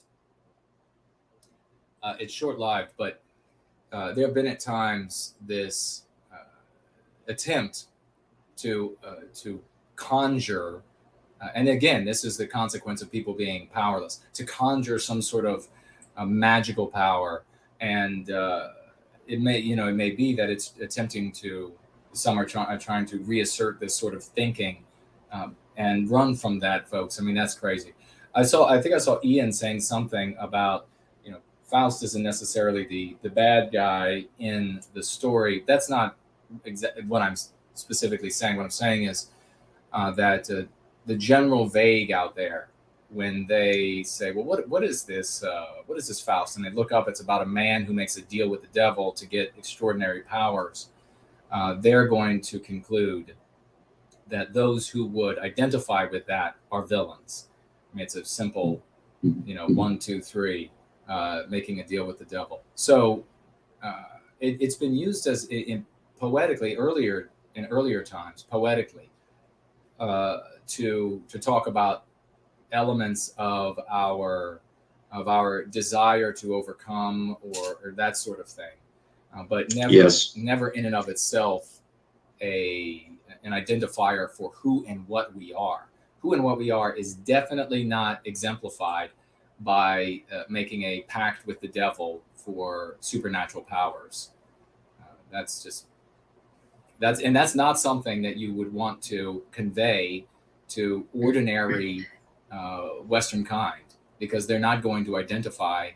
But there have been at times this attempt to conjure, and again, this is the consequence of people being powerless, to conjure some sort of magical power, and it may be that it's attempting to. Some are trying to reassert this sort of thinking and run from that, folks. I mean, that's crazy. I think I saw Ian saying something about, Faust isn't necessarily the bad guy in the story. That's not exactly what I'm specifically saying. What I'm saying is that the general vague out there, when they say, well, what is this? What is this Faust? And they look up, it's about a man who makes a deal with the devil to get extraordinary powers. They're going to conclude that those who would identify with that are villains. I mean, it's a simple, 1, 2, 3, making a deal with the devil. So it's been used as poetically in earlier times, poetically, to talk about elements of our desire to overcome or that sort of thing. But never in and of itself an identifier for who and what we are. Who and what we are is definitely not exemplified by making a pact with the devil for supernatural powers. That's not something that you would want to convey to ordinary Western kind, because they're not going to identify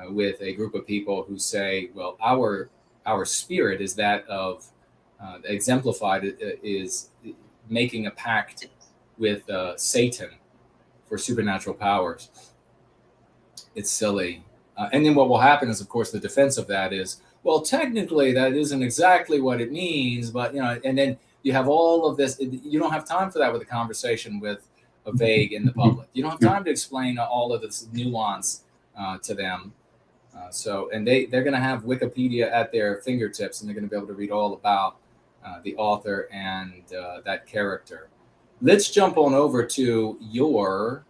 with a group of people who say, well, our spirit is that of exemplified is making a pact with Satan for supernatural powers. It's silly. And then what will happen is, of course, the defense of that is, well, technically that isn't exactly what it means, but, and then you have all of this. You don't have time for that with a conversation with a vague in the public. You don't have time to explain all of this nuance to them. And they're going to have Wikipedia at their fingertips, and they're going to be able to read all about the author and that character. Let's jump on over to we'll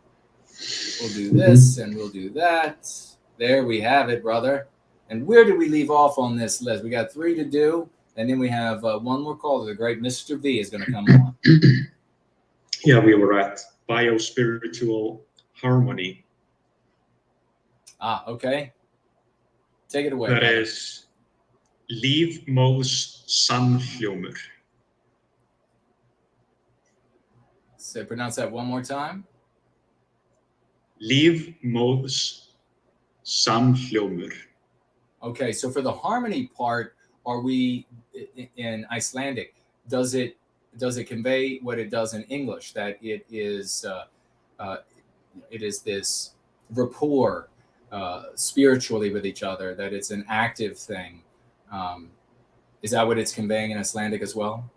do this and we'll do that. There we have it, brother. And where did we leave off on this list? We got 3 to do, and then we have one more call. The great Mr. V is going to come on. Yeah, we were at biospiritual harmony. Okay. Take it away. That is lífmóðs samhljómur. So pronounce that one more time. Lífmóðs samhljómur. Okay, so for the harmony part, are we in Icelandic? Does it convey what it does in English? That it is this rapport spiritually with each other. That it's an active thing. Is that what it's conveying in Icelandic as well?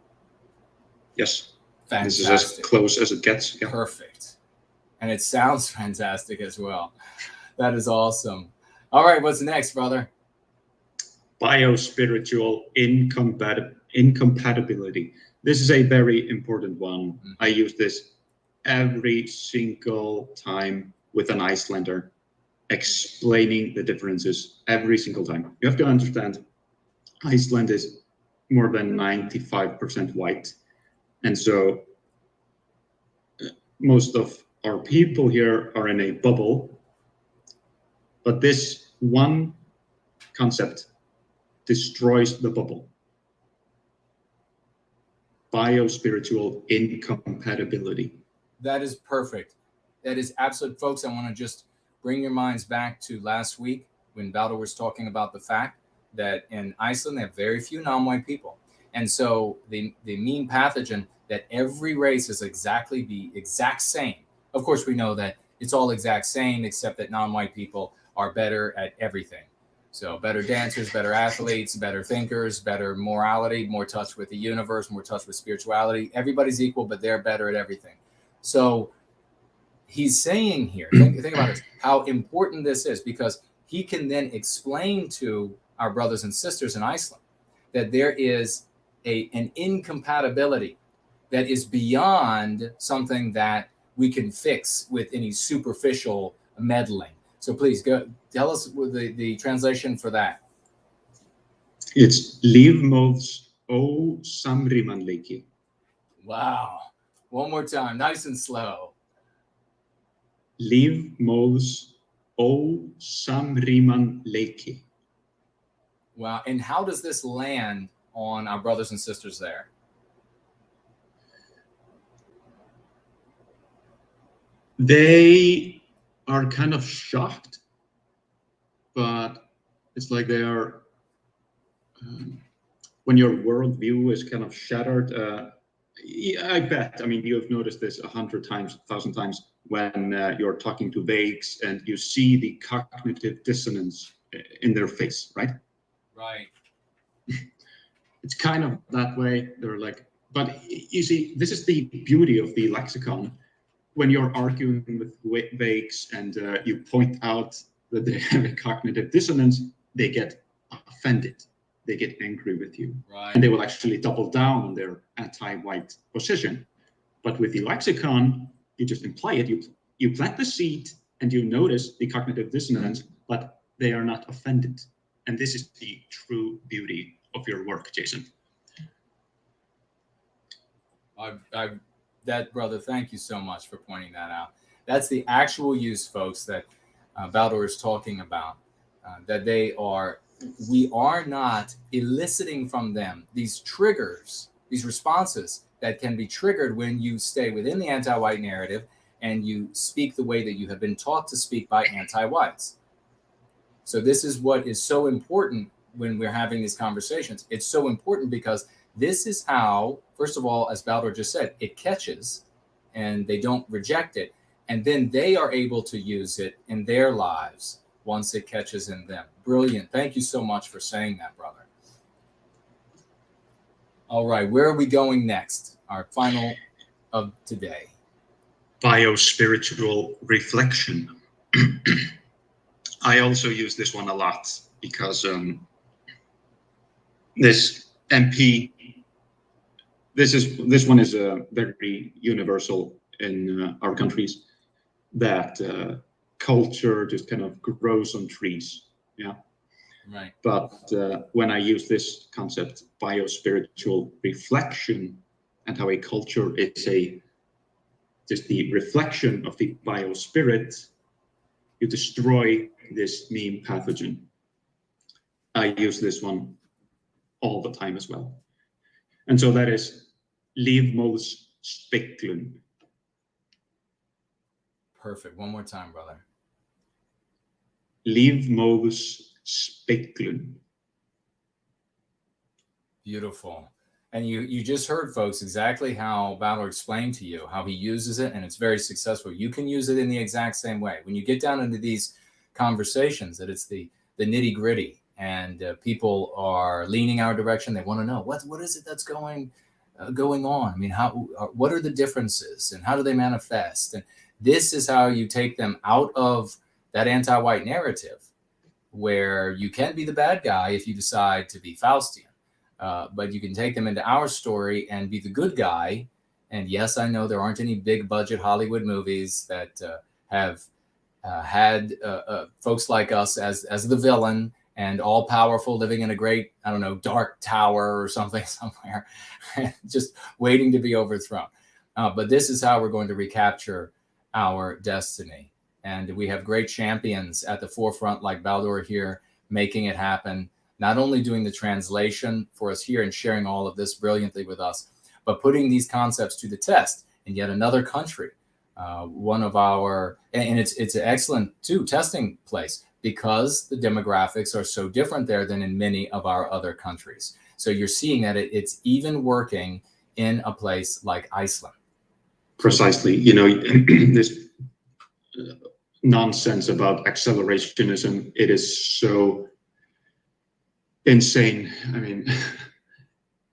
Yes. Fantastic. This is as close as it gets. Yeah. Perfect. And it sounds fantastic as well. That is awesome. All right, what's next, brother? Biospiritual incompatibility. This is a very important one. Mm-hmm. I use this every single time with an Icelander, explaining the differences every single time. You have to understand, Iceland is more than 95% white. And so most of our people here are in a bubble. But this one concept destroys the bubble. Biospiritual incompatibility. That is perfect. That is absolute, folks. I want to just bring your minds back to last week when Baldur was talking about the fact that in Iceland, they have very few non-white people. And so the mean pathogen that every race is exactly the exact same. Of course, we know that it's all exact same, except that non-white people are better at everything. So better dancers, better athletes, better thinkers, better morality, more touch with the universe, more touch with spirituality. Everybody's equal, but they're better at everything. So he's saying here, think about this, how important this is, because he can then explain to our brothers and sisters in Iceland that there is an incompatibility that is beyond something that we can fix with any superficial meddling. So please go tell us the translation for that. It's lífmóðs ósamrýmanleiki. Wow. One more time, nice and slow. Líf móðs ósamrýmanleiki. Wow. And how does this land on our brothers and sisters there? They are kind of shocked, but it's like they are, when your worldview is kind of shattered, I bet, I mean, you've noticed this 100 times, 1,000 times when you're talking to vagues and you see the cognitive dissonance in their face, right? Right. It's kind of that way. They're like, but you see, this is the beauty of the lexicon. When you're arguing with vagues and you point out that they have a cognitive dissonance, they get offended. They get angry with you. Right. And they will actually double down on their anti-white position. But with the lexicon, you just imply it. You plant the seed and you notice the cognitive dissonance, but they are not offended. And this is the true beauty of your work, Jason. That, brother, thank you so much for pointing that out. That's the actual use, folks, that Baldur is talking about, that we are not eliciting from them these triggers, these responses that can be triggered when you stay within the anti-white narrative and you speak the way that you have been taught to speak by anti-whites. So this is what is so important when we're having these conversations. It's so important because this is how, first of all, as Baldur just said, it catches and they don't reject it. And then they are able to use it in their lives once it catches in them. Brilliant. Thank you so much for saying that, brother. All right, where are we going next? Our final of today. Biospiritual reflection. I also use this one a lot because this MP, this one is very universal in our countries, that culture just kind of grows on trees. Yeah. Right. But when I use this concept, biospiritual reflection, and how a culture is just the reflection of the biospirit, you destroy this meme pathogen. I use this one all the time as well. And so that is lífmóðs Perfect. One more time, brother. Lífmóðs. Beautiful. And you just heard, folks, exactly how Baldur explained to you how he uses it, and it's very successful. You can use it in the exact same way. When you get down into these conversations, that it's the nitty gritty, and people are leaning our direction. They want to know what is it that's going on. I mean, what are the differences, and how do they manifest? And this is how you take them out of that anti-white narrative, where you can be the bad guy if you decide to be Faustian, but you can take them into our story and be the good guy. And yes, I know there aren't any big budget Hollywood movies that have had folks like us as the villain and all powerful, living in a great, I don't know, dark tower or something somewhere, just waiting to be overthrown. But this is how we're going to recapture our destiny. And we have great champions at the forefront like Baldur here, making it happen, not only doing the translation for us here and sharing all of this brilliantly with us, but putting these concepts to the test in yet another country. One of our, and it's an excellent too testing place because the demographics are so different there than in many of our other countries. So you're seeing that it's even working in a place like Iceland. Precisely. You know, this nonsense about accelerationism, it is so insane. I mean,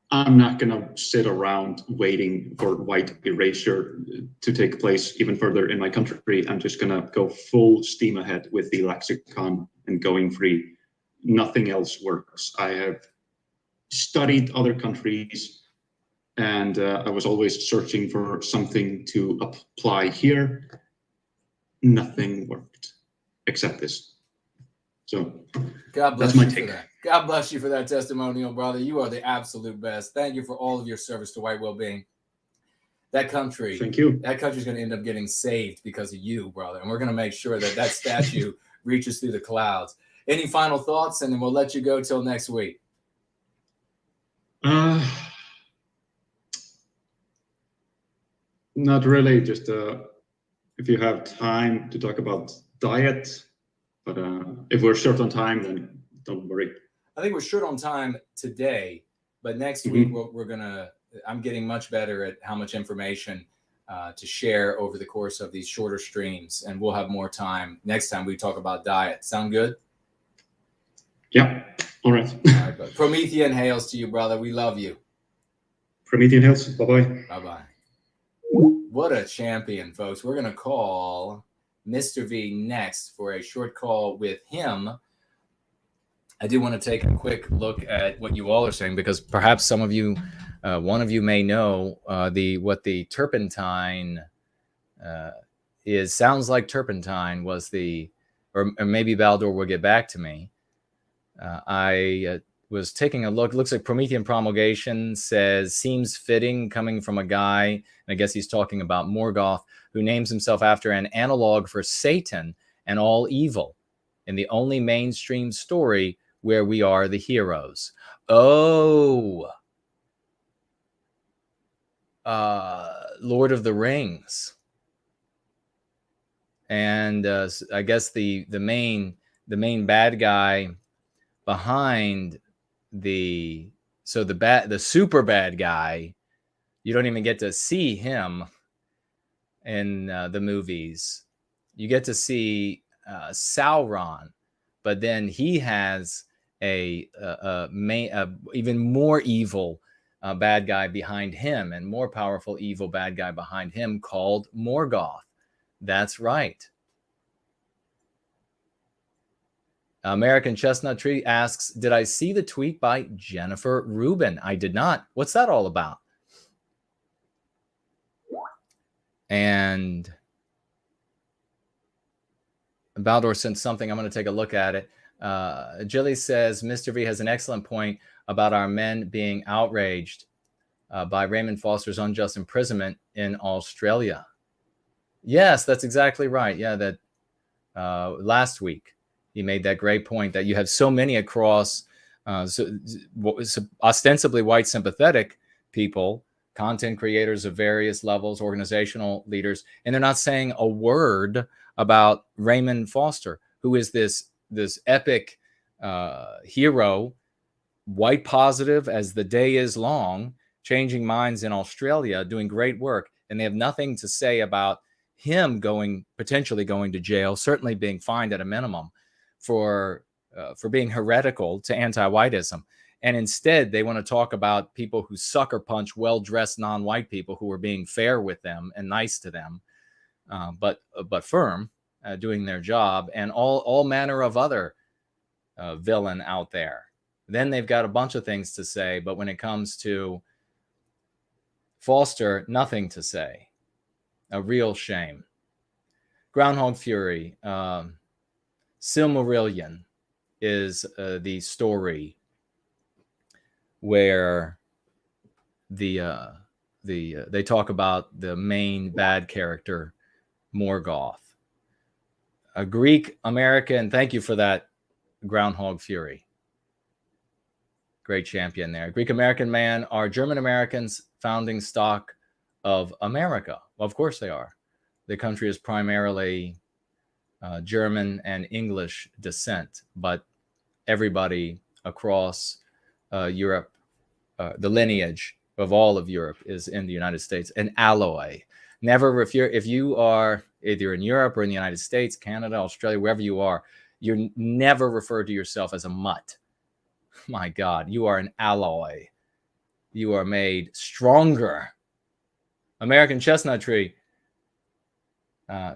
I'm not going to sit around waiting for white erasure to take place even further in my country. I'm just going to go full steam ahead with the lexicon and going free. Nothing else works. I have studied other countries, and I was always searching for something to apply here. Nothing worked except this. So God bless that's my you take. for that. God bless you for that testimonial, brother. You are the absolute best. Thank you for all of your service to White Wellbeing. That country, Thank you. that country's going to end up getting saved because of you, brother. And we're going to make sure that that statue reaches through the clouds. Any final thoughts? And then we'll let you go till next week. Not really. Just if you have time to talk about diet, but if we're short on time, then don't worry. I think we're short on time today, but next week we're gonna. I'm getting much better at how much information to share over the course of these shorter streams, and we'll have more time next time we talk about diet. Sound good? Yeah. All right. All right, but Promethean hails to you, brother. We love you. Promethean hails. Bye-bye. Bye-bye. What a champion, folks. We're going to call Mr. V next for a short call with him. I do want to take a quick look at what you all are saying, because perhaps some of you, one of you may know what the turpentine is. Sounds like turpentine was or maybe Baldur will get back to me. I was taking a look. Looks like Promethean promulgation says, seems fitting coming from a guy, and I guess he's talking about Morgoth, who names himself after an analog for Satan and all evil in the only mainstream story where we are the heroes. Oh, Lord of the Rings. And I guess the main bad guy behind the super bad guy, you don't even get to see him in the movies. You get to see Sauron, but then he has a even more evil bad guy behind him, and more powerful evil bad guy behind him called Morgoth. That's right. American Chestnut Tree asks, did I see the tweet by Jennifer Rubin? I did not. What's that all about? And Baldur sent something. I'm going to take a look at it. Jilly says, Mr. V has an excellent point about our men being outraged by Raymond Foster's unjust imprisonment in Australia. Yes, that's exactly right. Yeah, that last week he made that great point that you have so many across ostensibly white sympathetic people, content creators of various levels, organizational leaders, and they're not saying a word about Raymond Foster, who is this epic hero, white positive as the day is long, changing minds in Australia, doing great work, and they have nothing to say about him potentially going to jail, certainly being fined at a minimum for being heretical to anti-whiteism. And instead, they want to talk about people who sucker punch well-dressed non-white people who are being fair with them and nice to them, but firm, doing their job, and all manner of other villain out there. Then they've got a bunch of things to say, but when it comes to Foster, nothing to say. A real shame. Groundhog Fury. Silmarillion is the story where they talk about the main bad character, Morgoth. A Greek American, thank you for that, Groundhog Fury. Great champion there. Greek American man, are German Americans founding stock of America? Well, of course they are. The country is primarily German and English descent, but everybody across Europe, the lineage of all of Europe is in the United States. An alloy. Never, if you are either in Europe or in the United States, Canada, Australia, wherever you are, you're never referred to yourself as a mutt. My God, you are an alloy. You are made stronger. American Chestnut Tree.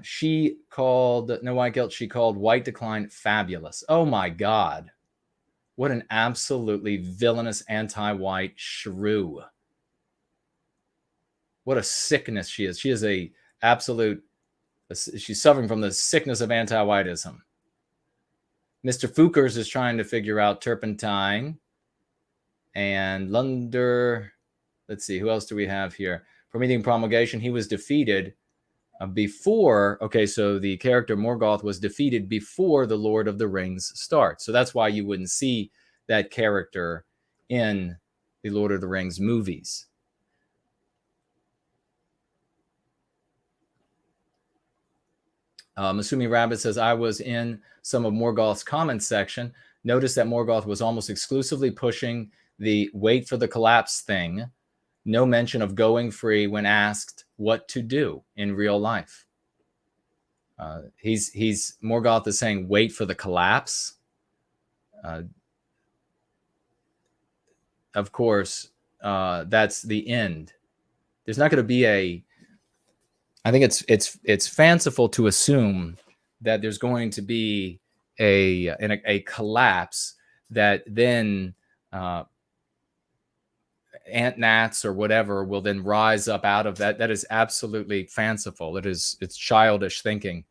She called No White Guilt. She called White Decline fabulous. Oh my God. What an absolutely villainous anti-white shrew. What a sickness she is. She is she's suffering from the sickness of anti-whiteism. Mr. Foukers is trying to figure out turpentine. And Lunder, let's see, who else do we have here? Promethean promulgation, he was defeated before. Okay, so the character Morgoth was defeated before the Lord of the Rings starts. So that's why you wouldn't see that character in the Lord of the Rings movies. Masumi Rabbit says, I was in some of Morgoth's comments section. Noticed that Morgoth was almost exclusively pushing the wait for the collapse thing. No mention of going free when asked what to do in real life. Morgoth is saying wait for the collapse. Of course, that's the end. There's not going to be I think it's fanciful to assume that there's going to be a collapse that then ant gnats or whatever will then rise up out of that. That is absolutely fanciful. It's childish thinking.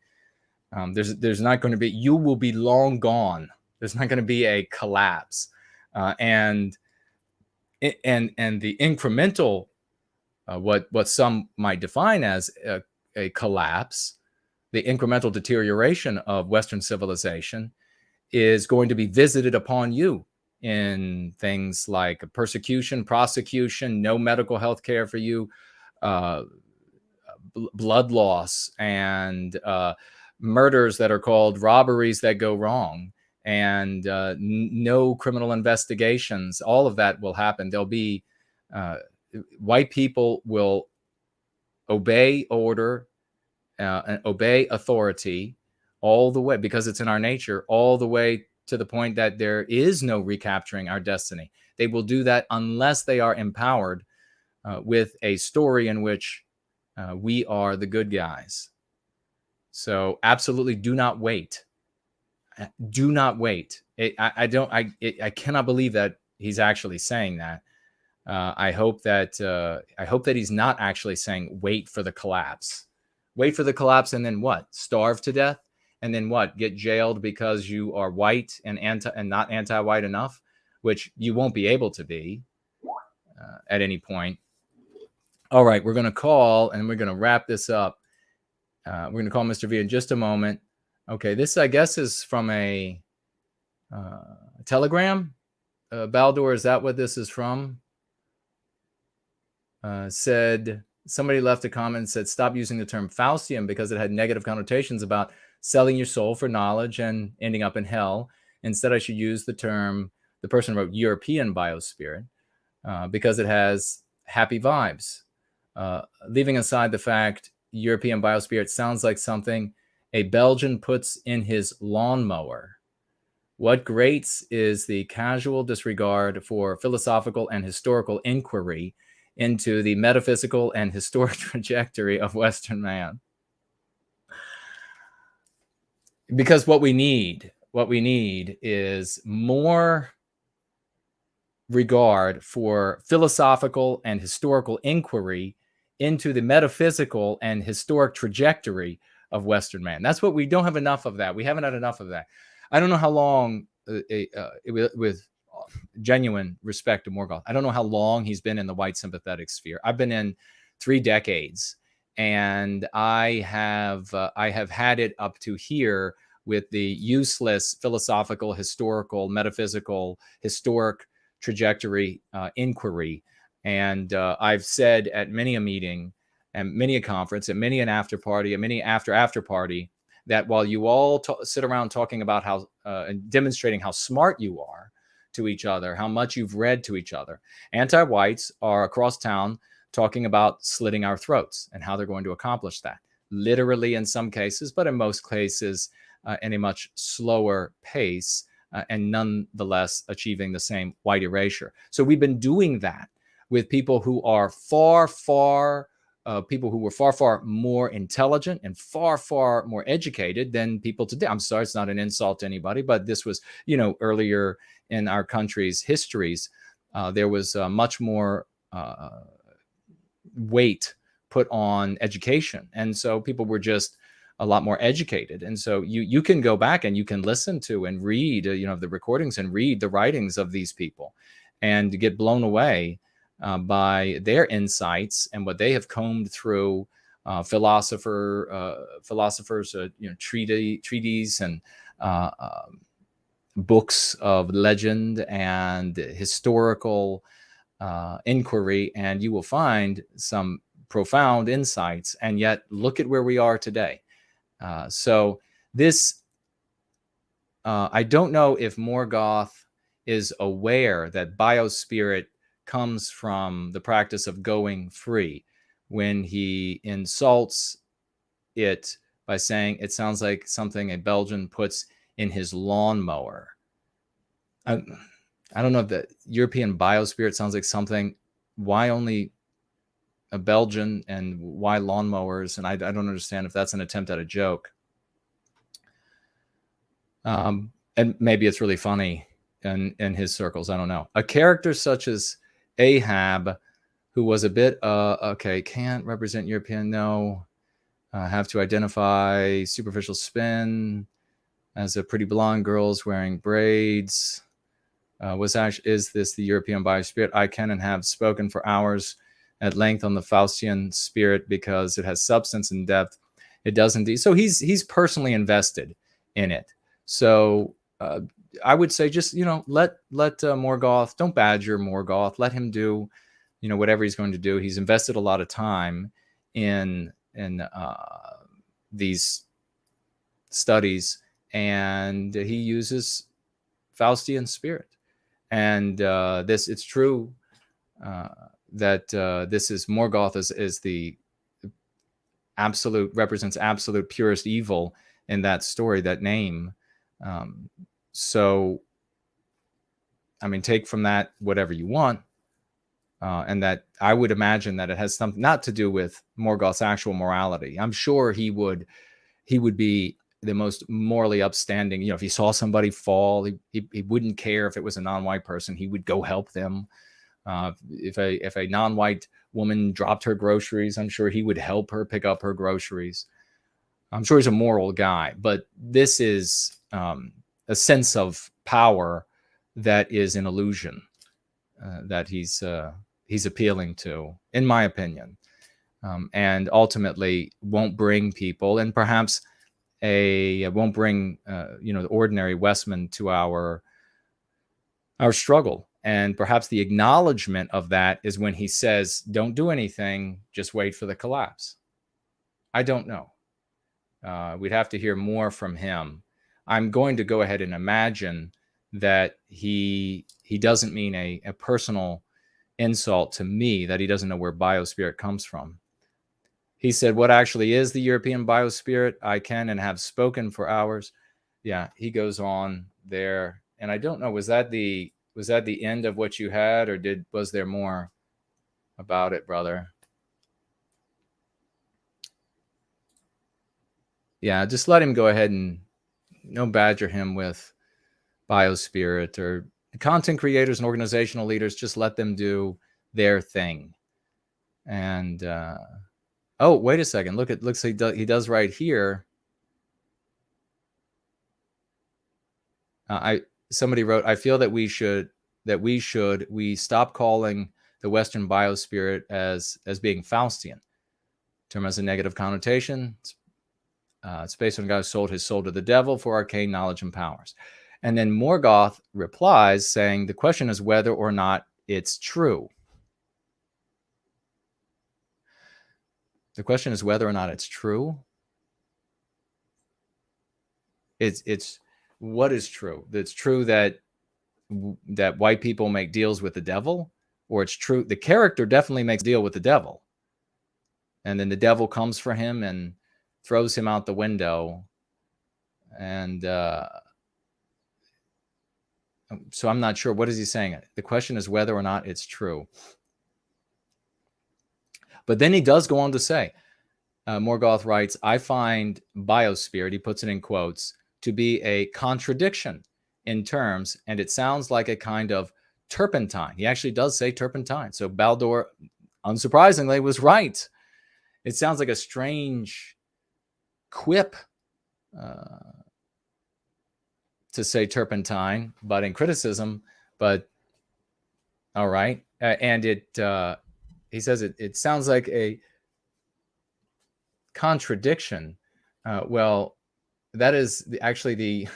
There's not going to be, you will be long gone. There's not going to be a collapse, and the incremental, what some might define as a collapse, the incremental deterioration of Western civilization is going to be visited upon you in things like persecution, prosecution, no medical health care for you, blood loss, and murders that are called robberies that go wrong, and no criminal investigations. All of that will happen. There'll be white people will obey order and obey authority all the way, because it's in our nature, all the way to the point that there is no recapturing our destiny. They will do that unless they are empowered with a story in which we are the good guys. So absolutely do not wait. Do not wait. I cannot believe that he's actually saying that. I hope that he's not actually saying wait for the collapse. Wait for the collapse and then what? Starve to death? And then what? Get jailed because you are white and not anti-white enough, which you won't be able to be at any point. All right, we're going to call and we're going to wrap this up. We're going to call Mr. V in just a moment. Okay, this I guess is from a telegram. Baldur, is that what this is from? Said somebody left a comment and said, stop using the term Faustian because it had negative connotations about selling your soul for knowledge and ending up in hell. Instead, I should use the term, the person wrote European biospirit, because it has happy vibes. Leaving aside the fact European biospirit sounds like something a Belgian puts in his lawnmower. What grates is the casual disregard for philosophical and historical inquiry into the metaphysical and historic trajectory of Western man. Because what we need is more regard for philosophical and historical inquiry into the metaphysical and historic trajectory of Western man. That's what we don't have enough of that. We haven't had enough of that. I don't know how long, with genuine respect to Morgoth, I don't know how long he's been in the white sympathetic sphere. I've been in 3 decades, and I have had it up to here with the useless philosophical, historical, metaphysical, historic trajectory inquiry. And I've said at many a meeting and many a conference and many an after party and many after party that while you all sit around talking about how and demonstrating how smart you are to each other, how much you've read to each other, anti-whites are across town talking about slitting our throats and how they're going to accomplish that. Literally in some cases, but in most cases in a much slower pace, and nonetheless achieving the same white erasure. So we've been doing that with people who are far more intelligent and far more educated than people today. I'm sorry, it's not an insult to anybody, but this was, earlier in our country's histories, there was much more weight put on education. And so people were just a lot more educated. And so you can go back and you can listen to and read, the recordings and read the writings of these people and get blown away by their insights and what they have combed through philosophers, treaties and books of legend and historical inquiry, and you will find some profound insights. And yet, look at where we are today. So this, I don't know if Morgoth is aware that biospirit comes from the practice of going free when he insults it by saying it sounds like something a Belgian puts in his lawnmower. I don't know if the European biospirit sounds like something. Why only a Belgian and why lawnmowers? And I don't understand if that's an attempt at a joke. And maybe it's really funny in his circles. I don't know. A character such as Ahab, who was a bit, okay, can't represent European, no. Have to identify superficial spin as a pretty blonde girl's wearing braids. Is this the European biospirit? I can and have spoken for hours at length on the Faustian spirit because it has substance and depth. It does indeed. So he's personally invested in it. So I would say just, let Morgoth, don't badger Morgoth. Let him do, whatever he's going to do. He's invested a lot of time in these studies, and he uses Faustian spirit. And it's true that this is Morgoth is the represents absolute purest evil in that story, that name. So, I mean, take from that whatever you want. And that I would imagine that it has something not to do with Morgoth's actual morality. I'm sure he would be the most morally upstanding. If he saw somebody fall, he wouldn't care if it was a non-white person. He would go help them. If a non-white woman dropped her groceries, I'm sure he would help her pick up her groceries. I'm sure he's a moral guy, but this is a sense of power that is an illusion that he's appealing to, in my opinion, and ultimately won't bring people, and perhaps won't bring the ordinary Westman to our struggle. And perhaps the acknowledgement of that is when he says, "Don't do anything, just wait for the collapse." I don't know. We'd have to hear more from him. I'm going to go ahead and imagine that he doesn't mean a personal insult to me, that he doesn't know where biospirit comes from. He said, what actually is the European biospirit? I can and have spoken for hours. Yeah, he goes on there. And I don't know, was that the end of what you had, or was there more about it, brother? Yeah, just let him go ahead and badger him with biospirit, or content creators and organizational leaders. Just let them do their thing. And oh, wait a second. Looks like he does right here. Somebody wrote, I feel that we should stop calling the Western biospirit as being Faustian. Term has a negative connotation. It's based on a guy who sold his soul to the devil for arcane knowledge and powers. And then Morgoth replies saying, the question is whether or not it's true. The question is whether or not it's true. It's what is true? It's true that white people make deals with the devil, or it's true the character definitely makes a deal with the devil, and then the devil comes for him and throws him out the window. And so I'm not sure. What is he saying? The question is whether or not it's true. But then he does go on to say, Morgoth writes, I find biospirit, he puts it in quotes, to be a contradiction in terms, and it sounds like a kind of turpentine. He actually does say turpentine. So Baldur, unsurprisingly, was right. It sounds like a strange quip to say turpentine, but in criticism. But All right. And he says it sounds like a contradiction. Well, that is actually the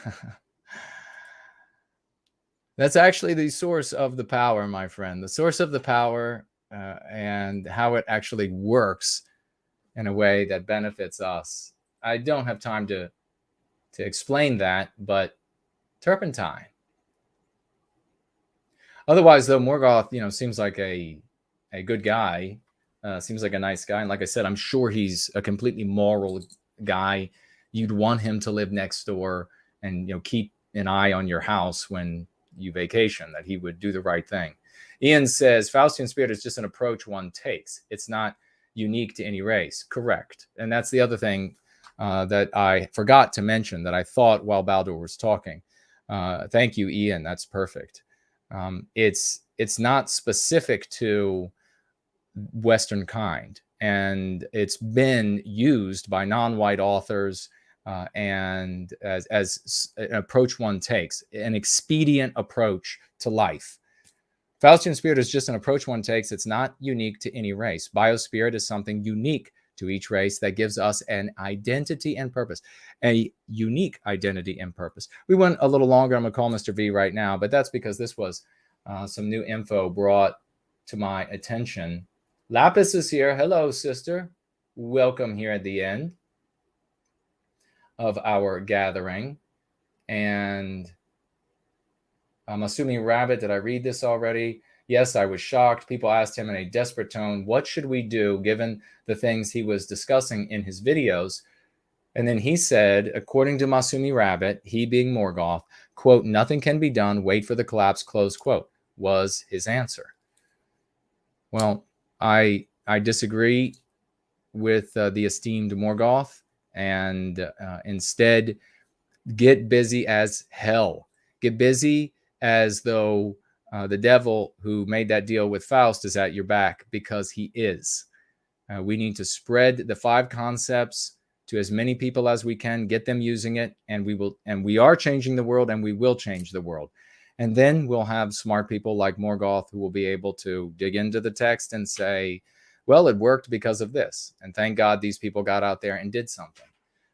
that's actually the source of the power, my friend. The source of the power and how it actually works in a way that benefits us. I don't have time to explain that, but turpentine. Otherwise, though, Morgoth, seems like a good guy. Seems like a nice guy, and like I said, I'm sure he's a completely moral guy. You'd want him to live next door and keep an eye on your house when you vacation. That he would do the right thing. Ian says Faustian spirit is just an approach one takes. It's not unique to any race. Correct, and that's the other thing that I forgot to mention that I thought while Baldur was talking. Thank you, Ian. That's perfect. It's not specific to Western kind, and it's been used by non-white authors and as an approach one takes, an expedient approach to life. Faustian spirit is just an approach one takes. It's not unique to any race. Biospirit is something unique to each race that gives us an identity and purpose, a unique identity and purpose. We went a little longer. I'm going to call Mr. V right now, but that's because this was some new info brought to my attention. Lapis is here. Hello, sister. Welcome here at the end of our gathering. And I'm assuming Rabbit, did I read this already? Yes, I was shocked. People asked him in a desperate tone, what should we do given the things he was discussing in his videos? And then he said, according to Masumi Rabbit, he being Morgoth, quote, nothing can be done, wait for the collapse, close quote, was his answer. Well, I disagree with the esteemed Morgoth, and instead get busy as hell. Get busy as though the devil who made that deal with Faust is at your back, because he is. We need to spread the 5 concepts to as many people as we can, get them using it, and we are changing the world, and we will change the world. And then we'll have smart people like Morgoth who will be able to dig into the text and say, well, it worked because of this. And thank God these people got out there and did something.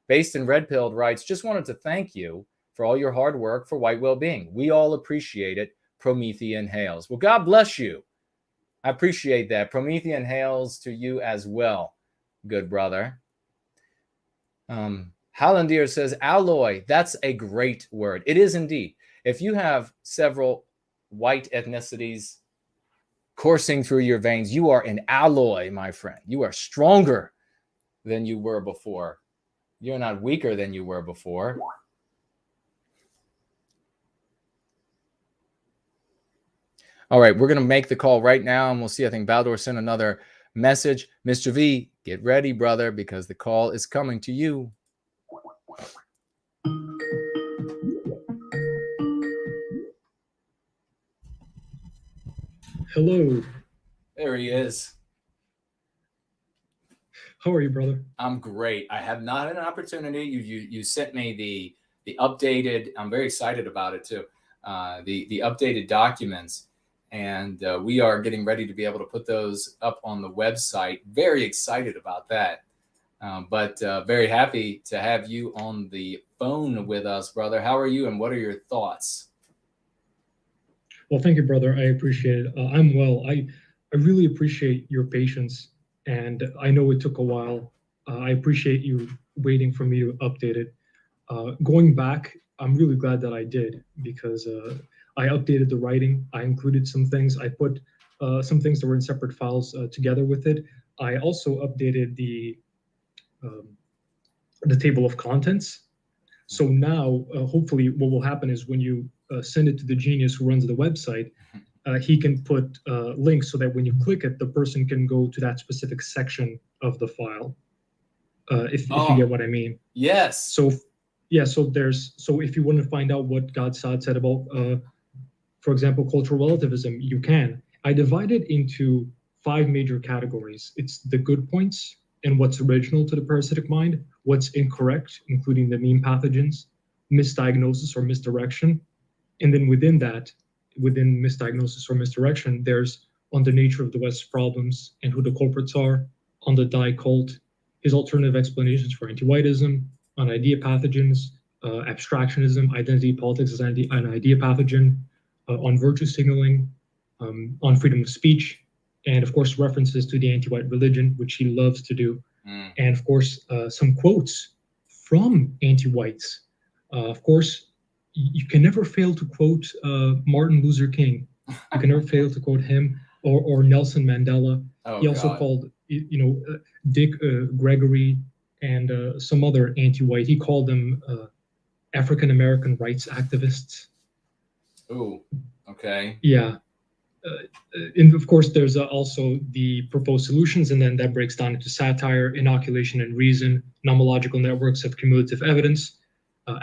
Based in Red Pilled writes, just wanted to thank you for all your hard work for White Wellbeing. We all appreciate it. Promethean hails. Well, God bless you. I appreciate that. Promethean hails to you as well, good brother. Hallandier says, alloy. That's a great word. It is indeed. If you have several white ethnicities coursing through your veins, you are an alloy, my friend. You are stronger than you were before. You're not weaker than you were before. All right, we're going to make the call right now, and we'll see. I think Baldur sent another message. Mr. V, get ready, brother, because the call is coming to you. Hello. There he is. How are you, brother? I'm great. I have not had an opportunity. You sent me the updated. I'm very excited about it too. The updated documents, and we are getting ready to be able to put those up on the website. Very excited about that. But very happy to have you on the phone with us, brother. How are you, and what are your thoughts? Well, thank you, brother. I appreciate it. I'm well. I really appreciate your patience, and I know it took a while. I appreciate you waiting for me to update it. Going back, I'm really glad that I did, because I updated the writing. I included some things. I put some things that were in separate files together with it. I also updated the table of contents. So now, hopefully, what will happen is when you send it to the genius who runs the website, he can put links so that when you click it, the person can go to that specific section of the file. If you get what I mean. Yes. So if you want to find out what Godsad said about, for example, cultural relativism, you can. I divide it into 5 major categories. It's the good points and what's original to the parasitic mind, what's incorrect, including the meme pathogens, misdiagnosis or misdirection. And then within that, within misdiagnosis or misdirection, there's On the Nature of the West's Problems and Who the Culprits Are, On the Die Cult, his alternative explanations for anti-Whiteism, on idea pathogens, abstractionism, identity politics as an idea pathogen, on virtue signaling, on freedom of speech, and of course references to the anti-white religion, which he loves to do, and of course some quotes from anti-whites. Of course, you can never fail to quote Martin Luther King. You can never fail to quote him or Nelson Mandela. He also called, Dick Gregory and some other anti-white. He called them African American rights activists. Oh, okay. Yeah. And of course, there's also the proposed solutions, and then that breaks down into satire, inoculation and reason, nomological networks of cumulative evidence,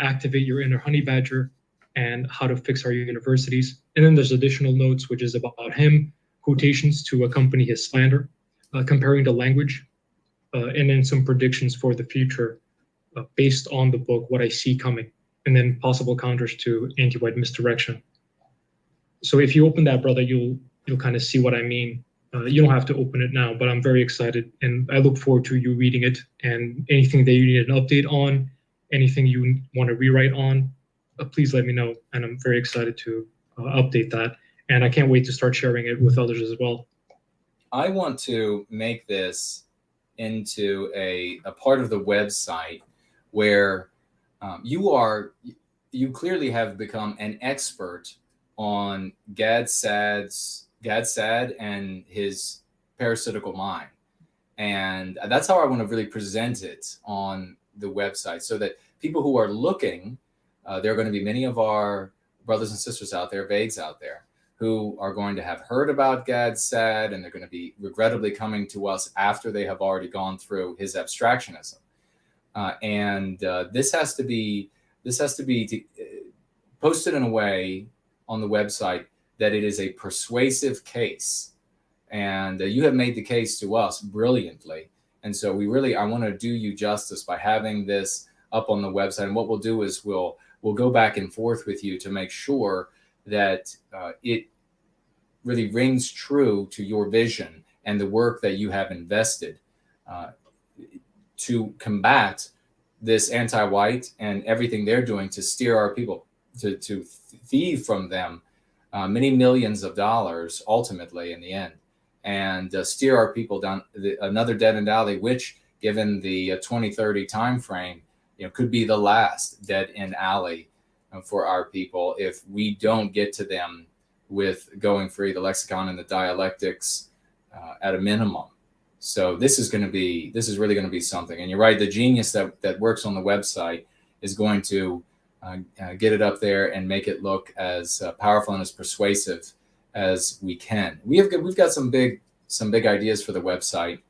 activate your inner honey badger, and how to fix our universities. And then there's additional notes, which is about him, quotations to accompany his slander, comparing the language, and then some predictions for the future based on the book, What I See Coming, and then possible counters to anti-white misdirection. So if you open that, brother, you'll kind of see what I mean. You don't have to open it now, but I'm very excited, and I look forward to you reading it. And anything that you need an update on, anything you want to rewrite on, please let me know. And I'm very excited to update that. And I can't wait to start sharing it with others as well. I want to make this into a part of the website where you clearly have become an expert on Gad Saad and his parasitical mind. And that's how I want to really present it on the website, so that people who are looking, there are going to be many of our brothers and sisters out there, vagues out there, who are going to have heard about Gad Saad, and they're going to be regrettably coming to us after they have already gone through his abstractionism. This has to be posted in a way on the website that it is a persuasive case. And you have made the case to us brilliantly. And so I want to do you justice by having this up on the website. And what we'll do is we'll go back and forth with you to make sure that it really rings true to your vision and the work that you have invested to combat this anti-white and everything they're doing to steer our people, to thieve from them many millions of dollars ultimately in the end, and steer our people down another dead-end alley, which, given the 2030 timeframe, could be the last dead-end alley for our people if we don't get to them with Going Free, the lexicon, and the dialectics at a minimum. So this is really going to be something. And you're right, the genius that works on the website is going to get it up there and make it look as powerful and as persuasive as we can. We've got some big ideas for the website,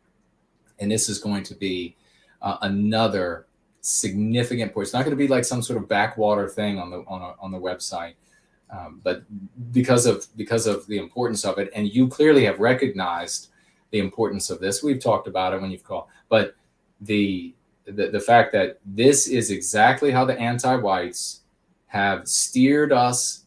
and this is going to be another significant point. It's not going to be like some sort of backwater thing on the website, but because of the importance of it, and you clearly have recognized the importance of this. We've talked about it when you've called, but the fact that this is exactly how the anti-whites have steered us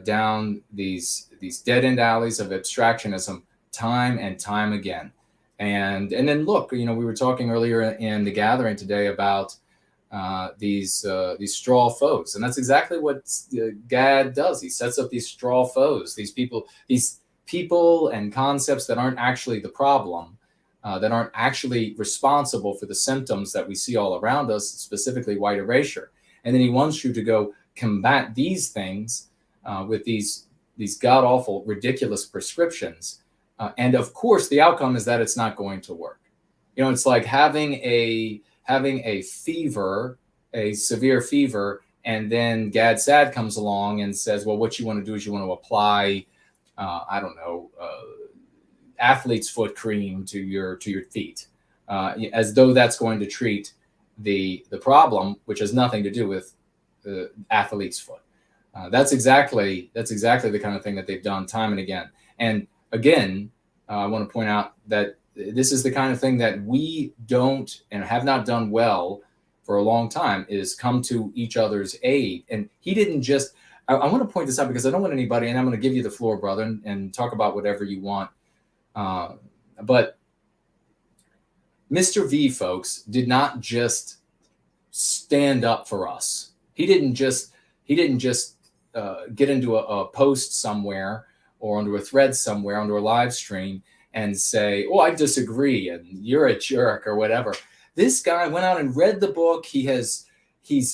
down these dead-end alleys of abstractionism time and time again. And then look, we were talking earlier in the gathering today about these straw foes, and that's exactly what Gad does. He sets up these straw foes, these people and concepts that aren't actually the problem, that aren't actually responsible for the symptoms that we see all around us, specifically white erasure. And then he wants you to go combat these things with these god-awful, ridiculous prescriptions. And of course, the outcome is that it's not going to work. It's like having a fever, a severe fever, and then Gad Saad comes along and says, well, what you want to do is you want to apply athlete's foot cream to your feet, as though that's going to treat the problem, which has nothing to do with the athlete's foot. That's exactly the kind of thing that they've done time and again. And again, I want to point out that this is the kind of thing that we don't and have not done well for a long time, is come to each other's aid. And he didn't just, I want to point this out because I don't want anybody, and I'm going to give you the floor, brother, and talk about whatever you want. But Mr. V, folks, did not just stand up for us. He didn't just get into a post somewhere or onto a thread somewhere, onto a live stream and say, oh, I disagree and you're a jerk or whatever. This guy went out and read the book. He's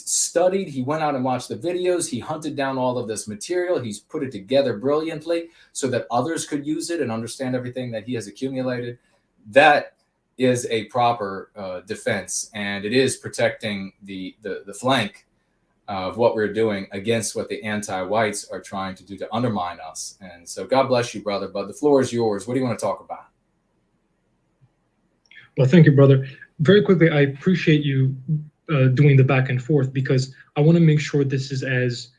studied. He went out and watched the videos. He hunted down all of this material. He's put it together brilliantly so that others could use it and understand everything that he has accumulated. That is a proper defense, and it is protecting the flank of what we're doing against what the anti-whites are trying to do to undermine us. And so God bless you, brother. But the floor is yours. What do you want to talk about? Well, thank you, brother. Very quickly, I appreciate you doing the back and forth because I want to make sure this is as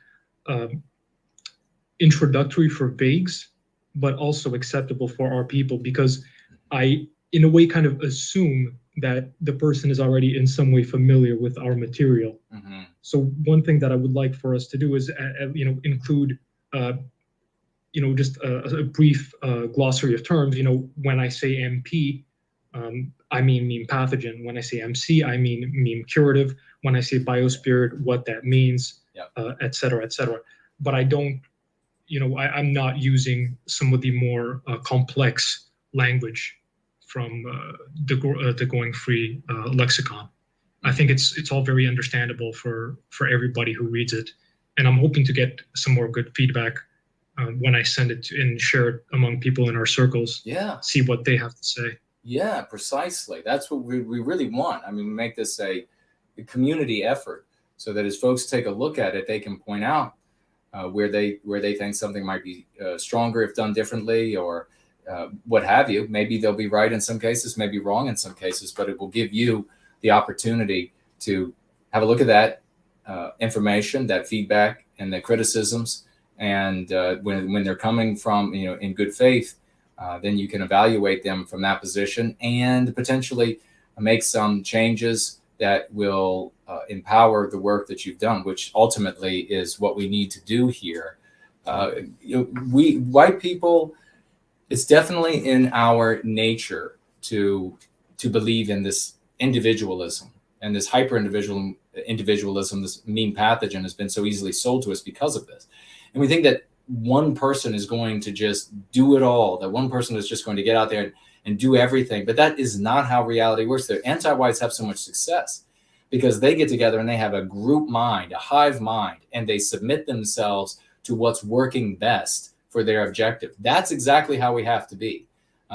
introductory for vagues, but also acceptable for our people, because I, in a way, kind of assume that the person is already in some way familiar with our material. Mm-hmm. So one thing that I would like for us to do is, include, just a brief glossary of terms. When I say MP, I mean pathogen. When I say MC, I mean curative. When I say biospirit, what that means, et cetera, et cetera. But I don't, I'm not using some of the more complex language from the Going Free lexicon. I think it's all very understandable for everybody who reads it, and I'm hoping to get some more good feedback when I send it and share it among people in our circles. Yeah. See what they have to say. Yeah, precisely. That's what we really want. I mean, make this a community effort so that as folks take a look at it, they can point out where they think something might be stronger if done differently, or what have you. Maybe they'll be right in some cases, maybe wrong in some cases, but it will give you the opportunity to have a look at that information, that feedback, and the criticisms. And when they're coming from, in good faith, then you can evaluate them from that position and potentially make some changes that will empower the work that you've done, which ultimately is what we need to do here. We white people, it's definitely in our nature to believe in this individualism, and this hyper individualism, this mean pathogen has been so easily sold to us because of this. And we think that one person is going to just do it all, that one person is just going to get out there and do everything. But that is not how reality works. The anti-whites have so much success because they get together and they have a group mind, a hive mind, and they submit themselves to what's working best for their objective. That's exactly how we have to be.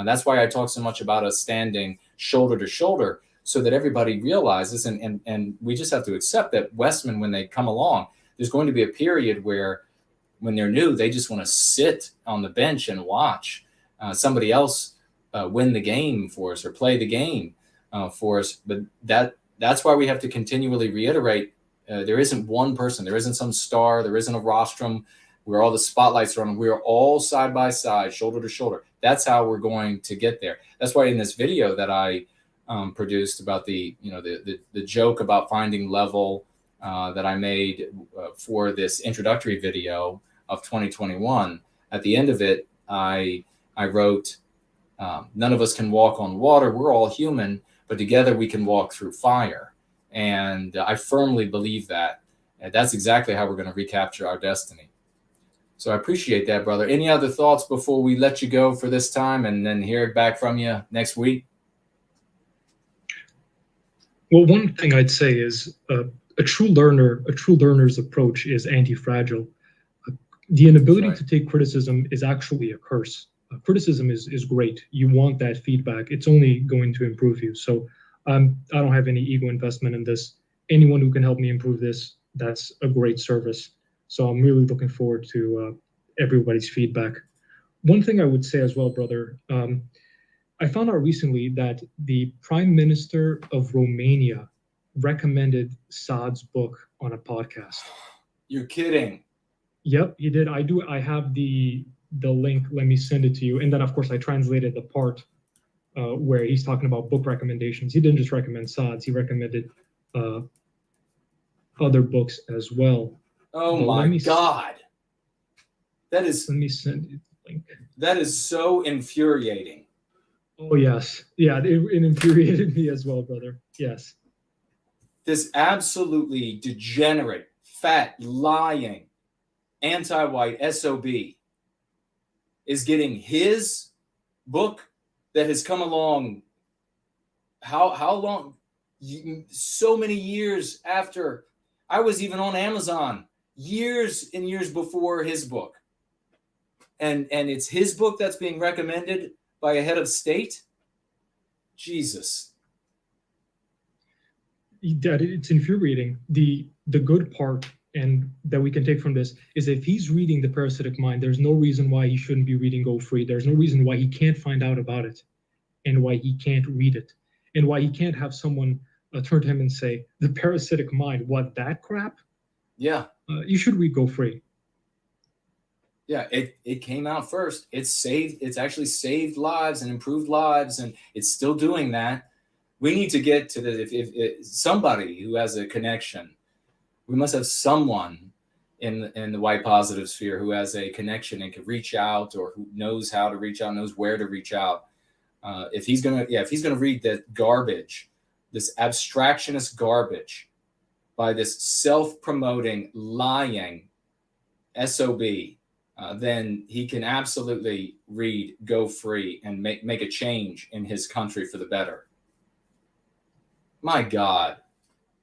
That's why I talk so much about us standing shoulder to shoulder, so that everybody realizes, and we just have to accept that Westmen, when they come along, there's going to be a period where, when they're new, they just want to sit on the bench and watch somebody else win the game for us or play the game for us. But that's why we have to continually reiterate, there isn't one person, there isn't some star, there isn't a rostrum where all the spotlights are on. We are all side by side, shoulder to shoulder. That's how we're going to get there. That's why in this video that I produced about the joke about finding level that I made for this introductory video of 2021, at the end of it, I wrote, none of us can walk on water. We're all human, but together we can walk through fire. And I firmly believe that. And that's exactly how we're going to recapture our destiny. So I appreciate that, brother. Any other thoughts before we let you go for this time and then hear back from you next week? Well, one thing I'd say is a true learner's approach is anti-fragile. The inability to take criticism is actually a curse. Criticism is great. You want that feedback. It's only going to improve you. So I don't have any ego investment in this. Anyone who can help me improve this, that's a great service. So I'm really looking forward to everybody's feedback. One thing I would say as well, brother, I found out recently that the Prime Minister of Romania recommended Saad's book on a podcast. You're kidding. Yep, he did. I have the link. Let me send it to you. And then, of course, I translated the part where he's talking about book recommendations. He didn't just recommend Saad's. He recommended other books as well. Oh, my God. That is Let me send you the link. that is so infuriating. Oh yes, yeah, it infuriated me as well, brother. Yes. This absolutely degenerate, fat, lying, anti-white SOB is getting his book that has come along how long? So many years after I was even on Amazon, years and years before his book. And it's his book that's being recommended by a head of state? Jesus. That it's infuriating. The good part and that we can take from this is if he's reading The Parasitic Mind, there's no reason why he shouldn't be reading Go Free. There's no reason why he can't find out about it and why he can't read it and why he can't have someone turn to him and say, The Parasitic Mind, what, that crap? Yeah. You should read Go Free. Yeah, it came out first. It's actually saved lives and improved lives, and it's still doing that. We need to get to the if somebody who has a connection. We must have someone in the white positive sphere who has a connection and can reach out, or who knows how to reach out, knows where to reach out. If he's gonna read that garbage, this abstractionist garbage by this self-promoting, lying SOB, then he can absolutely read Go Free and make a change in his country for the better. My God,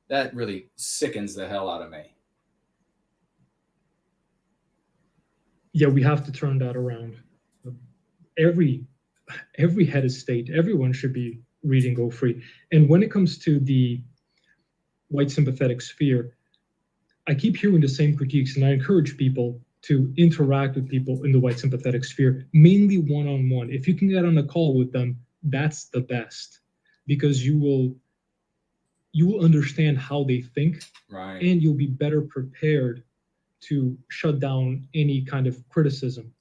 that really sickens the hell out of me. Yeah, we have to turn that around. Every head of state, everyone should be reading Go Free. And when it comes to the white sympathetic sphere, I keep hearing the same critiques, and I encourage people to interact with people in the white sympathetic sphere, mainly one-on-one. If you can get on a call with them, that's the best, because you will understand how they think, right? And you'll be better prepared to shut down any kind of criticism.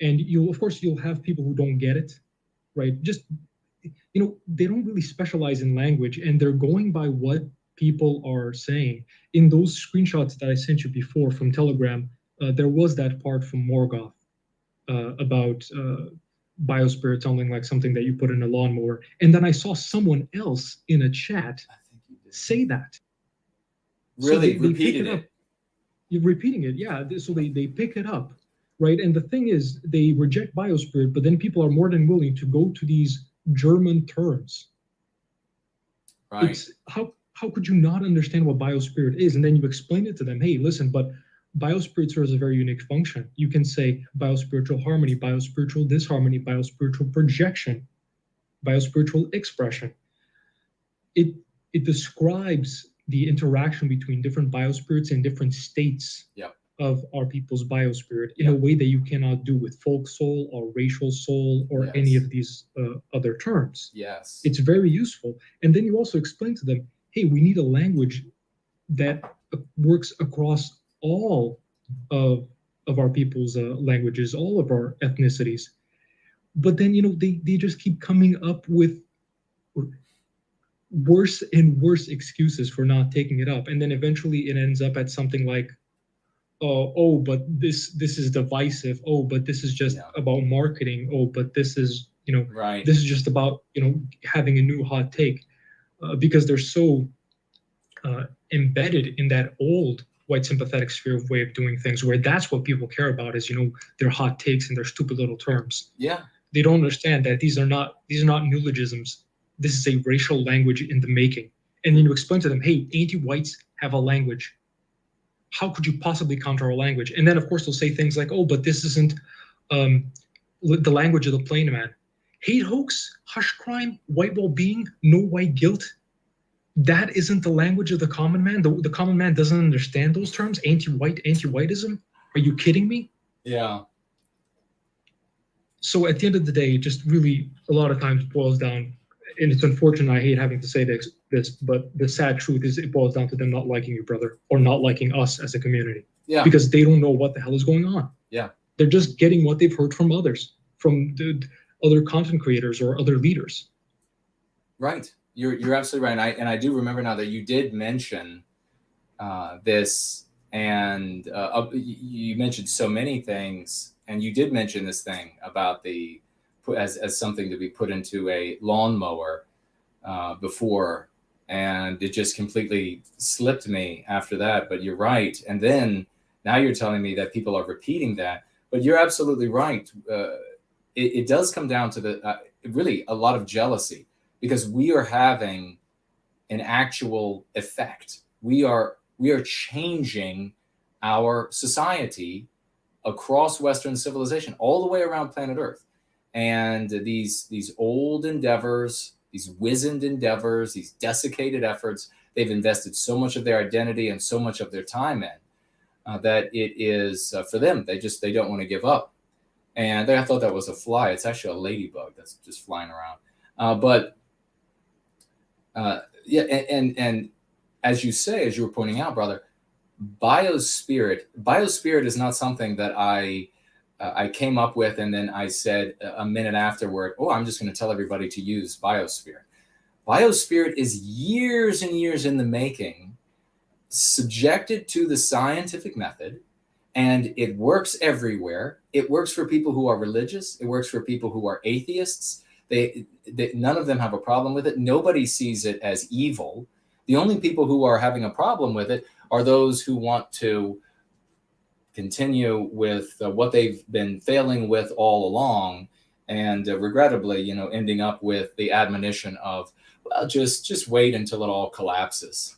And you'll have people who don't get it, right? Just, they don't really specialize in language, and they're going by what people are saying. In those screenshots that I sent you before from Telegram, there was that part from Morgoth about biospirit sounding like something that you put in a lawnmower. And then I saw someone else in a chat say that. Really, so they repeated it. You're repeating it, yeah. So they pick it up, right? And the thing is, they reject biospirit, but then people are more than willing to go to these German terms. Right. It's how could you not understand what biospirit is? And then you explain it to them. Hey, listen, but biospirit serves a very unique function. You can say biospiritual harmony, biospiritual disharmony, biospiritual projection, biospiritual expression. It describes the interaction between different biospirits and different states of our people's biospirit in a way that you cannot do with folk soul or racial soul or any of these other terms. Yes. It's very useful. And then you also explain to them, hey, we need a language that works across all of our people's languages, all of our ethnicities. But then, they just keep coming up with worse and worse excuses for not taking it up. And then eventually it ends up at something like, oh, but this is divisive. Oh, but this is just about marketing. Oh, but this is, right. This is just about, having a new hot take, because they're so embedded in that old white sympathetic sphere of way of doing things, where that's what people care about is, their hot takes and their stupid little terms. Yeah. They don't understand that these are not neologisms. This is a racial language in the making. And then you explain to them, hey, anti-whites have a language. How could you possibly counter our language? And then, of course, they'll say things like, oh, but this isn't the language of the plain man. Hate hoax, hush crime, white well-being, no white guilt. That isn't the language of the common man. The common man doesn't understand those terms. Anti-white, anti-whiteism. Are you kidding me? Yeah. So at the end of the day, it just really a lot of times boils down, and it's unfortunate, I hate having to say this, but the sad truth is it boils down to them not liking you, brother, or not liking us as a community. Yeah. Because they don't know what the hell is going on. Yeah. They're just getting what they've heard from others, from the other content creators or other leaders. Right. You're absolutely right. And I do remember now that you did mention this, and you mentioned so many things and you did mention this thing about as something to be put into a lawnmower before, and it just completely slipped me after that. But you're right. And then now you're telling me that people are repeating that. But you're absolutely right. It does come down to really a lot of jealousy, because we are having an actual effect. We are changing our society across Western civilization, all the way around planet Earth. And these old endeavors, these wizened endeavors, these desiccated efforts, they've invested so much of their identity and so much of their time in that it is for them. They don't want to give up. And I thought that was a fly. It's actually a ladybug that's just flying around. Yeah, and as you say, as you were pointing out, brother, biospirit is not something that I came up with and then I said a minute afterward, oh, I'm just going to tell everybody to use biospirit. Biospirit is years and years in the making, subjected to the scientific method, and it works everywhere. It works for people who are religious. It works for people who are atheists. None of them have a problem with it. Nobody sees it as evil. The only people who are having a problem with it are those who want to continue with what they've been failing with all along, and regrettably, ending up with the admonition of, well, just wait until it all collapses.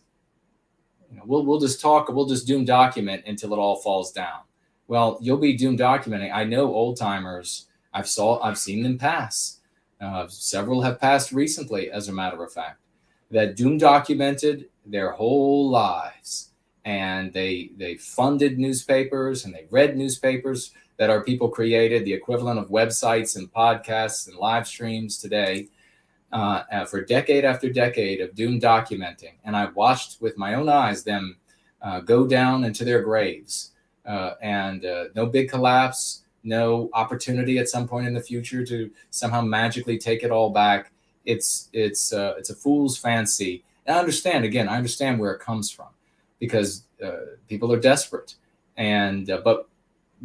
We'll just doom document until it all falls down. Well, you'll be doom documenting. I know old timers. I've seen them pass. Several have passed recently, as a matter of fact, that doom documented their whole lives. And they funded newspapers and they read newspapers that our people created, the equivalent of websites and podcasts and live streams today, for decade after decade of doom documenting. And I watched with my own eyes them go down into their graves, and no big collapse, no opportunity at some point in the future to somehow magically take it all back. It's a fool's fancy. And I understand where it comes from, because people are desperate. And but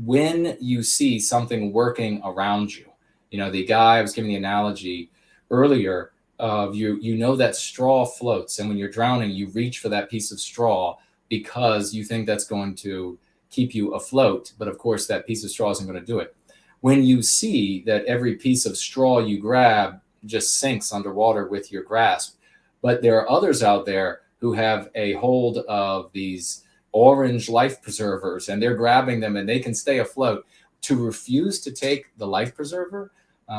when you see something working around you, the guy I was giving the analogy earlier of you that straw floats, and when you're drowning, you reach for that piece of straw because you think that's going to keep you afloat. But of course, that piece of straw isn't going to do it. When you see that every piece of straw you grab just sinks underwater with your grasp, but there are others out there who have a hold of these orange life preservers, and they're grabbing them and they can stay afloat. To refuse to take the life preserver,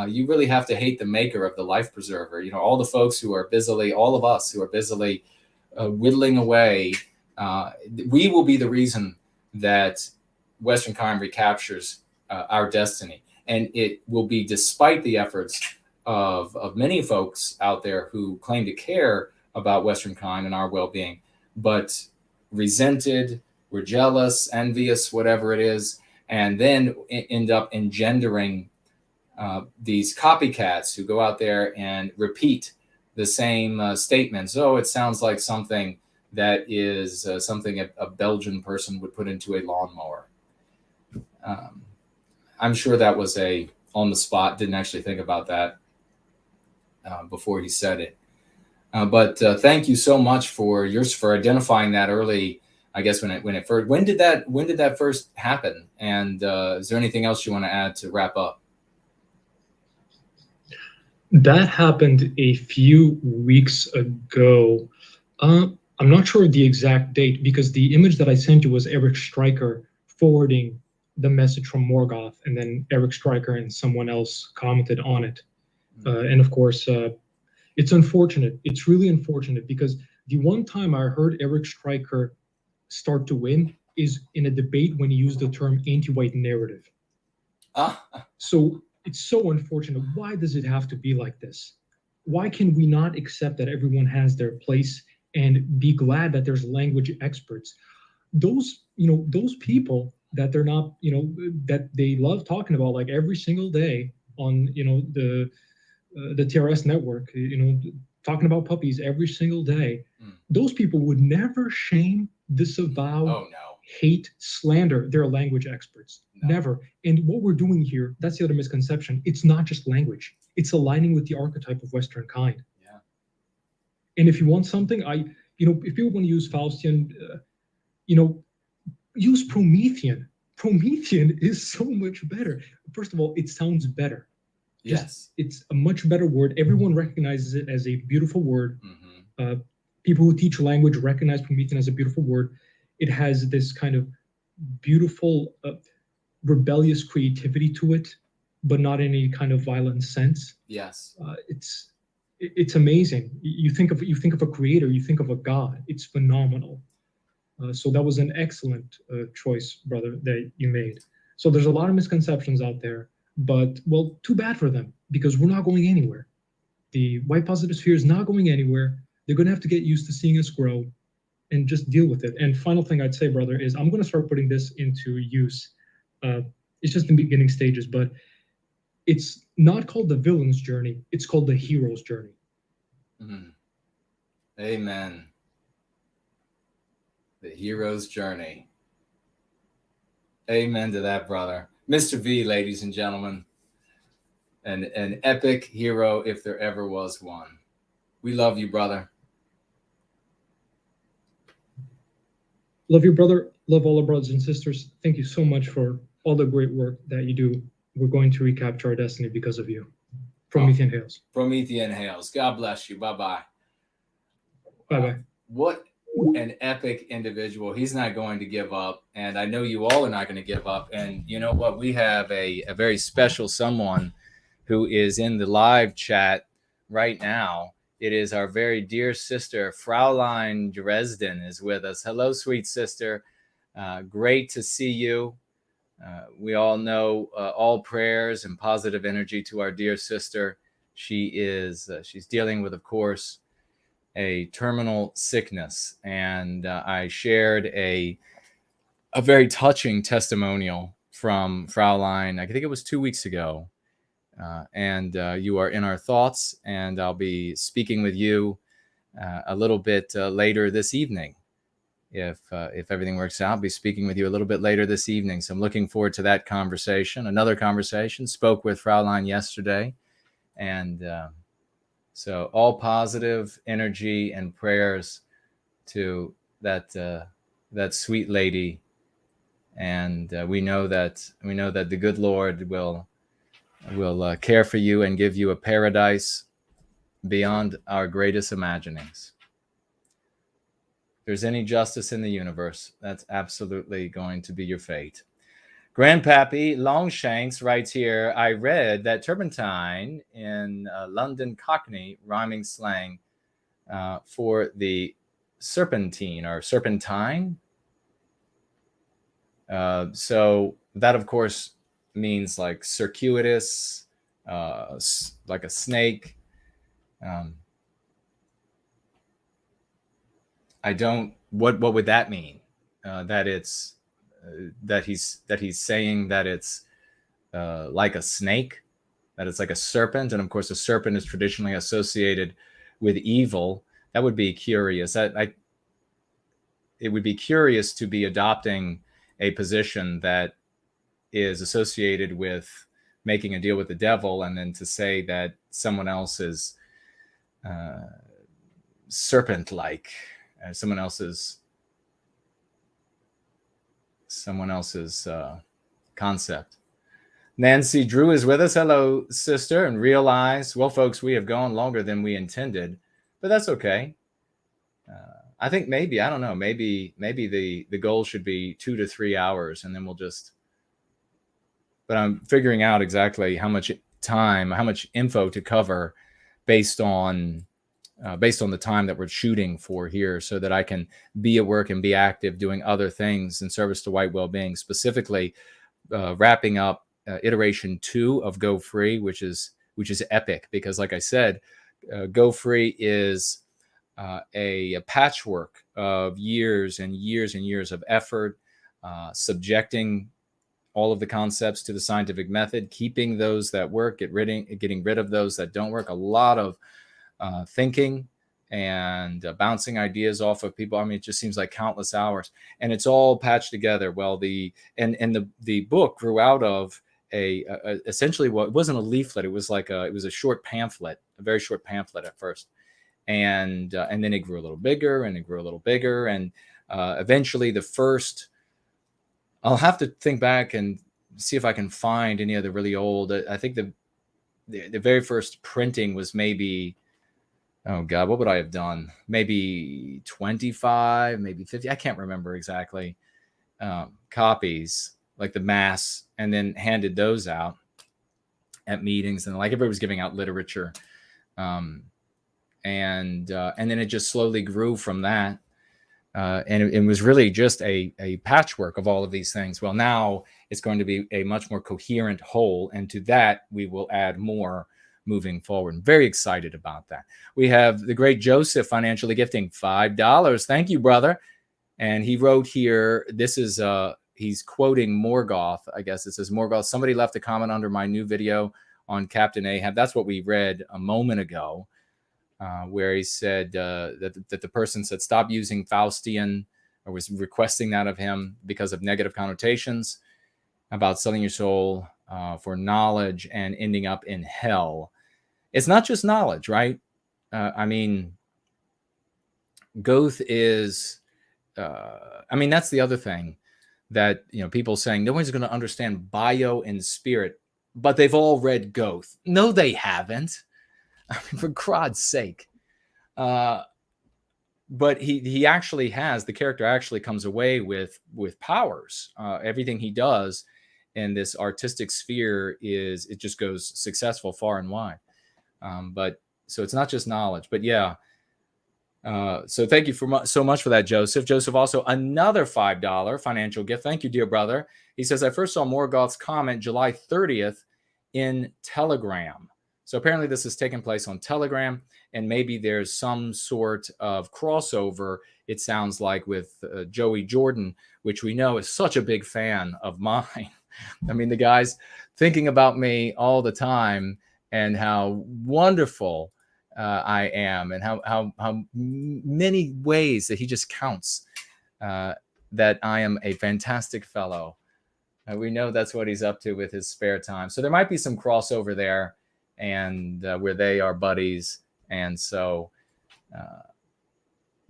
you really have to hate the maker of the life preserver. All the folks who are busily, all of us who are busily whittling away, we will be the reason that Western kind recaptures our destiny. And it will be despite the efforts of many folks out there who claim to care about Western kind and our well-being, but resented, we're jealous, envious, whatever it is, and then end up engendering these copycats who go out there and repeat the same statements. Oh, it sounds like something that is something a Belgian person would put into a lawnmower. I'm sure that was on the spot, didn't actually think about that before he said it. But thank you so much for identifying that early. I guess when did that first happen? And is there anything else you want to add to wrap up? That happened a few weeks ago. I'm not sure the exact date, because the image that I sent you was Eric Stryker forwarding the message from Morgoth, and then Eric Stryker and someone else commented on it. And of course, it's unfortunate. It's really unfortunate, because the one time I heard Eric Stryker start to win is in a debate when he used the term anti-white narrative. So it's so unfortunate. Why does it have to be like this? Why can we not accept that everyone has their place and be glad that there's language experts? Those people that they're not, that they love talking about like every single day on, the TRS network, talking about puppies every single day. Those people would never shame, disavow, hate, slander their language experts. No. Never. And what we're doing here, that's the other misconception. It's not just language. It's aligning with the archetype of Western kind. Yeah. And if you want something, if people want to use Faustian, use Promethean. Promethean is so much better. First of all, it sounds better. Yes. It's a much better word. Everyone recognizes it as a beautiful word. Mm-hmm. People who teach language recognize Promethean as a beautiful word. It has this kind of beautiful, rebellious creativity to it, but not in any kind of violent sense. Yes. It's amazing. You think of a creator, you think of a god. It's phenomenal. So that was an excellent choice, brother, that you made. So there's a lot of misconceptions out there, but, well, too bad for them, because we're not going anywhere. The white positive sphere is not going anywhere. They're going to have to get used to seeing us grow and just deal with it. And final thing I'd say, brother, is I'm going to start putting this into use. It's just in beginning stages, but it's not called the villain's journey. It's called the hero's journey. Mm-hmm. Amen. The hero's journey. Amen to that, brother. Mr. V, ladies and gentlemen, an epic hero if there ever was one. We love you, brother. Love you, brother. Love all our brothers and sisters. Thank you so much for all the great work that you do. We're going to recapture our destiny because of you. Promethean Hails. Promethean Hails. God bless you. Bye-bye. Bye-bye. What an epic individual. He's not going to give up. And I know you all are not going to give up. And you know what? We have a very special someone who is in the live chat right now. It is our very dear sister, Fraulein Dresden, is with us. Hello, sweet sister. Great to see you. We all know all prayers and positive energy to our dear sister. She's dealing with, of course, a terminal sickness. And I shared a very touching testimonial from Fraulein, I think it was 2 weeks ago. And you are in our thoughts, and I'll be speaking with you a little bit later this evening. If everything works out, I'll be speaking with you a little bit later this evening. So I'm looking forward to that conversation. Another conversation. Spoke with Fraulein yesterday. And so all positive energy and prayers to that sweet lady. And we know that the good Lord will care for you and give you a paradise beyond our greatest imaginings. If there's any justice in the universe, that's absolutely going to be your fate. Grandpappy Longshanks writes here, I read that turpentine in London Cockney rhyming slang for the serpentine or serpentine. So that, of course, means like circuitous, like a snake. What would that mean? That it's that he's saying that it's like a snake, that it's like a serpent, and of course a serpent is traditionally associated with evil. That would be curious. It would be curious to be adopting a position that is associated with making a deal with the devil, and then to say that someone else is serpent-like, someone else's concept. Nancy Drew is with us. Hello, sister. And realize, well, folks, we have gone longer than we intended, but that's okay. I think maybe, I don't know, maybe the goal should be 2 to 3 hours, and then we'll just, but I'm figuring out exactly how much time, how much info to cover based on the time that we're shooting for here, so that I can be at work and be active doing other things in service to white well-being, specifically wrapping up iteration 2 of Go Free, which is epic, because like I said, Go Free is a patchwork of years and years and years of effort, subjecting all of the concepts to the scientific method, keeping those that work, getting rid of those that don't work. A lot of thinking and bouncing ideas off of people. I mean, it just seems like countless hours, and it's all patched together. Well, the book grew out of essentially, well, it wasn't a leaflet. It was like it was a short pamphlet, a very short pamphlet at first, and then it grew a little bigger, and it grew a little bigger, and eventually the first. I'll have to think back and see if I can find any of the really old. I think the very first printing was maybe. Oh God, what would I have done? Maybe 25, maybe 50. I can't remember exactly. Copies, like the mass, and then handed those out at meetings, and like everybody was giving out literature, and then it just slowly grew from that, and it was really just a patchwork of all of these things. Well, now it's going to be a much more coherent whole, and to that we will add more. Moving forward. I'm very excited about that. We have the great Joseph financially gifting $5. Thank you, brother. And he wrote here, this is, he's quoting Morgoth. I guess it says, Morgoth, somebody left a comment under my new video on Captain Ahab. That's what we read a moment ago, where he said that the person said, stop using Faustian, or was requesting that of him because of negative connotations about selling your soul for knowledge and ending up in hell. It's not just knowledge, right? I mean, Goethe is, I mean, that's the other thing that, you know, people saying no one's going to understand bio and spirit, but they've all read Goethe. No, they haven't. I mean, for God's sake. But he actually has, the character actually comes away with powers. Everything he does in this artistic sphere it just goes successful far and wide. But so it's not just knowledge, but yeah. So thank you so much for that, Joseph. Joseph, also another $5 financial gift. Thank you, dear brother. He says, I first saw Morgoth's comment July 30th in Telegram. So apparently this has taken place on Telegram, and maybe there's some sort of crossover, it sounds like, with Joey Jordan, which we know is such a big fan of mine. I mean, the guy's thinking about me all the time and how wonderful I am, and how many ways that he just counts that I am a fantastic fellow. We know that's what he's up to with his spare time. So there might be some crossover there, and where they are buddies. And so,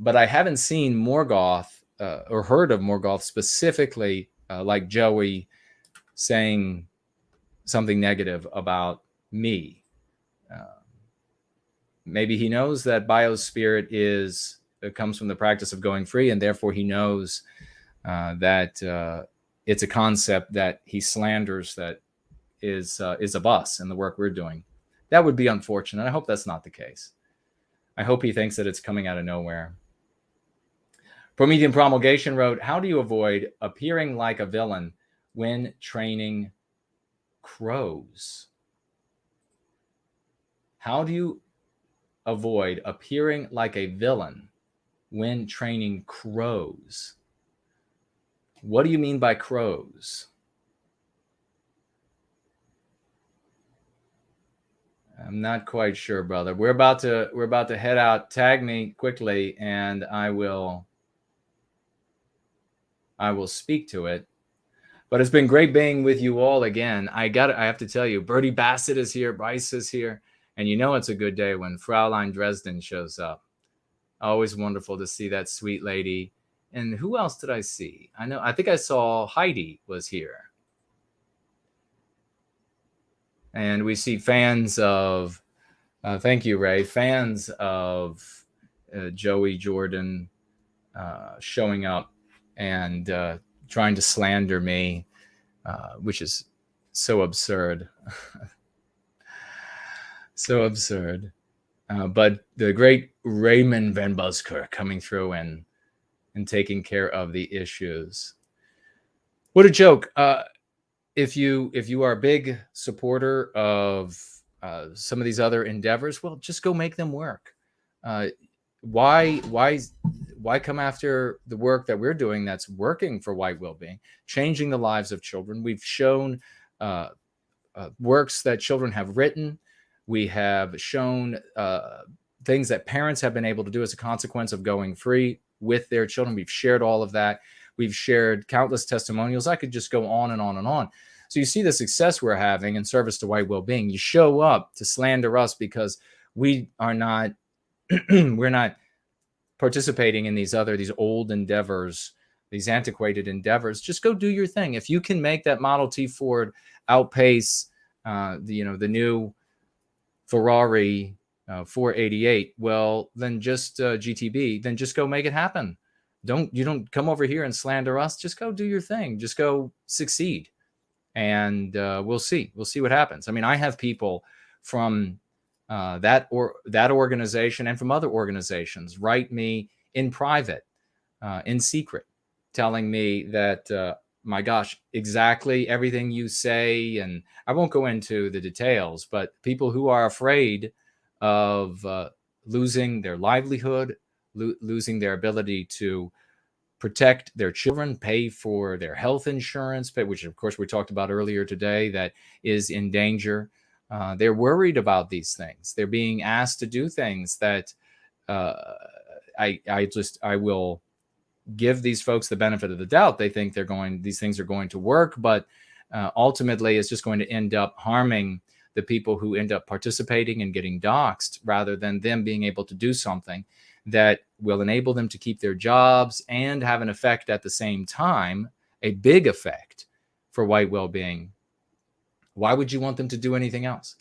but I haven't seen Morgoth or heard of Morgoth specifically, like Joey, saying something negative about me. Maybe he knows that biospirit comes from the practice of going free, and therefore he knows that it's a concept that he slanders that is of us and the work we're doing. That would be unfortunate. I hope that's not the case. I hope he thinks that it's coming out of nowhere. Promethean Promulgation wrote, how do you avoid appearing like a villain when training crows? How do you avoid appearing like a villain when training crows? What do you mean by crows? I'm not quite sure, brother. We're about to head out. Tag me quickly, and I will speak to it. But it's been great being with you all again. I have to tell you, Bertie Bassett is here, Bryce is here, and you know it's a good day when Fraulein Dresden shows up. Always wonderful to see that sweet lady. And who else did I see? I think I saw Heidi was here. And we see fans of, thank you, Ray, fans of Joey Jordan showing up and trying to slander me, which is so absurd. So absurd. But the great Raymond Van Buskirk coming through and taking care of the issues. What a joke. If you are a big supporter of some of these other endeavors, well, just go make them work. Why come after the work that we're doing that's working for White Wellbeing, changing the lives of children? We've shown works that children have written. We have shown things that parents have been able to do as a consequence of going free with their children. We've shared all of that. We've shared countless testimonials. I could just go on and on and on. So you see the success we're having in service to white well-being. You show up to slander us because we are not, we're not participating in these old endeavors, these antiquated endeavors. Just go do your thing. If you can make that Model T Ford outpace the new Ferrari 488, well, then just GTB, then just go make it happen. You don't come over here and slander us. Just go do your thing. Just go succeed. And we'll see what happens. I mean, I have people from that organization and from other organizations write me in private, in secret, telling me that, my gosh, exactly everything you say. And I won't go into the details, but people who are afraid of losing their livelihood, losing their ability to protect their children, pay for their health insurance, which of course we talked about earlier today, that is in danger. They're worried about these things. They're being asked to do things that I will give these folks the benefit of the doubt. They think these things are going to work, but ultimately it's just going to end up harming the people who end up participating and getting doxxed, rather than them being able to do something that will enable them to keep their jobs and have an effect at the same time, a big effect for white well-being. Why would you want them to do anything else?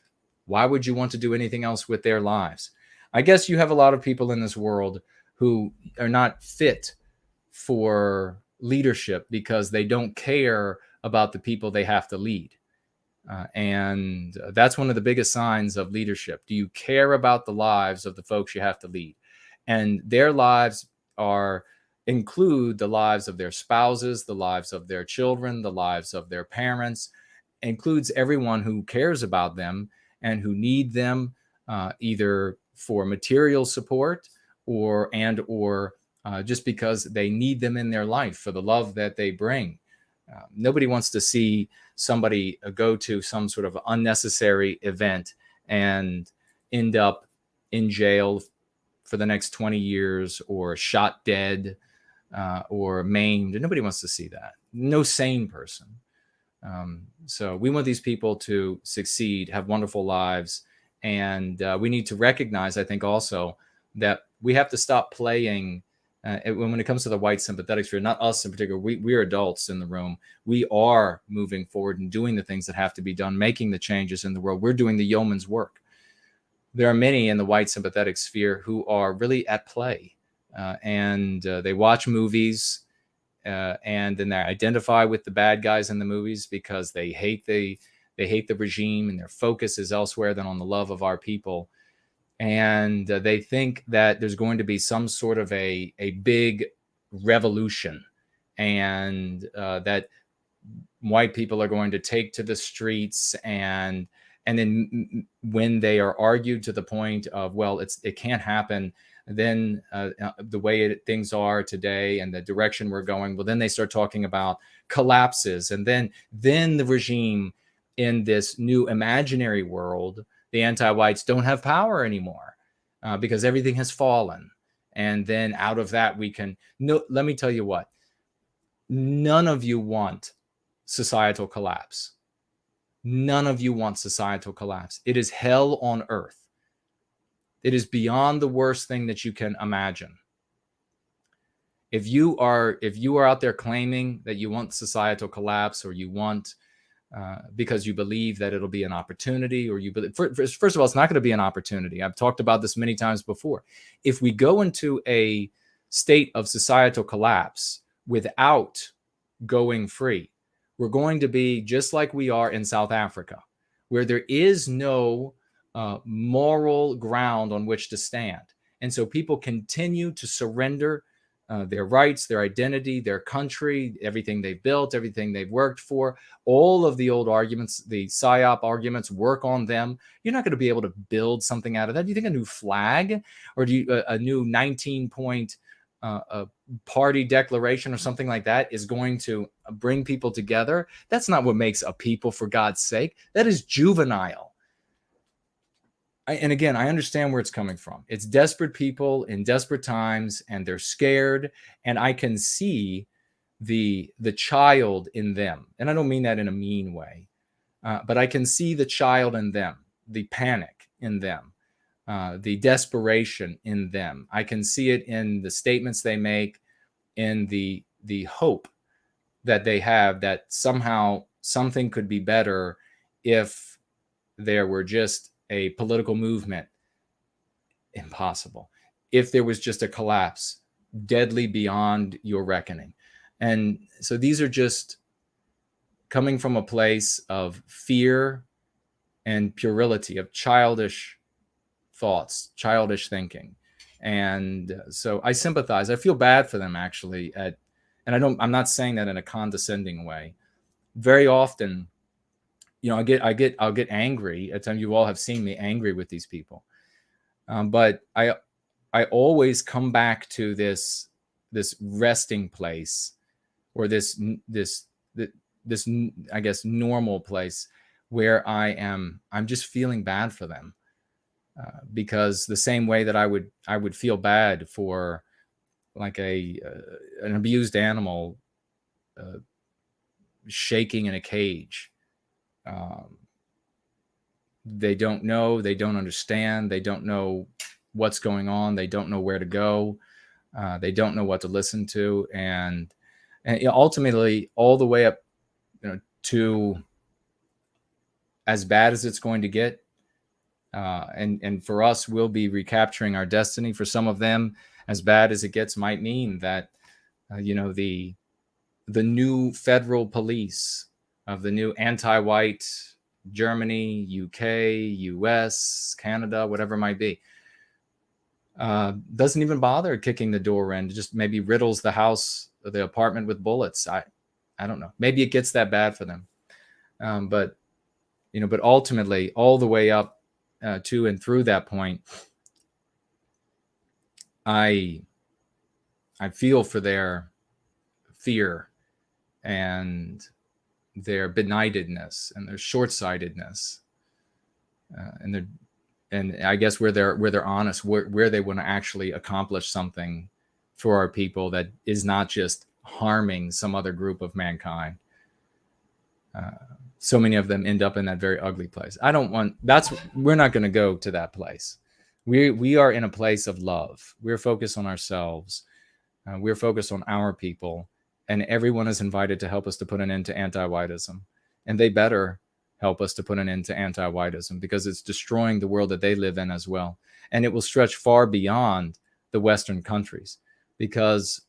Why would you want to do anything else with their lives? I guess you have a lot of people in this world who are not fit for leadership because they don't care about the people they have to lead. And that's one of the biggest signs of leadership. Do you care about the lives of the folks you have to lead? And their lives include the lives of their spouses, the lives of their children, the lives of their parents, includes everyone who cares about them and who need them, either for material support or just because they need them in their life for the love that they bring. Nobody wants to see somebody go to some sort of unnecessary event and end up in jail for the next 20 years or shot dead or maimed. Nobody wants to see that. No sane person. So we want these people to succeed, have wonderful lives. And we need to recognize, I think also, that we have to stop playing when it comes to the white sympathetic sphere, not us in particular. We're adults in the room. We are moving forward and doing the things that have to be done, making the changes in the world. We're doing the yeoman's work. There are many in the white sympathetic sphere who are really at play, and they watch movies and then they identify with the bad guys in the movies because they hate the regime, and their focus is elsewhere than on the love of our people. And they think that there's going to be some sort of a big revolution, and that white people are going to take to the streets, and then when they are argued to the point of, well, it can't happen, then the way things are today and the direction we're going, well, then they start talking about collapses, and then the regime in this new imaginary world, the anti-whites don't have power anymore because everything has fallen. And then out of that, let me tell you what, none of you want societal collapse. None of you want societal collapse. It is hell on earth. It is beyond the worst thing that you can imagine. If you are out there claiming that you want societal collapse, or you want because you believe that it'll be an opportunity, or you believe, first of all, it's not going to be an opportunity. I've talked about this many times before. If we go into a state of societal collapse without going free, we're going to be just like we are in South Africa, where there is no moral ground on which to stand. And so people continue to surrender their rights, their identity, their country, everything they've built, everything they've worked for. All of the old arguments, the PSYOP arguments, work on them. You're not going to be able to build something out of that. Do you think a new flag, or do you, a new 19-point party declaration or something like that is going to bring people together? That's not what makes a people, for God's sake. That is juvenile. and again, I understand where it's coming from. It's desperate people in desperate times, and they're scared, and I can see the child in them. And I don't mean that in a mean way, but I can see the child in them, the panic in them, the desperation in them. I can see it in the statements they make, in the hope that they have that somehow something could be better if there were just a political movement. Impossible. If there was just a collapse, deadly beyond your reckoning. And so these are just coming from a place of fear and puerility, of childish thoughts, childish thinking. And so I sympathize. I feel bad for them, actually. And I'm not saying that in a condescending way. Very often, I'll get angry at times. You all have seen me angry with these people, but I always come back to this resting place, or this I guess normal place where I'm just feeling bad for them, because the same way that I would feel bad for like an abused animal shaking in a cage. They don't know, they don't understand, they don't know what's going on, they don't know where to go, they don't know what to listen to, and ultimately all the way up, to as bad as it's going to get. And for us, we'll be recapturing our destiny. For some of them, as bad as it gets might mean that the new federal police of the new anti-white Germany, UK, US, Canada, whatever it might be, doesn't even bother kicking the door in, just maybe riddles the house or the apartment with bullets. I don't know. Maybe it gets that bad for them. But ultimately, all the way up to and through that point, I feel for their fear and their benightedness and their short-sightedness, and I guess where they're honest, where they want to actually accomplish something for our people that is not just harming some other group of mankind. So many of them end up in that very ugly place. We're not going to go to that place. We are in a place of love. We're focused on ourselves. We're focused on our people, and everyone is invited to help us to put an end to anti-whiteism. And they better help us to put an end to anti-whiteism, because it's destroying the world that they live in as well. And it will stretch far beyond the Western countries, because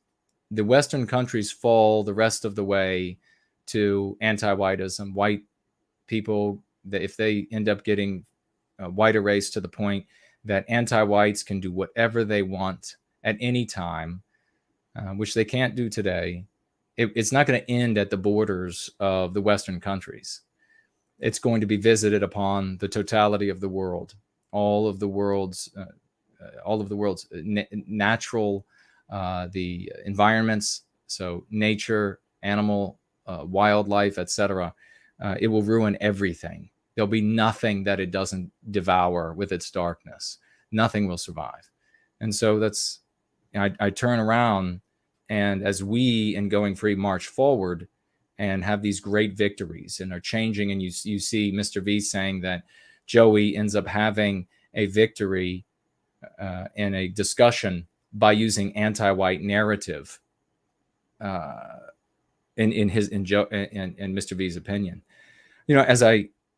the Western countries fall the rest of the way to anti-whiteism. White people, that if they end up getting white erased to the point that anti-whites can do whatever they want at any time, which they can't do today, it's not going to end at the borders of the Western countries. It's going to be visited upon the totality of the world, all of the world's natural, the environments, so nature, animal, wildlife, etc. It will ruin everything. There'll be nothing that it doesn't devour with its darkness. Nothing will survive. And so that's, I turn around, and as we in Going Free march forward and have these great victories and are changing, and you see Mr. V saying that Joey ends up having a victory in a discussion by using anti-white narrative in Mr. V's opinion.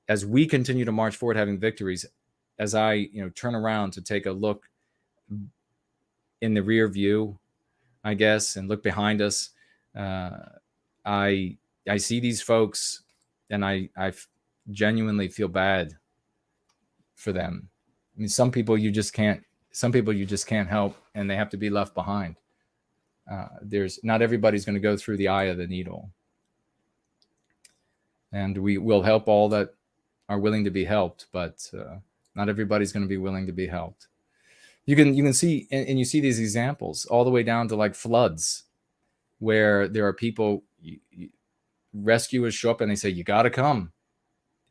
As we continue to march forward having victories, as I turn around to take a look in the rear view, I guess, and look behind us, I see these folks, and I genuinely feel bad for them. I mean, some people you just can't help, and they have to be left behind. Not everybody's going to go through the eye of the needle, and we will help all that are willing to be helped, but not everybody's going to be willing to be helped. You can see, and you see these examples all the way down to like floods, where there are people, rescuers show up and they say, you got to come.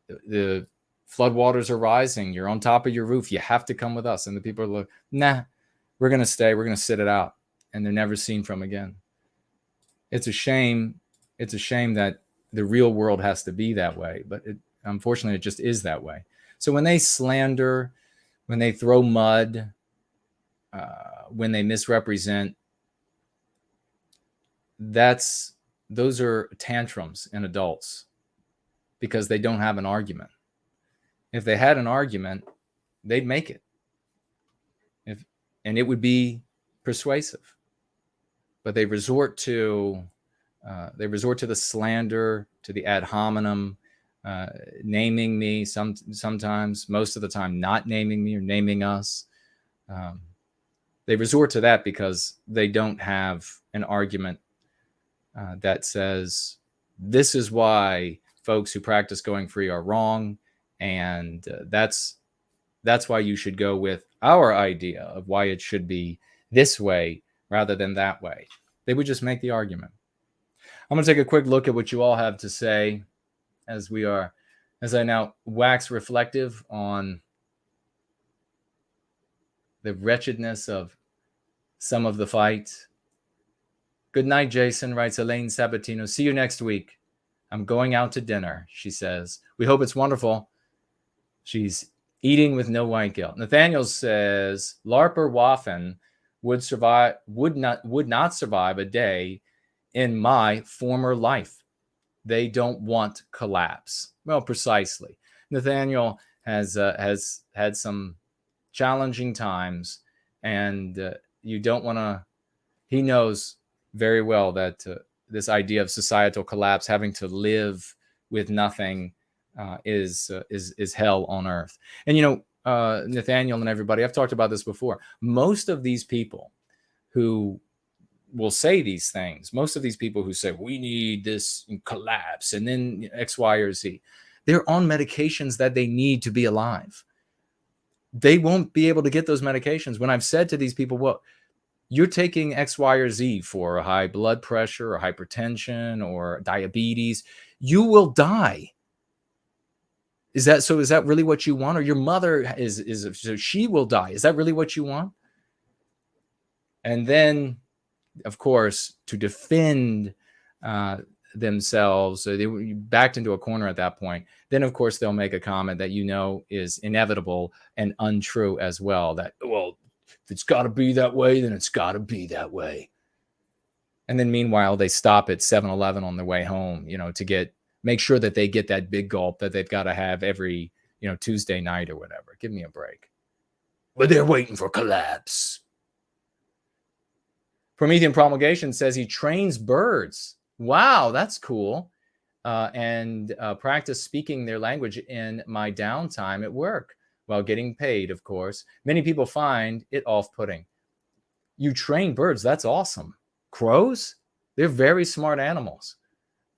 The Floodwaters are rising. You're on top of your roof. You have to come with us. And the people are like, nah, we're going to stay. We're going to sit it out. And they're never seen from again. It's a shame. It's a shame that the real world has to be that way. But unfortunately, it just is that way. So when they slander, when they throw mud, when they misrepresent, those are tantrums in adults because they don't have an argument. If they had an argument, they'd make it. And it would be persuasive. But they resort to the slander, to the ad hominem, naming me sometimes, most of the time not naming me or naming us. They resort to that because they don't have an argument that says, this is why folks who practice going free are wrong. And that's why you should go with our idea of why it should be this way rather than that way. They would just make the argument. I'm going to take a quick look at what you all have to say as I now wax reflective on the wretchedness of some of the fight. Good night, Jason, writes Elaine Sabatino. See you next week. I'm going out to dinner, she says. We hope it's wonderful. She's eating with no white guilt. Nathaniel says, Larper Waffen would not survive a day in my former life. They don't want collapse. Well, precisely. Nathaniel has had some challenging times, and you don't want to. He knows very well that this idea of societal collapse, having to live with nothing, is hell on earth. And Nathaniel and everybody, I've talked about this before. Most of these people who will say these things, most of these people who say we need this collapse and then X, Y, or Z, they're on medications that they need to be alive. They won't be able to get those medications. When I've said to these people, well, you're taking X, Y, or Z for a high blood pressure or hypertension or diabetes, you will die. Is that really what you want? Or your mother so she will die. Is that really what you want? And then, of course, to defend themselves, so they were backed into a corner at that point. Then, of course, they'll make a comment that is inevitable and untrue as well. That, well, if it's got to be that way, then it's got to be that way. And then, meanwhile, they stop at 7-Eleven on their way home, to make sure that they get that big gulp that they've got to have every, Tuesday night or whatever. Give me a break. But they're waiting for collapse. Promethean Promulgation says he trains birds. Wow, that's cool. And practice speaking their language in my downtime at work while getting paid, of course. Many people find it off-putting. You train birds. That's awesome. Crows? They're very smart animals.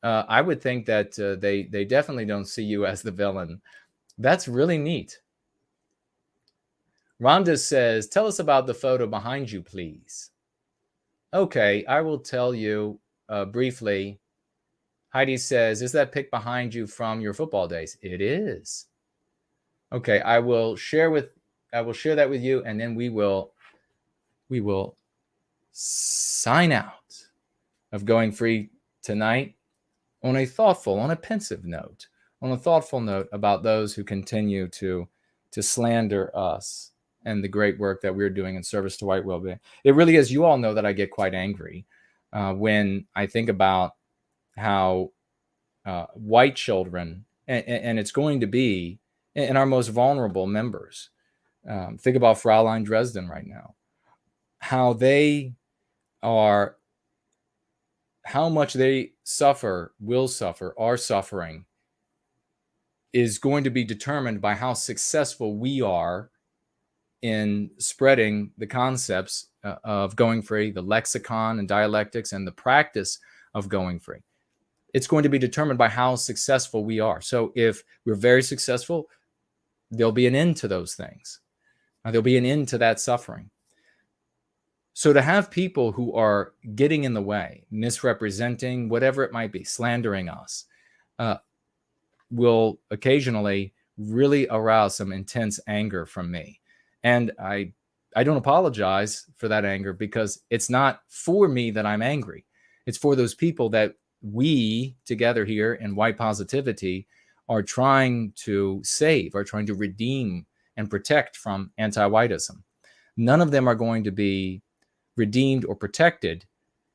I would think that they definitely don't see you as the villain. That's really neat. Rhonda says, tell us about the photo behind you, please. Okay, I will tell you briefly. Heidi says, is that pic behind you from your football days? It is. Okay, I will share that with you, and then we will sign out of Going Free tonight on a pensive note, on a thoughtful note about those who continue to slander us and the great work that we're doing in service to white wellbeing. It really is. You all know that I get quite angry when I think about how white children, and it's going to be in our most vulnerable members. Think about Fraulein Dresden right now, how much they are suffering is going to be determined by how successful we are in spreading the concepts of going free, the lexicon and dialectics and the practice of going free. It's going to be determined by how successful we are. So if we're very successful, there'll be an end to those things. There'll be an end to that suffering. So to have people who are getting in the way, misrepresenting, whatever it might be, slandering us, will occasionally really aroused some intense anger from me. And I don't apologize for that anger, because it's not for me that I'm angry. It's for those people that we together here in white positivity are trying to save, are trying to redeem and protect from anti-whiteism. None of them are going to be redeemed or protected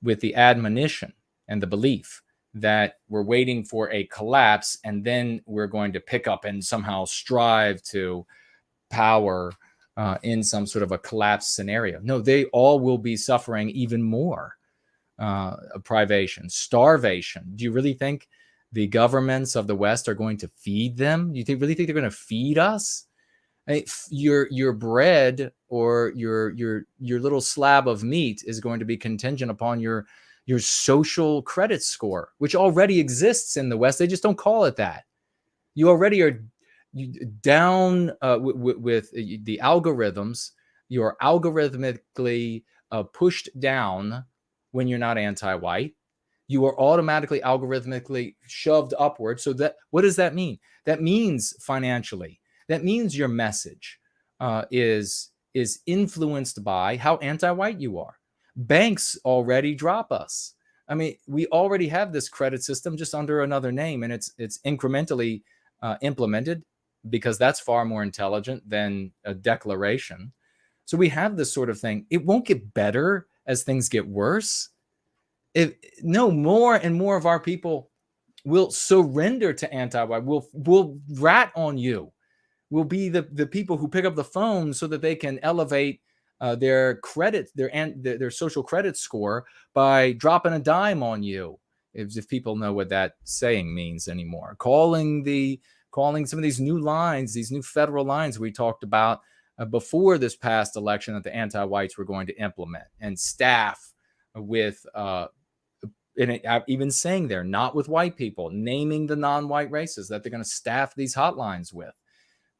with the admonition and the belief that we're waiting for a collapse and then we're going to pick up and somehow strive to power in some sort of a collapse scenario. No, they all will be suffering even more privation, starvation. Do you really think the governments of the West are going to feed them? Do you really think they're going to feed us? Your bread or your little slab of meat is going to be contingent upon your social credit score, which already exists in the West. They just don't call it that. You already are down with the algorithms. You're algorithmically pushed down when you're not anti-white. You are automatically algorithmically shoved upward. So that, what does that mean? That means financially. That means your message is influenced by how anti-white you are. Banks already drop us. I mean, we already have this credit system just under another name, and it's incrementally implemented, because that's far more intelligent than a declaration. So we have this sort of thing. It won't get better as things get worse. No, more and more of our people will surrender to anti-white. We'll rat on you. Will be the people who pick up the phone so that they can elevate their credit, their social credit score by dropping a dime on you, if people know what that saying means anymore. Calling some of these new lines, these new federal lines we talked about before this past election that the anti-whites were going to implement, and staff with and even saying there, not with white people, naming the non-white races that they're going to staff these hotlines with.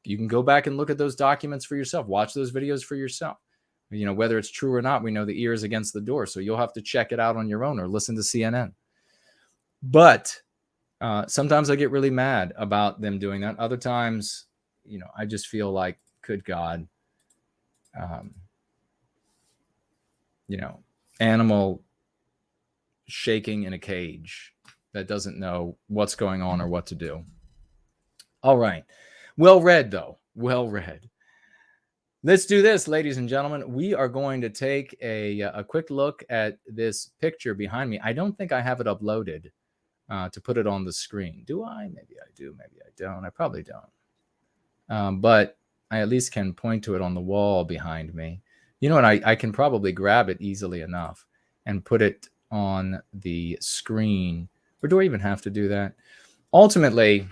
You can go back and look at those documents for yourself. Watch those videos for yourself. You know, whether it's true or not, we know the ear is against the door. So you'll have to check it out on your own or listen to CNN. But sometimes I get really mad about them doing that. Other times, you know, I just feel like, good God, you know, animal shaking in a cage that doesn't know what's going on or what to do. All right. Well read, though. Well read. Let's do this, ladies and gentlemen. We are going to take a quick look at this picture behind me. I don't think I have it uploaded to put it on the screen. Do I? Maybe I do. Maybe I don't. I probably don't. But I at least can point to it on the wall behind me. You know what? I can probably grab it easily enough and put it on the screen. Or do I even have to do that? Ultimately,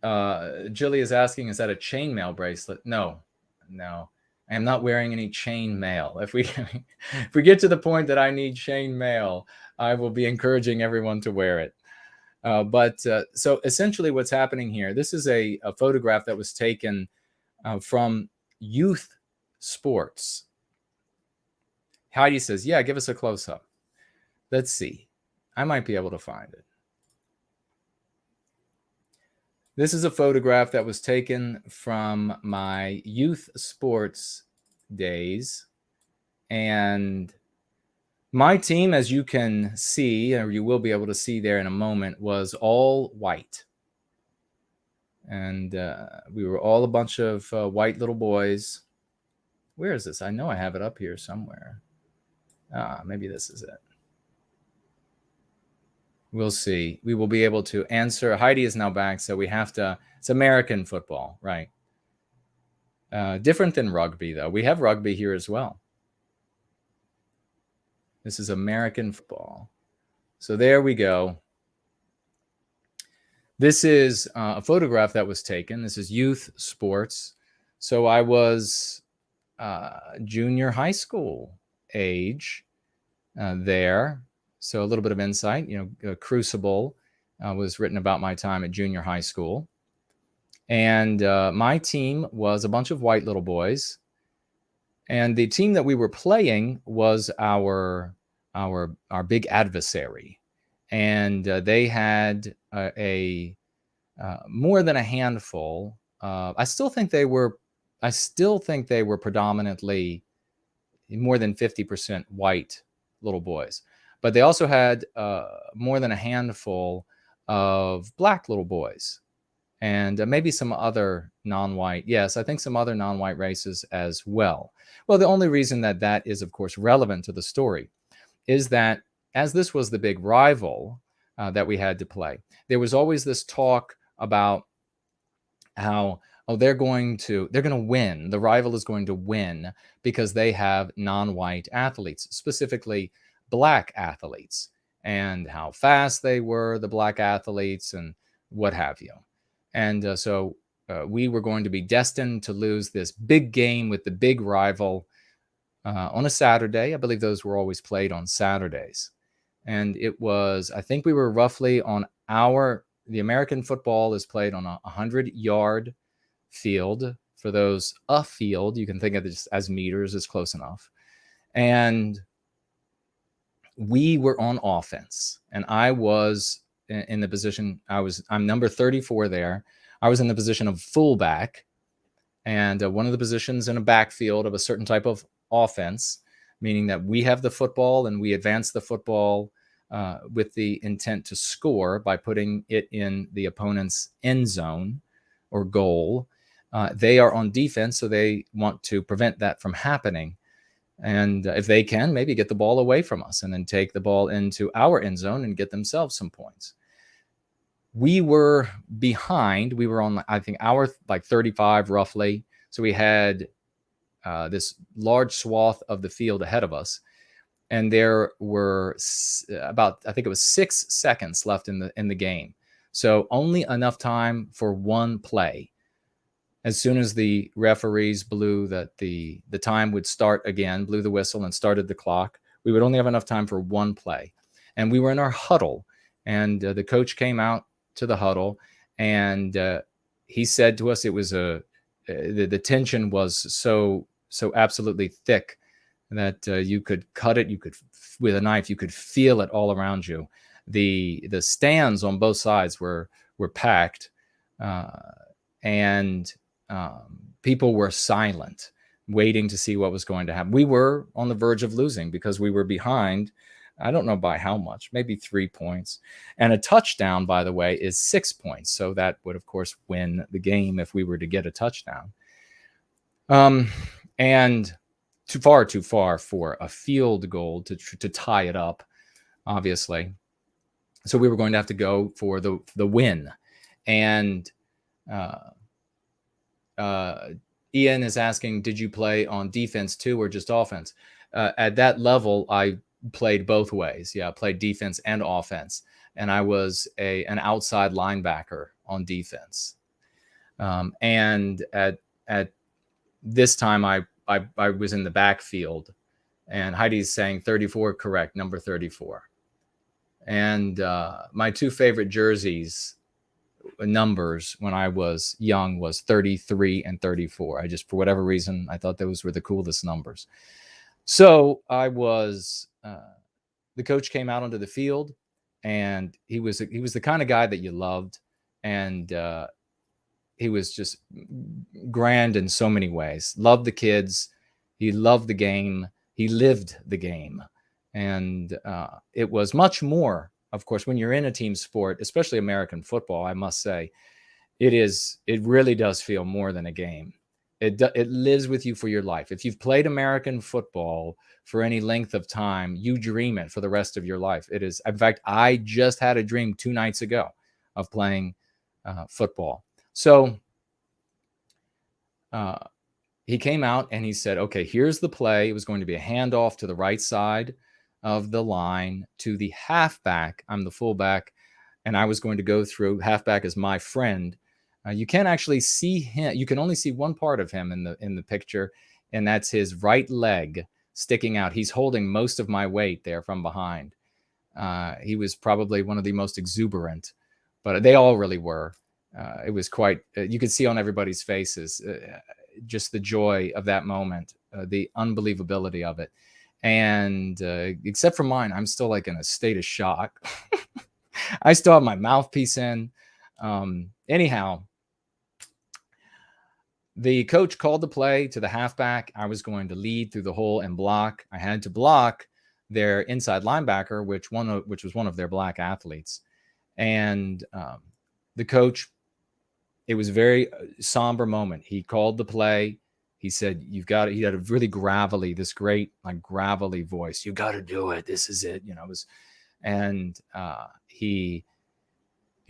Jilly is asking, is that a chainmail bracelet? No. I am not wearing any chain mail. If we get to the point that I need chain mail, I will be encouraging everyone to wear it. So essentially what's happening here, this is a photograph that was taken from youth sports. Heidi says, yeah, give us a close-up. Let's see. I might be able to find it. This is a photograph that was taken from my youth sports days. And my team, as you can see, or you will be able to see there in a moment, was all white. And we were all a bunch of white little boys. Where is this? I know I have it up here somewhere. Maybe this is it. We'll see. We will be able to answer. Heidi is now back, so we have to. It's American football, right? Different than rugby, though. We have rugby here as well. This is American football. So there we go. This is a photograph that was taken. This is youth sports. So I was junior high school age there. So a little bit of insight, you know, Crucible was written about my time at junior high school. And my team was a bunch of white little boys. And the team that we were playing was our big adversary. and they had a more than a handful. I still think they were predominantly more than 50% white little boys, but they also had more than a handful of black little boys, and maybe some other non-white. Yes, I think some other non-white races as well. Well, the only reason that that is, of course, relevant to the story is that as this was the big rival that we had to play, there was always this talk about how, oh, they're going to win. The rival is going to win because they have non-white athletes, specifically black athletes, and how fast they were, the black athletes, and what have you. And so we were going to be destined to lose this big game with the big rival on a Saturday. I believe those were always played on Saturdays. And it was, I think we were roughly on the American football is played on a 100-yard field. For those, a field, you can think of this as meters, is close enough. And we were on offense, and I was in the position, I'm number 34 there. I was in the position of fullback, and one of the positions in a backfield of a certain type of offense, meaning that we have the football and we advance the football with the intent to score by putting it in the opponent's end zone or goal. They are on defense, so they want to prevent that from happening. And if they can, maybe get the ball away from us and then take the ball into our end zone and get themselves some points. We were behind. We were on, I think, our 35 roughly. So we had this large swath of the field ahead of us. And there were about, I think it was 6 seconds left in the game. So only enough time for one play. As soon as the referees blew that the time would start again, blew the whistle and started the clock, we would only have enough time for one play. And we were in our huddle, and the coach came out to the huddle, and he said to us, it was the tension was so absolutely thick that you could cut it, you could with a knife, you could feel it all around you. The stands on both sides were packed, and people were silent, waiting to see what was going to happen. We were on the verge of losing because we were behind. I don't know by how much, maybe 3 points. And a touchdown, by the way, is 6 points. So that would, of course, win the game if we were to get a touchdown. And too far for a field goal to tie it up, obviously. So we were going to have to go for the win. And Ian is asking, did you play on defense too or just offense? At that level, I played both ways. Yeah, I played defense and offense. And I was an outside linebacker on defense. And at this time, I was in the backfield. And Heidi's saying 34, correct, number 34. And my two favorite jerseys numbers when I was young was 33 and 34. I just, for whatever reason, I thought those were the coolest numbers. So I was, the coach came out onto the field, and he was the kind of guy that you loved. And he was just grand in so many ways. Loved the kids. He loved the game. He lived the game. And it was much more, of course, when you're in a team sport, especially American football, I must say, it really does feel more than a game. It lives with you for your life. If you've played American football for any length of time, you dream it for the rest of your life. It is, in fact, I just had a dream 2 nights ago of playing football. So he came out and he said, okay, here's the play. It was going to be a handoff to the right side of the line to the halfback. I'm the fullback, and I was going to go through. Halfback is my friend. You can't actually see him. You can only see one part of him in the picture, and that's his right leg sticking out. He's holding most of my weight there from behind. He was probably one of the most exuberant, but they all really were. It was quite, you could see on everybody's faces just the joy of that moment, the unbelievability of it. And except for mine, I'm still like in a state of shock. I still have my mouthpiece in. Anyhow, the coach called the play to the halfback. I was going to lead through the hole and block. I had to block their inside linebacker, which was one of their black athletes. And the coach, it was a very somber moment. He called the play. He said, "You've got it." He had a really gravelly, this great, like gravelly voice. "You got to do it. This is it." You know, it was, and he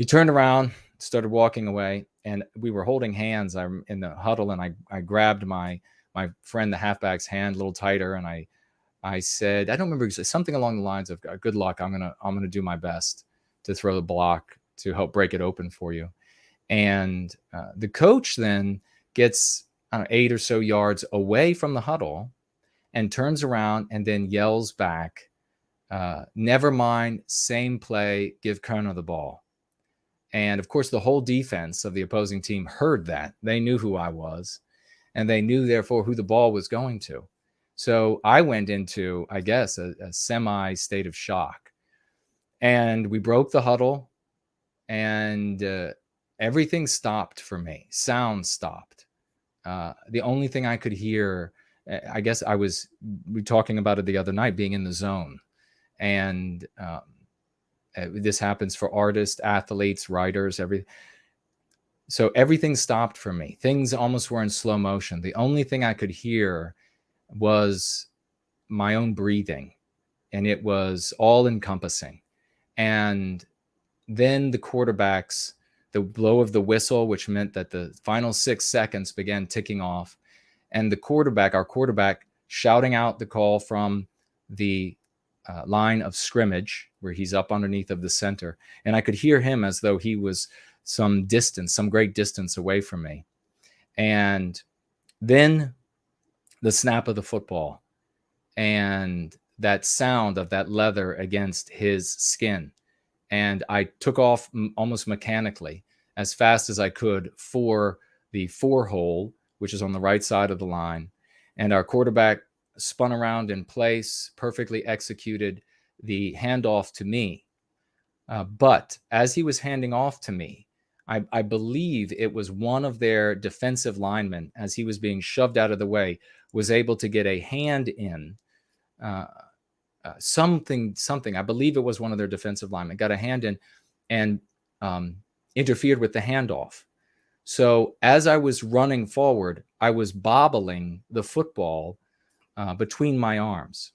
turned around, started walking away, and we were holding hands. I'm in the huddle, and I grabbed my friend, the halfback's hand, a little tighter, and I said, I don't remember exactly, something along the lines of, "Good luck. I'm gonna do my best to throw the block to help break it open for you." And the coach then gets 8 or so yards away from the huddle and turns around and then yells back, "Never mind, same play, give Köhne the ball." And of course, the whole defense of the opposing team heard that. They knew who I was, and they knew, therefore, who the ball was going to. So I went into, I guess, a semi state of shock. And we broke the huddle, and everything stopped for me. Sound stopped. The only thing I could hear, I guess we were talking about it the other night, being in the zone. And this happens for artists, athletes, writers, so everything stopped for me. Things almost were in slow motion. The only thing I could hear was my own breathing, and it was all encompassing. And then the blow of the whistle, which meant that the final 6 seconds began ticking off, and our quarterback shouting out the call from the line of scrimmage, where he's up underneath of the center. And I could hear him as though he was some great distance away from me. And then the snap of the football and that sound of that leather against his skin. And I took off almost mechanically as fast as I could for the 4 hole, which is on the right side of the line. And our quarterback spun around in place, perfectly executed the handoff to me. But as he was handing off to me, I believe it was one of their defensive linemen, as he was being shoved out of the way, was able to get a hand in something. I believe it was one of their defensive linemen, got a hand in and interfered with the handoff. So as I was running forward, I was bobbling the football between my arms.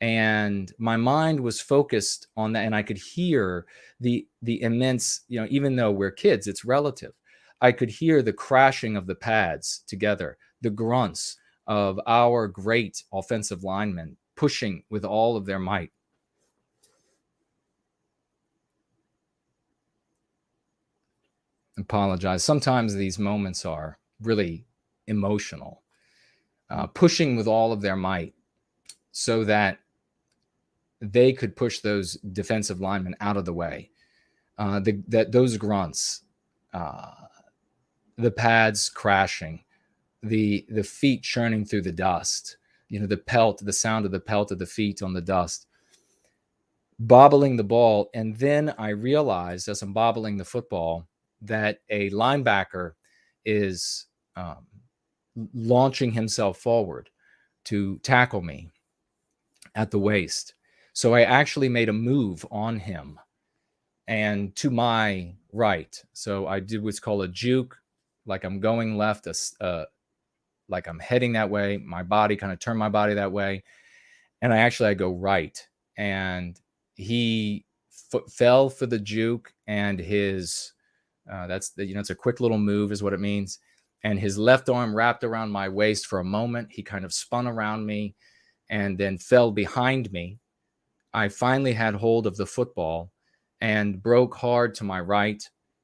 And my mind was focused on that, and I could hear the immense, even though we're kids, it's relative. I could hear the crashing of the pads together, the grunts of our great offensive linemen pushing with all of their might. Apologize. Sometimes these moments are really emotional, pushing with all of their might so that they could push those defensive linemen out of the way. Those grunts, the pads crashing, the feet churning through the dust, the sound of the pelt of the feet on the dust, bobbling the ball. And then I realized, as I'm bobbling the football, that a linebacker is launching himself forward to tackle me at the waist. So I actually made a move on him and to my right. So I did what's called a juke, like I'm going left, like I'm heading that way. My body kind of turned my body that way. And I go right. And he fell for the juke, and his, it's a quick little move is what it means. And his left arm wrapped around my waist for a moment. He kind of spun around me and then fell behind me. I finally had hold of the football and broke hard to my right.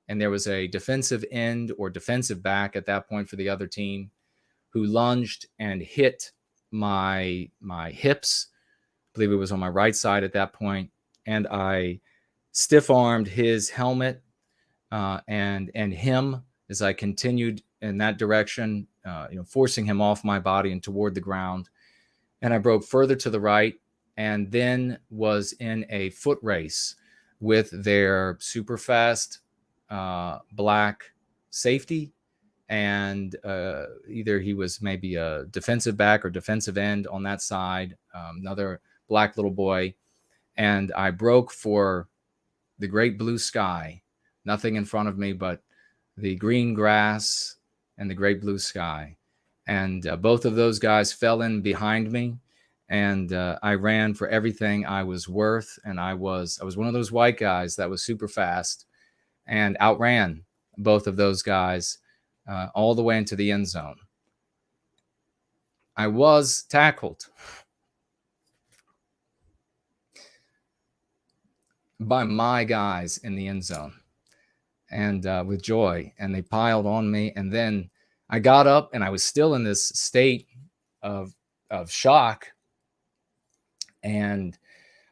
And there was a defensive end or defensive back at that point for the other team who lunged and hit my hips. I believe it was on my right side at that point. And I stiff-armed his helmet and him as I continued in that direction, forcing him off my body and toward the ground. and I broke further to the right, and then was in a foot race with their super fast black safety, and either he was maybe a defensive back or defensive end on that side, another black little boy, and I broke for the great blue sky, nothing in front of me but the green grass and the great blue sky. And both of those guys fell in behind me, and I ran for everything I was worth. And I was one of those white guys that was super fast and outran both of those guys all the way into the end zone. I was tackled by my guys in the end zone, and with joy, and they piled on me. And then I got up, and I was still in this state of shock, and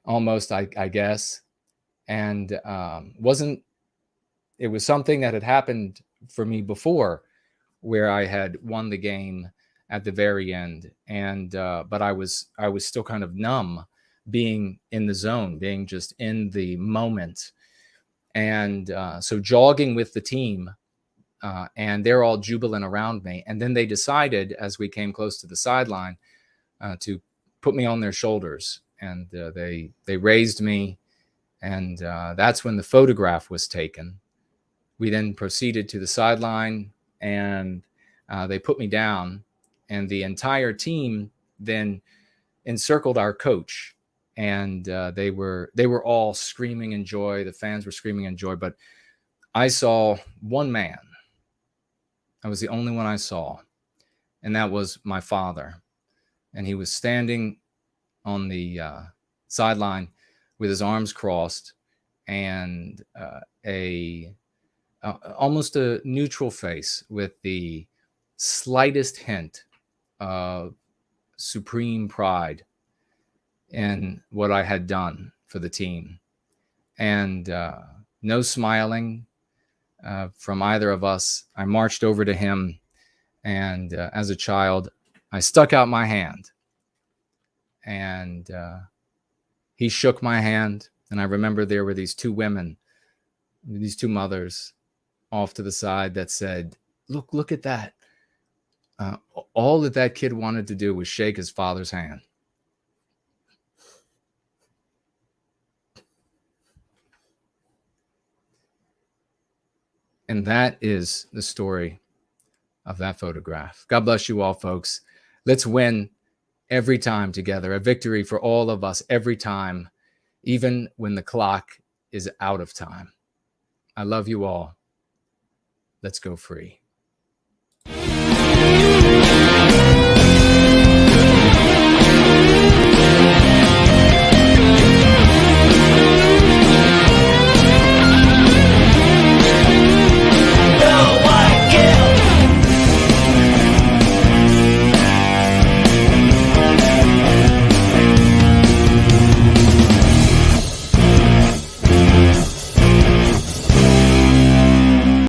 almost, I guess, and it was something that had happened for me before, where I had won the game at the very end, and but I was still kind of numb, being in the zone, being just in the moment. And so jogging with the team, and they're all jubilant around me. And then they decided, as we came close to the sideline, to put me on their shoulders, and they raised me, and that's when the photograph was taken. We then proceeded to the sideline, and they put me down, and the entire team then encircled our coach, and they were all screaming in joy. The fans were screaming in joy, but I saw one man. I was the only one I saw, and that was my father. And he was standing on the sideline with his arms crossed, and almost a neutral face with the slightest hint of supreme pride in what I had done for the team. And no smiling from either of us. I marched over to him, and as a child, I stuck out my hand, and he shook my hand. And I remember there were these two women, these two mothers off to the side, that said, look at that. All that kid wanted to do was shake his father's hand. And that is the story of that photograph. God bless you all, folks. Let's win every time together. A victory for all of us every time, even when the clock is out of time. I love you all. Let's go free.